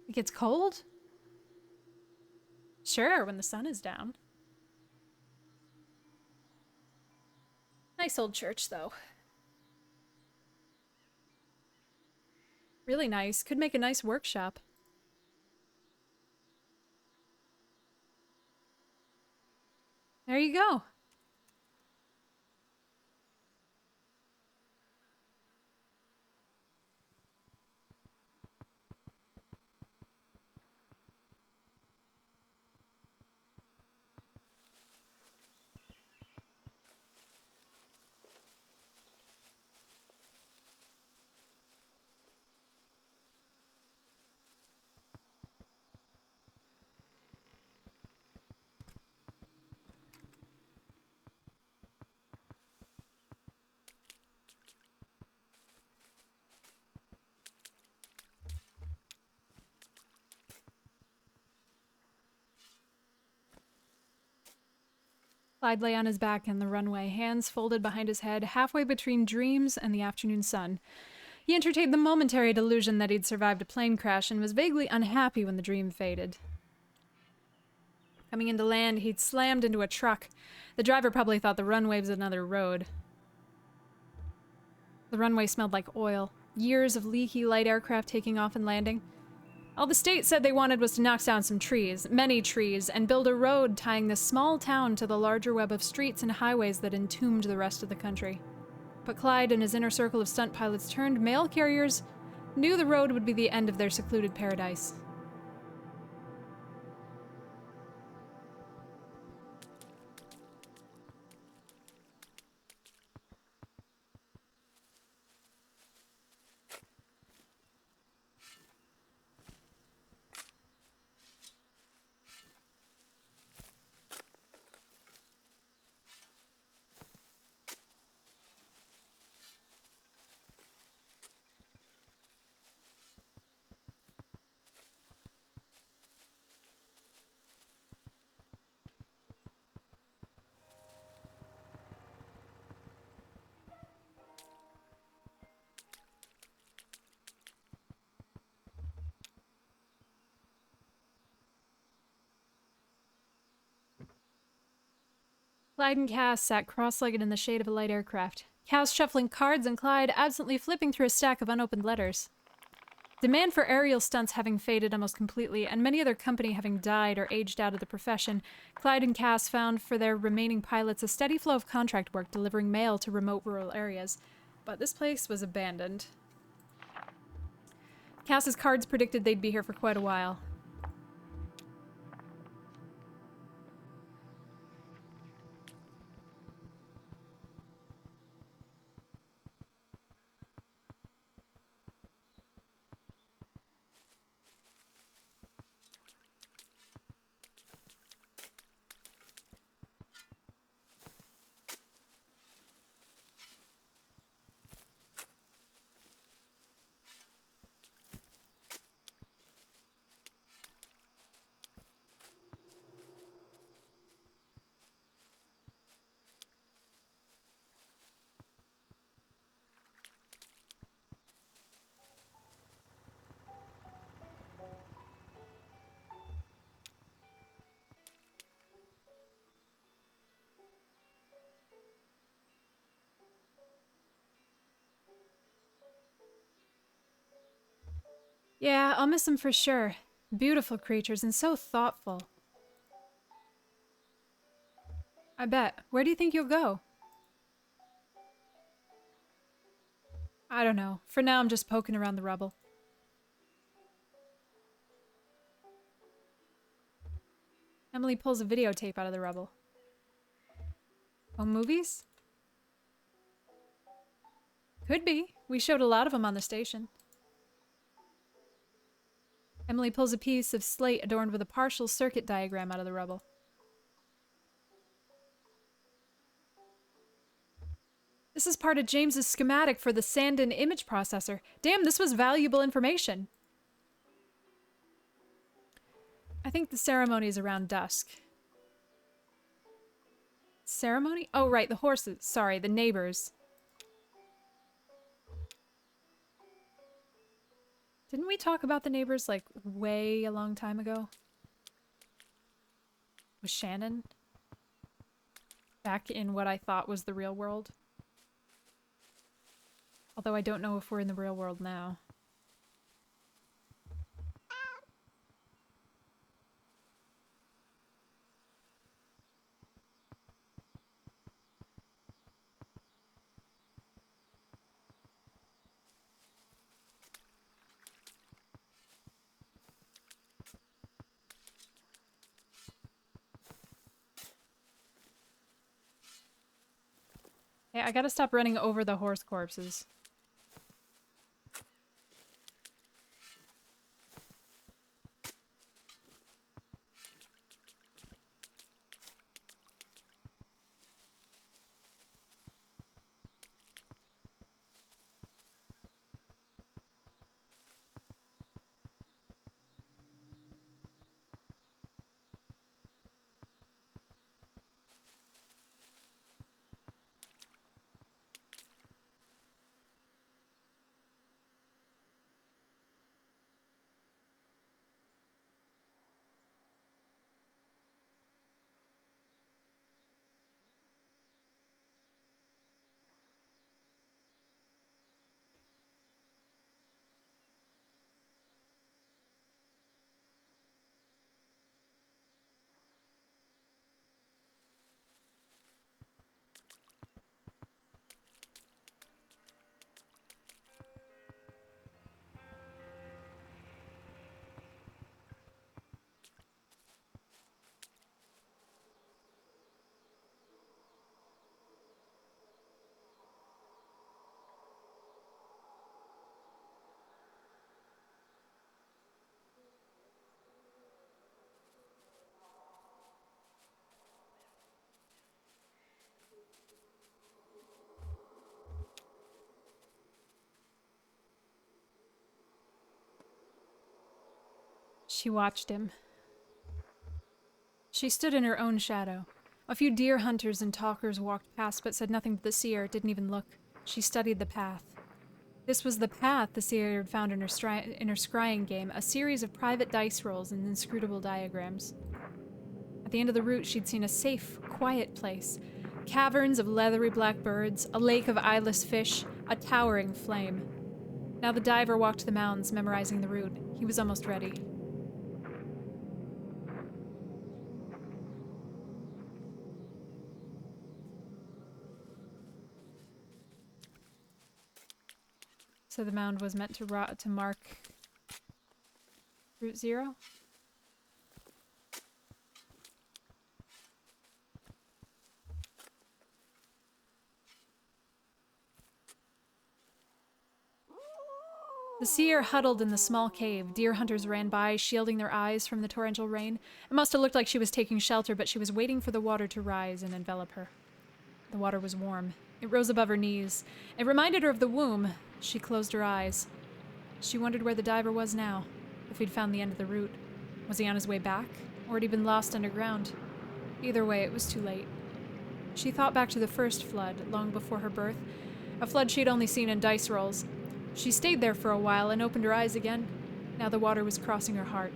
It gets cold? Sure, when the sun is down. Nice old church, though. Really nice. Could make a nice workshop. There you go. Clyde lay on his back in the runway, hands folded behind his head, halfway between dreams and the afternoon sun. He entertained the momentary delusion that he'd survived a plane crash and was vaguely unhappy when the dream faded. Coming into land, he'd slammed into a truck. The driver probably thought the runway was another road. The runway smelled like oil. Years of leaky light aircraft taking off and landing. All the state said they wanted was to knock down some trees, many trees, and build a road tying this small town to the larger web of streets and highways that entombed the rest of the country. But Clyde and his inner circle of stunt pilots turned mail carriers knew the road would be the end of their secluded paradise. Clyde and Cass sat cross-legged in the shade of a light aircraft. Cass shuffling cards and Clyde absently flipping through a stack of unopened letters. Demand for aerial stunts having faded almost completely, and many other company having died or aged out of the profession, Clyde and Cass found for their remaining pilots a steady flow of contract work delivering mail to remote rural areas. But this place was abandoned. Cass's cards predicted they'd be here for quite a while. Yeah, I'll miss them for sure. Beautiful creatures and so thoughtful. I bet. Where do you think you'll go? I don't know. For now, I'm just poking around the rubble. Emily pulls a videotape out of the rubble. Oh, movies? Could be. We showed a lot of them on the station. Emily pulls a piece of slate adorned with a partial circuit diagram out of the rubble. This is part of James's schematic for the Sandin image processor. Damn, this was valuable information. I think the ceremony is around dusk. Ceremony? Oh, right, the horses. Sorry, the neighbors. Didn't we talk about the neighbors, like, way a long time ago? With Shannon? Back in what I thought was the real world? Although I don't know if we're in the real world now. Hey, I gotta stop running over the horse corpses. She watched him. She stood in her own shadow. A few deer hunters and talkers walked past but said nothing to the seer, didn't even look. She studied the path. This was the path the seer had found in her scrying game, a series of private dice rolls and inscrutable diagrams. At the end of the route, she'd seen a safe, quiet place. Caverns of leathery black birds, a lake of eyeless fish, a towering flame. Now the diver walked the mounds, memorizing the route. He was almost ready. So the mound was meant to mark Route 0? The seer huddled in the small cave. Deer hunters ran by, shielding their eyes from the torrential rain. It must have looked like she was taking shelter, but she was waiting for the water to rise and envelop her. The water was warm. It rose above her knees. It reminded her of the womb. She closed her eyes. She wondered where the diver was now, if he'd found the end of the route. Was he on his way back, or had he been lost underground? Either way, it was too late. She thought back to the first flood, long before her birth, a flood she'd only seen in dice rolls. She stayed there for a while and opened her eyes again. Now the water was crossing her heart.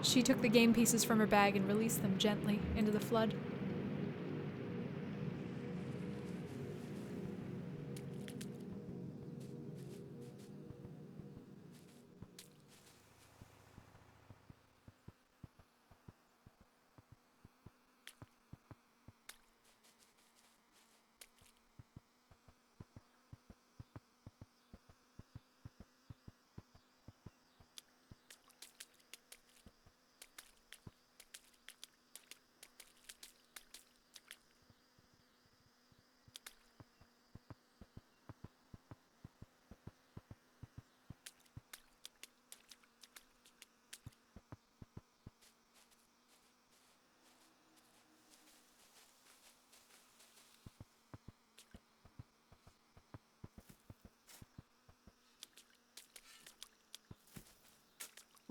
She took the game pieces from her bag and released them gently into the flood.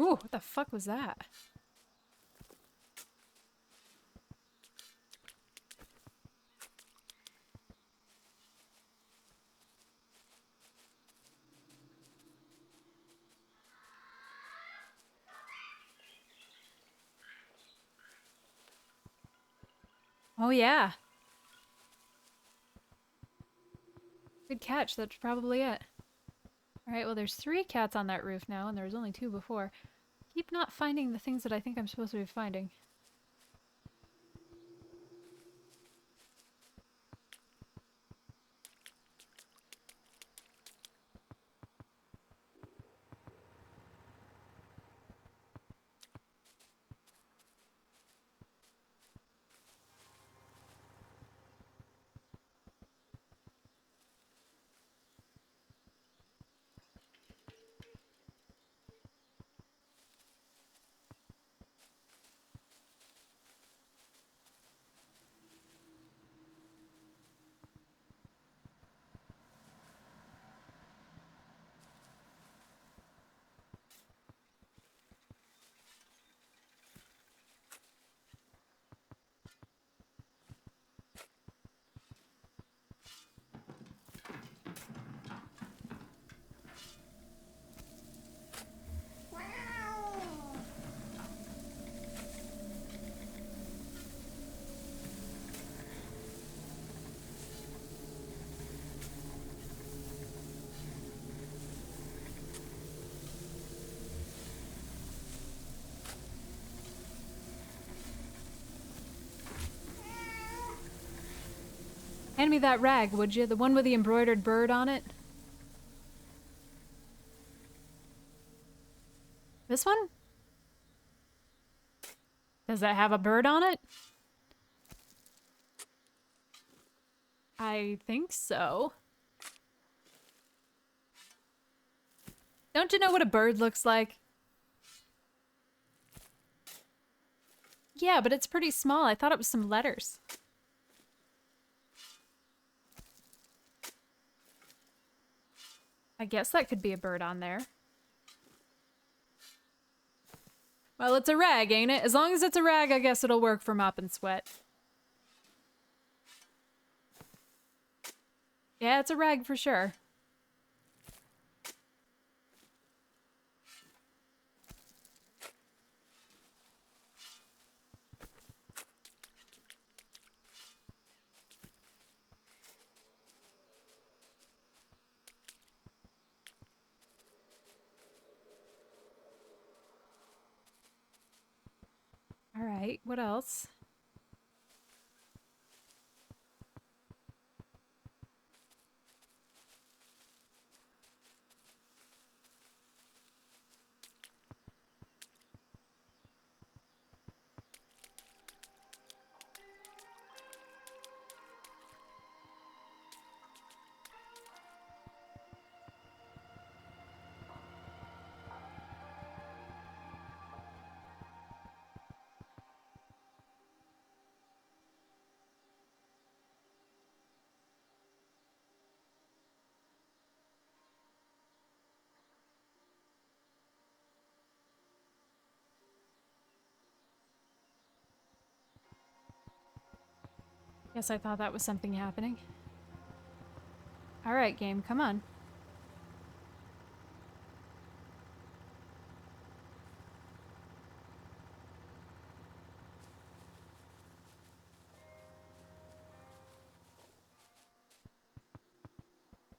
Ooh, what the fuck was that? Oh yeah. Good catch, that's probably it. Alright, well there's 3 cats on that roof now, and there was only 2 before. Keep not finding the things that I think I'm supposed to be finding. Hand me that rag, would you? The one with the embroidered bird on it? This one? Does that have a bird on it? I think so. Don't you know what a bird looks like? Yeah, but it's pretty small. I thought it was some letters. I guess that could be a bird on there. Well, it's a rag, ain't it? As long as it's a rag, I guess it'll work for mop and sweat. Yeah, it's a rag for sure. All right, what else? Guess I thought that was something happening. All right, game, come on.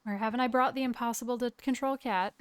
Or haven't I brought the impossible to control cat?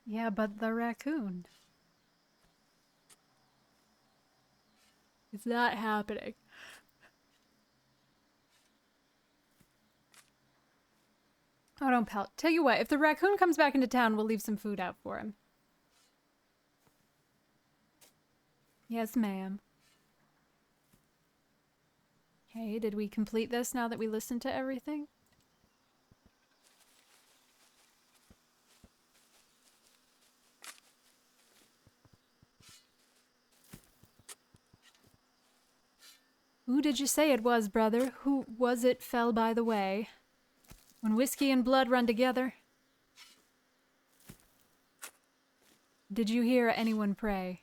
Yeah, but the raccoon. It's not happening. Oh, don't pout. Tell you what, if the raccoon comes back into town, we'll leave some food out for him. Yes, ma'am. Hey, did we complete this now that we listened to everything? Who did you say it was, brother? Who was it fell by the way? When whiskey and blood run together? Did you hear anyone pray?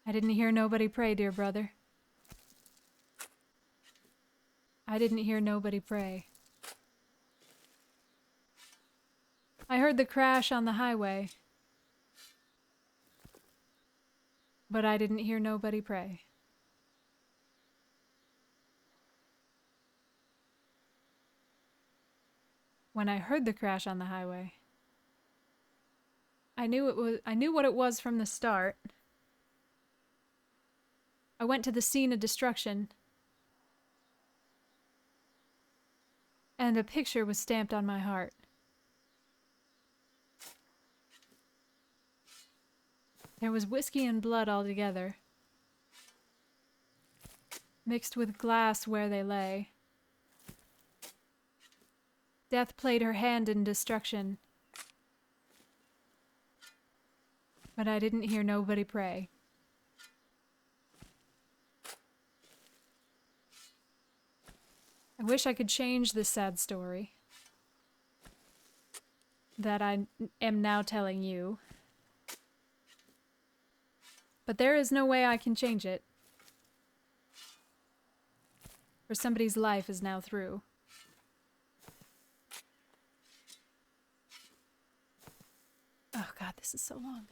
I didn't hear nobody pray, dear brother. I didn't hear nobody pray. I heard the crash on the highway. But I didn't hear nobody pray. When I heard the crash on the highway, I knew what it was from the start. I went to the scene of destruction, and a picture was stamped on my heart. There was whiskey and blood all together, mixed with glass where they lay. Death played her hand in destruction, but I didn't hear nobody pray. I wish I could change this sad story that I am now telling you. But there is no way I can change it. For somebody's life is now through. Oh God, this is so long.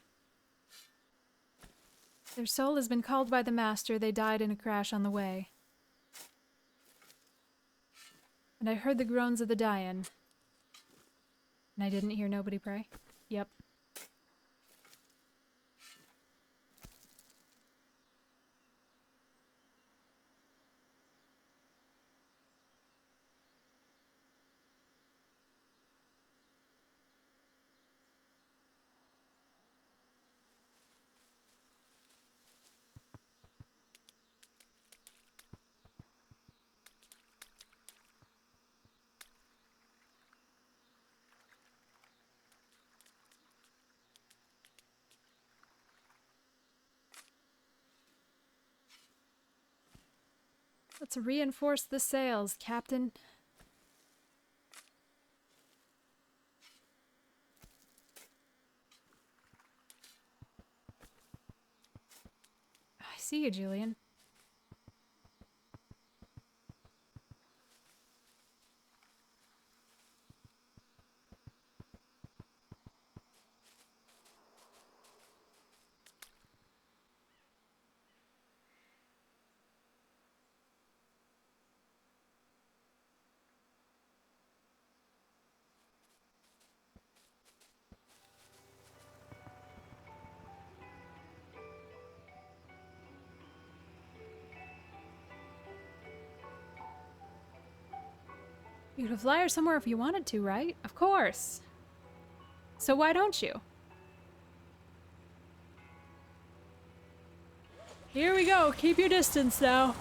Their soul has been called by the Master. They died in a crash on the way. And I heard the groans of the dying. And I didn't hear nobody pray? Yep. Let's reinforce the sails, Captain. I see you, Julian. You could fly her somewhere if you wanted to, right? Of course. So why don't you? Here we go. Keep your distance now.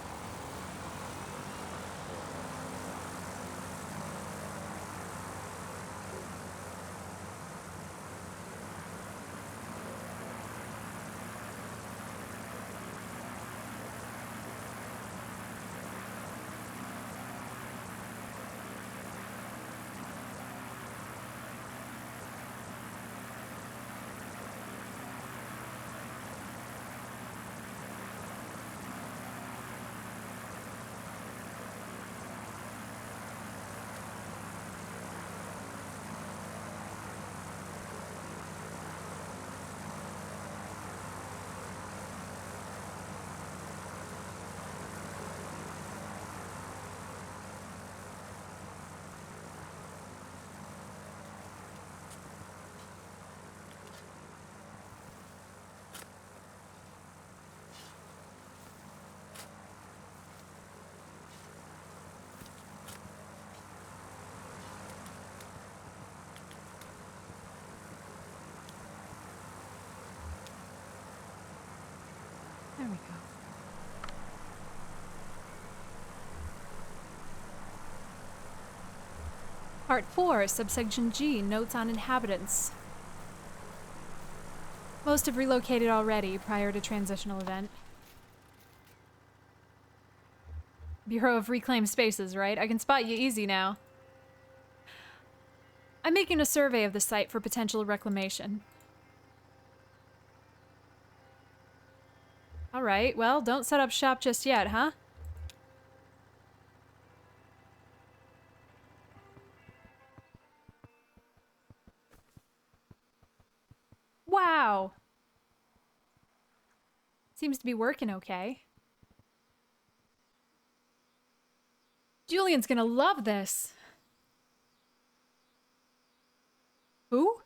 Part 4, subsection G, notes on inhabitants. Most have relocated already prior to transitional event. Bureau of Reclaimed Spaces, right? I can spot you easy now. I'm making a survey of the site for potential reclamation. Alright, well, don't set up shop just yet, huh? Wow! Seems to be working okay. Julian's gonna love this. Who?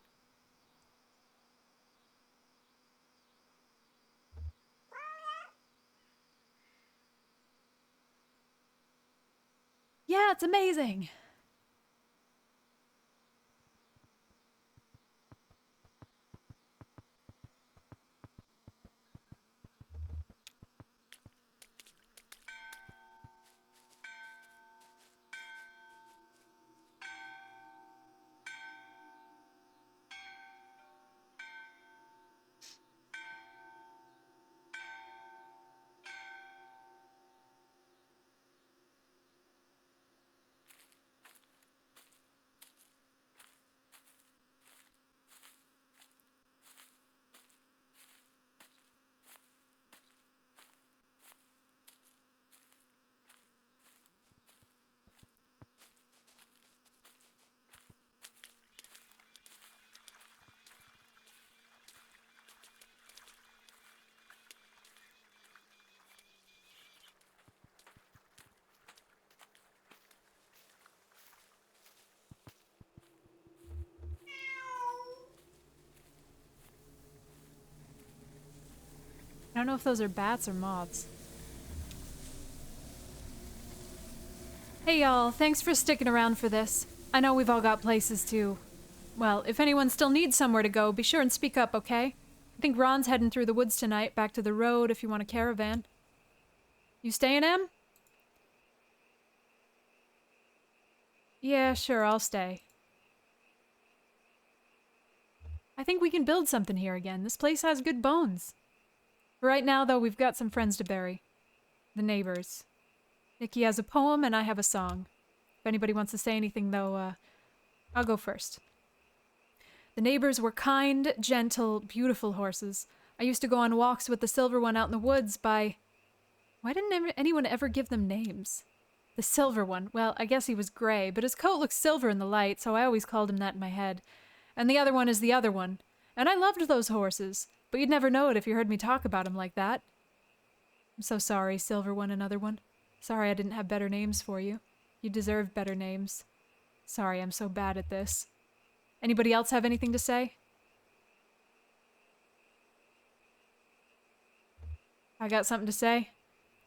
Yeah, it's amazing. I don't know if those are bats or moths. Hey y'all, thanks for sticking around for this. I know we've all got places to... Well, if anyone still needs somewhere to go, be sure and speak up, okay? I think Ron's heading through the woods tonight, back to the road if you want a caravan. You staying, Em? Yeah, sure, I'll stay. I think we can build something here again. This place has good bones. For right now, though, we've got some friends to bury. The neighbors. Nikki has a poem and I have a song. If anybody wants to say anything, though, I'll go first. The neighbors were kind, gentle, beautiful horses. I used to go on walks with the silver one out in the woods by... Why didn't anyone ever give them names? The silver one. Well, I guess he was gray, but his coat looked silver in the light, so I always called him that in my head. And the other one is the other one. And I loved those horses, but you'd never know it if you heard me talk about him like that. I'm so sorry, Silver One and Other One. Sorry I didn't have better names for you. You deserve better names. Sorry I'm so bad at this. Anybody else have anything to say? I got something to say.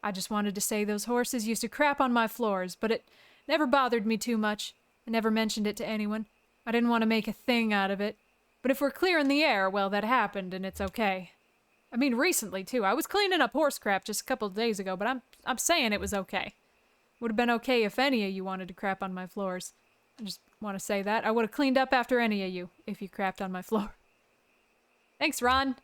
I just wanted to say those horses used to crap on my floors, but it never bothered me too much. I never mentioned it to anyone. I didn't want to make a thing out of it. But if we're clear in the air, well, that happened and it's okay. I mean, recently, too. I was cleaning up horse crap just a couple of days ago, but I'm saying it was okay. Would have been okay if any of you wanted to crap on my floors. I just want to say that. I would have cleaned up after any of you if you crapped on my floor. Thanks, Ron.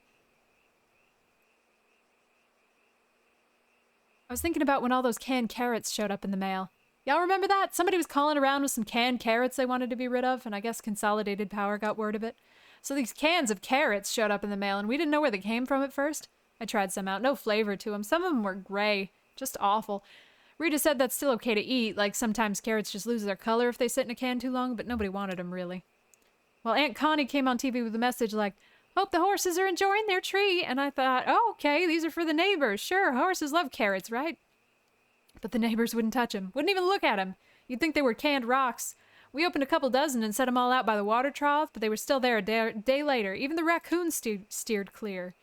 I was thinking about when all those canned carrots showed up in the mail. Y'all remember that? Somebody was calling around with some canned carrots they wanted to be rid of, and I guess Consolidated Power got word of it. So these cans of carrots showed up in the mail, and we didn't know where they came from at first. I tried some out. No flavor to them. Some of them were gray. Just awful. Rita said that's still okay to eat, like sometimes carrots just lose their color if they sit in a can too long, but nobody wanted them, really. Well, Aunt Connie came on TV with a message like, "Hope the horses are enjoying their treat," and I thought, oh, okay, these are for the neighbors. Sure, horses love carrots, right? But the neighbors wouldn't touch them. Wouldn't even look at them. You'd think they were canned rocks. We opened a couple dozen and set them all out by the water trough, but they were still there a day later. Even the raccoons steered clear.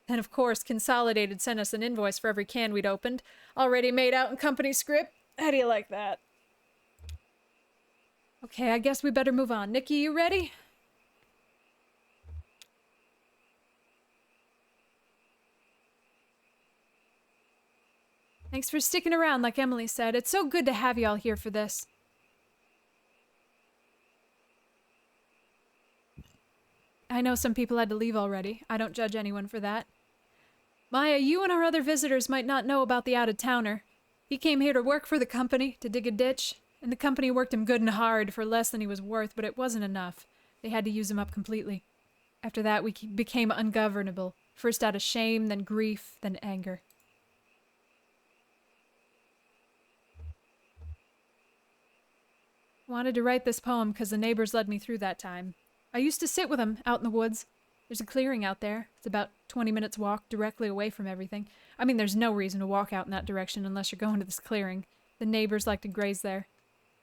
And of course, Consolidated sent us an invoice for every can we'd opened, already made out in company script. How do you like that? Okay, I guess we better move on. Nikki, you ready? Thanks for sticking around, like Emily said. It's so good to have you all here for this. I know some people had to leave already. I don't judge anyone for that. Maya, you and our other visitors might not know about the out-of-towner. He came here to work for the company, to dig a ditch, and the company worked him good and hard for less than he was worth, but it wasn't enough. They had to use him up completely. After that, we became ungovernable, first out of shame, then grief, then anger. Wanted to write this poem because the neighbors led me through that time. I used to sit with them out in the woods. There's a clearing out there. It's about 20 minutes walk directly away from everything. I mean, there's no reason to walk out in that direction unless you're going to this clearing. The neighbors like to graze there.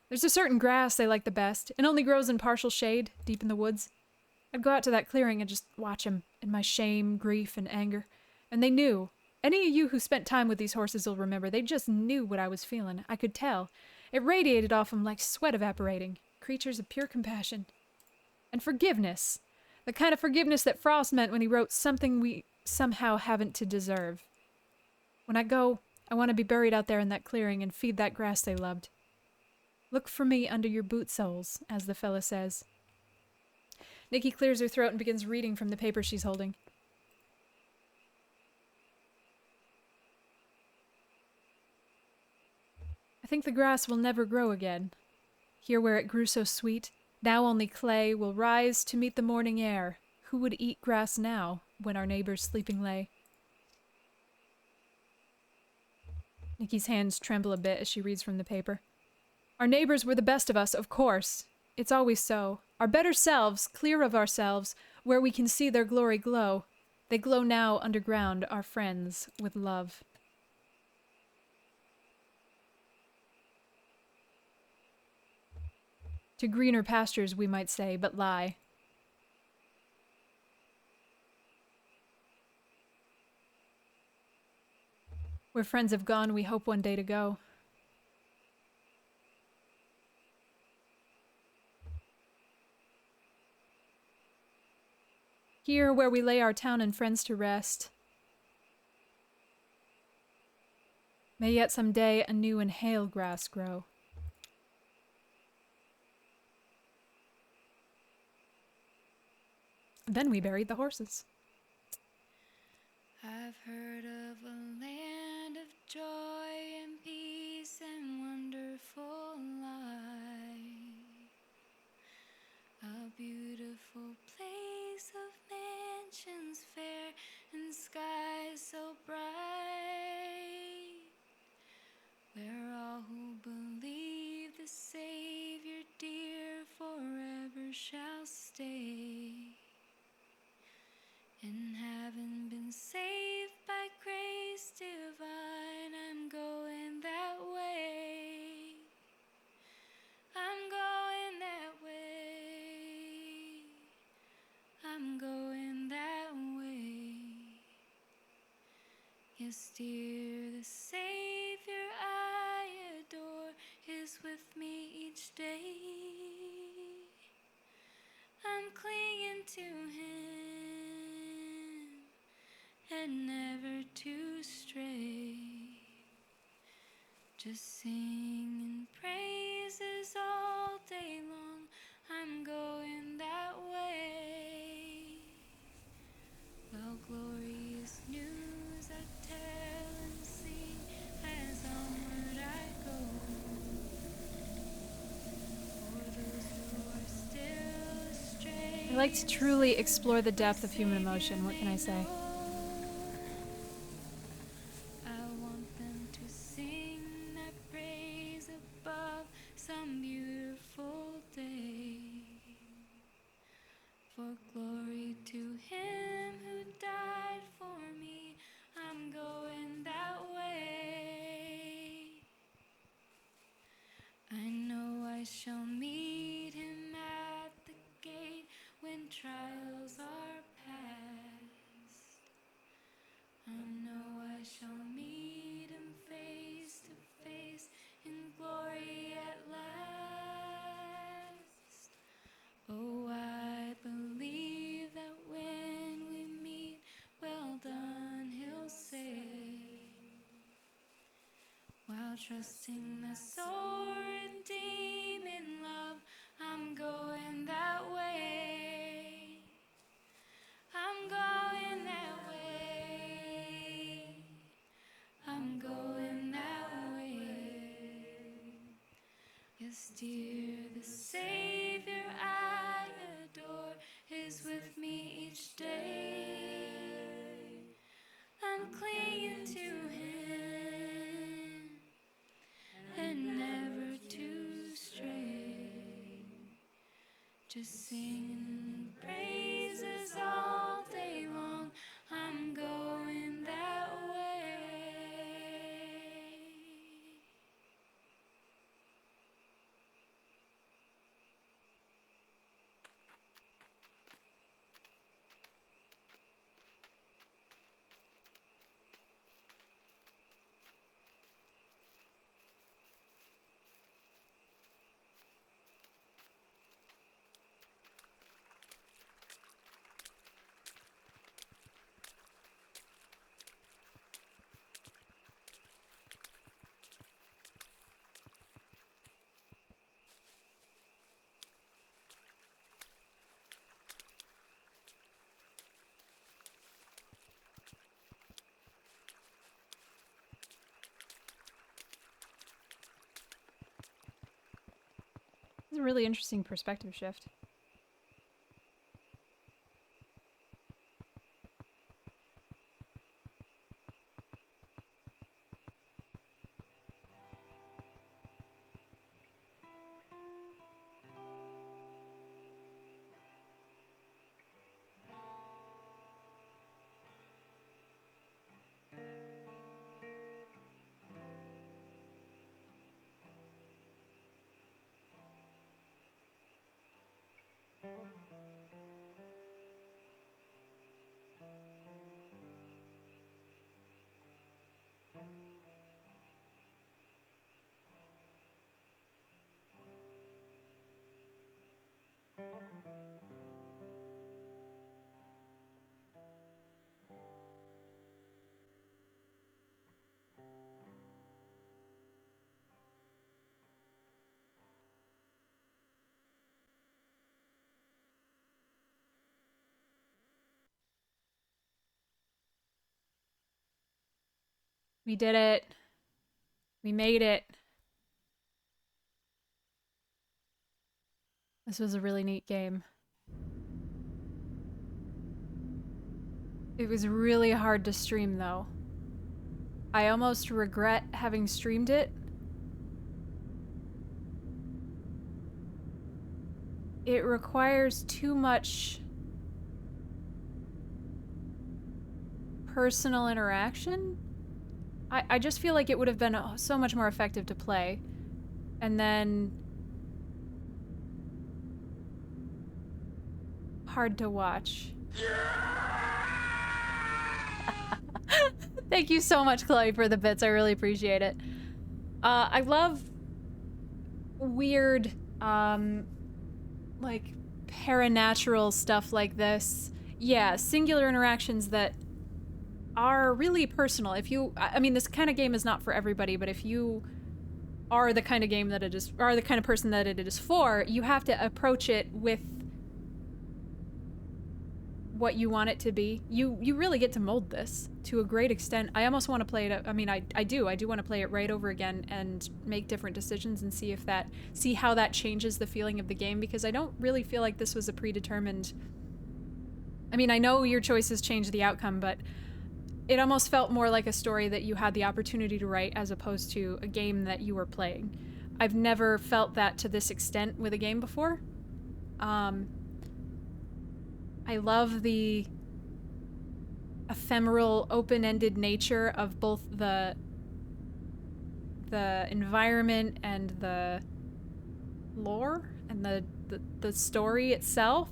There's a certain grass they like the best. It only grows in partial shade, deep in the woods. I'd go out to that clearing and just watch them, in my shame, grief, and anger. And they knew. Any of you who spent time with these horses will remember. They just knew what I was feeling. I could tell. It radiated off them like sweat evaporating. Creatures of pure compassion. And forgiveness. The kind of forgiveness that Frost meant when he wrote something we somehow haven't to deserve. When I go, I want to be buried out there in that clearing and feed that grass they loved. Look for me under your boot soles, as the fella says. Nikki clears her throat and begins reading from the paper she's holding. I think the grass will never grow again. Here where it grew so sweet, now only clay, will rise to meet the morning air. Who would eat grass now, when our neighbors sleeping lay? Nikki's hands tremble a bit as she reads from the paper. Our neighbors were the best of us, of course. It's always so. Our better selves, clear of ourselves, where we can see their glory glow. They glow now underground, our friends, with love. To greener pastures, we might say, but lie. Where friends have gone, we hope one day to go. Here where we lay our town and friends to rest. May yet some day a new and hale grass grow. Then we buried the horses. I've heard of a land of joy and peace and wonderful life. A beautiful place of mansions fair and skies so bright, where all who believe the Savior dear forever shall stay. And having been saved by grace divine, I'm going that way. I'm going that way. I'm going that way. Yes, dear, the Savior I adore is with me each day. I'm clinging to Him and never to stray. Just singing praises all day long. I'm going that way. Well, glorious news I tell and sing as onward I go. For those who are still astray, I like to truly explore the depth of human emotion. What can I say? I want them to sing that praise above some beautiful day. For glory to Him who died for me, I'm going that way. I know I shall meet Him at the gate when trials are past. I know I shall meet Him face to face in glory at last. Oh, I believe that when we meet, well done, He'll say, while trusting that soul redeeming love, I'm going that way. dear. The Savior I adore is with me each day. I'm clinging to him and never to stray. Just singing praises all day long. I'm going that way. It's a really interesting perspective shift. We did it. We made it. This was a really neat game. It was really hard to stream though. I almost regret having streamed it. It requires too much personal interaction. I just feel like it would have been so much more effective to play. And then hard to watch. Thank you so much, Chloe, for the bits. I really appreciate it. I love weird, like, paranatural stuff like this. Yeah, singular interactions that are really personal. If you, I mean, this kind of game is not for everybody, but if you are the kind of game that it is, are the kind of person that it is for, you have to approach it with what you want it to be. You really get to mold this to a great extent. I almost want to play it. I mean, I do want to play it right over again and make different decisions and see how that changes the feeling of the game, because I don't really feel like this was a predetermined. I mean, I know your choices change the outcome, but it almost felt more like a story that you had the opportunity to write as opposed to a game that you were playing. I've never felt that to this extent with a game before. I love the ephemeral, open-ended nature of both the environment and the lore and the story itself.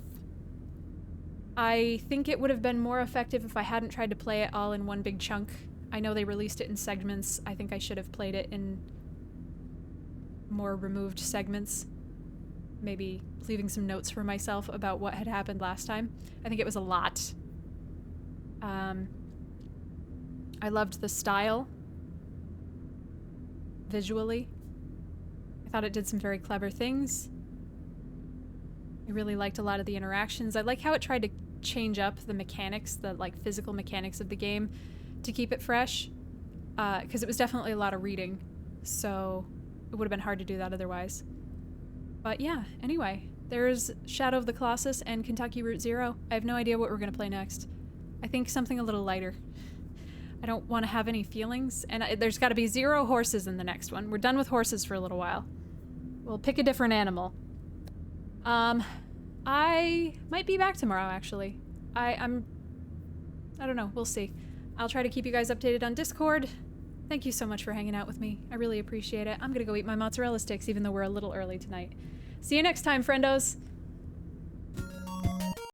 I think it would have been more effective if I hadn't tried to play it all in one big chunk. I know they released it in segments. I think I should have played it in more removed segments. Maybe leaving some notes for myself about what had happened last time. I think it was a lot. I loved the style. Visually. I thought it did some very clever things. I really liked a lot of the interactions. I like how it tried to change up the mechanics, the like physical mechanics of the game to keep it fresh. Because it was definitely a lot of reading. So it would have been hard to do that otherwise. But yeah, anyway, there's Shadow of the Colossus and Kentucky Route Zero. I have no idea what we're gonna play next. I think something a little lighter. I don't want to have any feelings, and there's got to be 0 horses in the next one. We're done with horses for a little while. We'll pick a different animal. I might be back tomorrow, actually. I don't know. We'll see. I'll try to keep you guys updated on Discord. Thank you so much for hanging out with me. I really appreciate it. I'm gonna go eat my mozzarella sticks, even though we're a little early tonight. See you next time, friendos!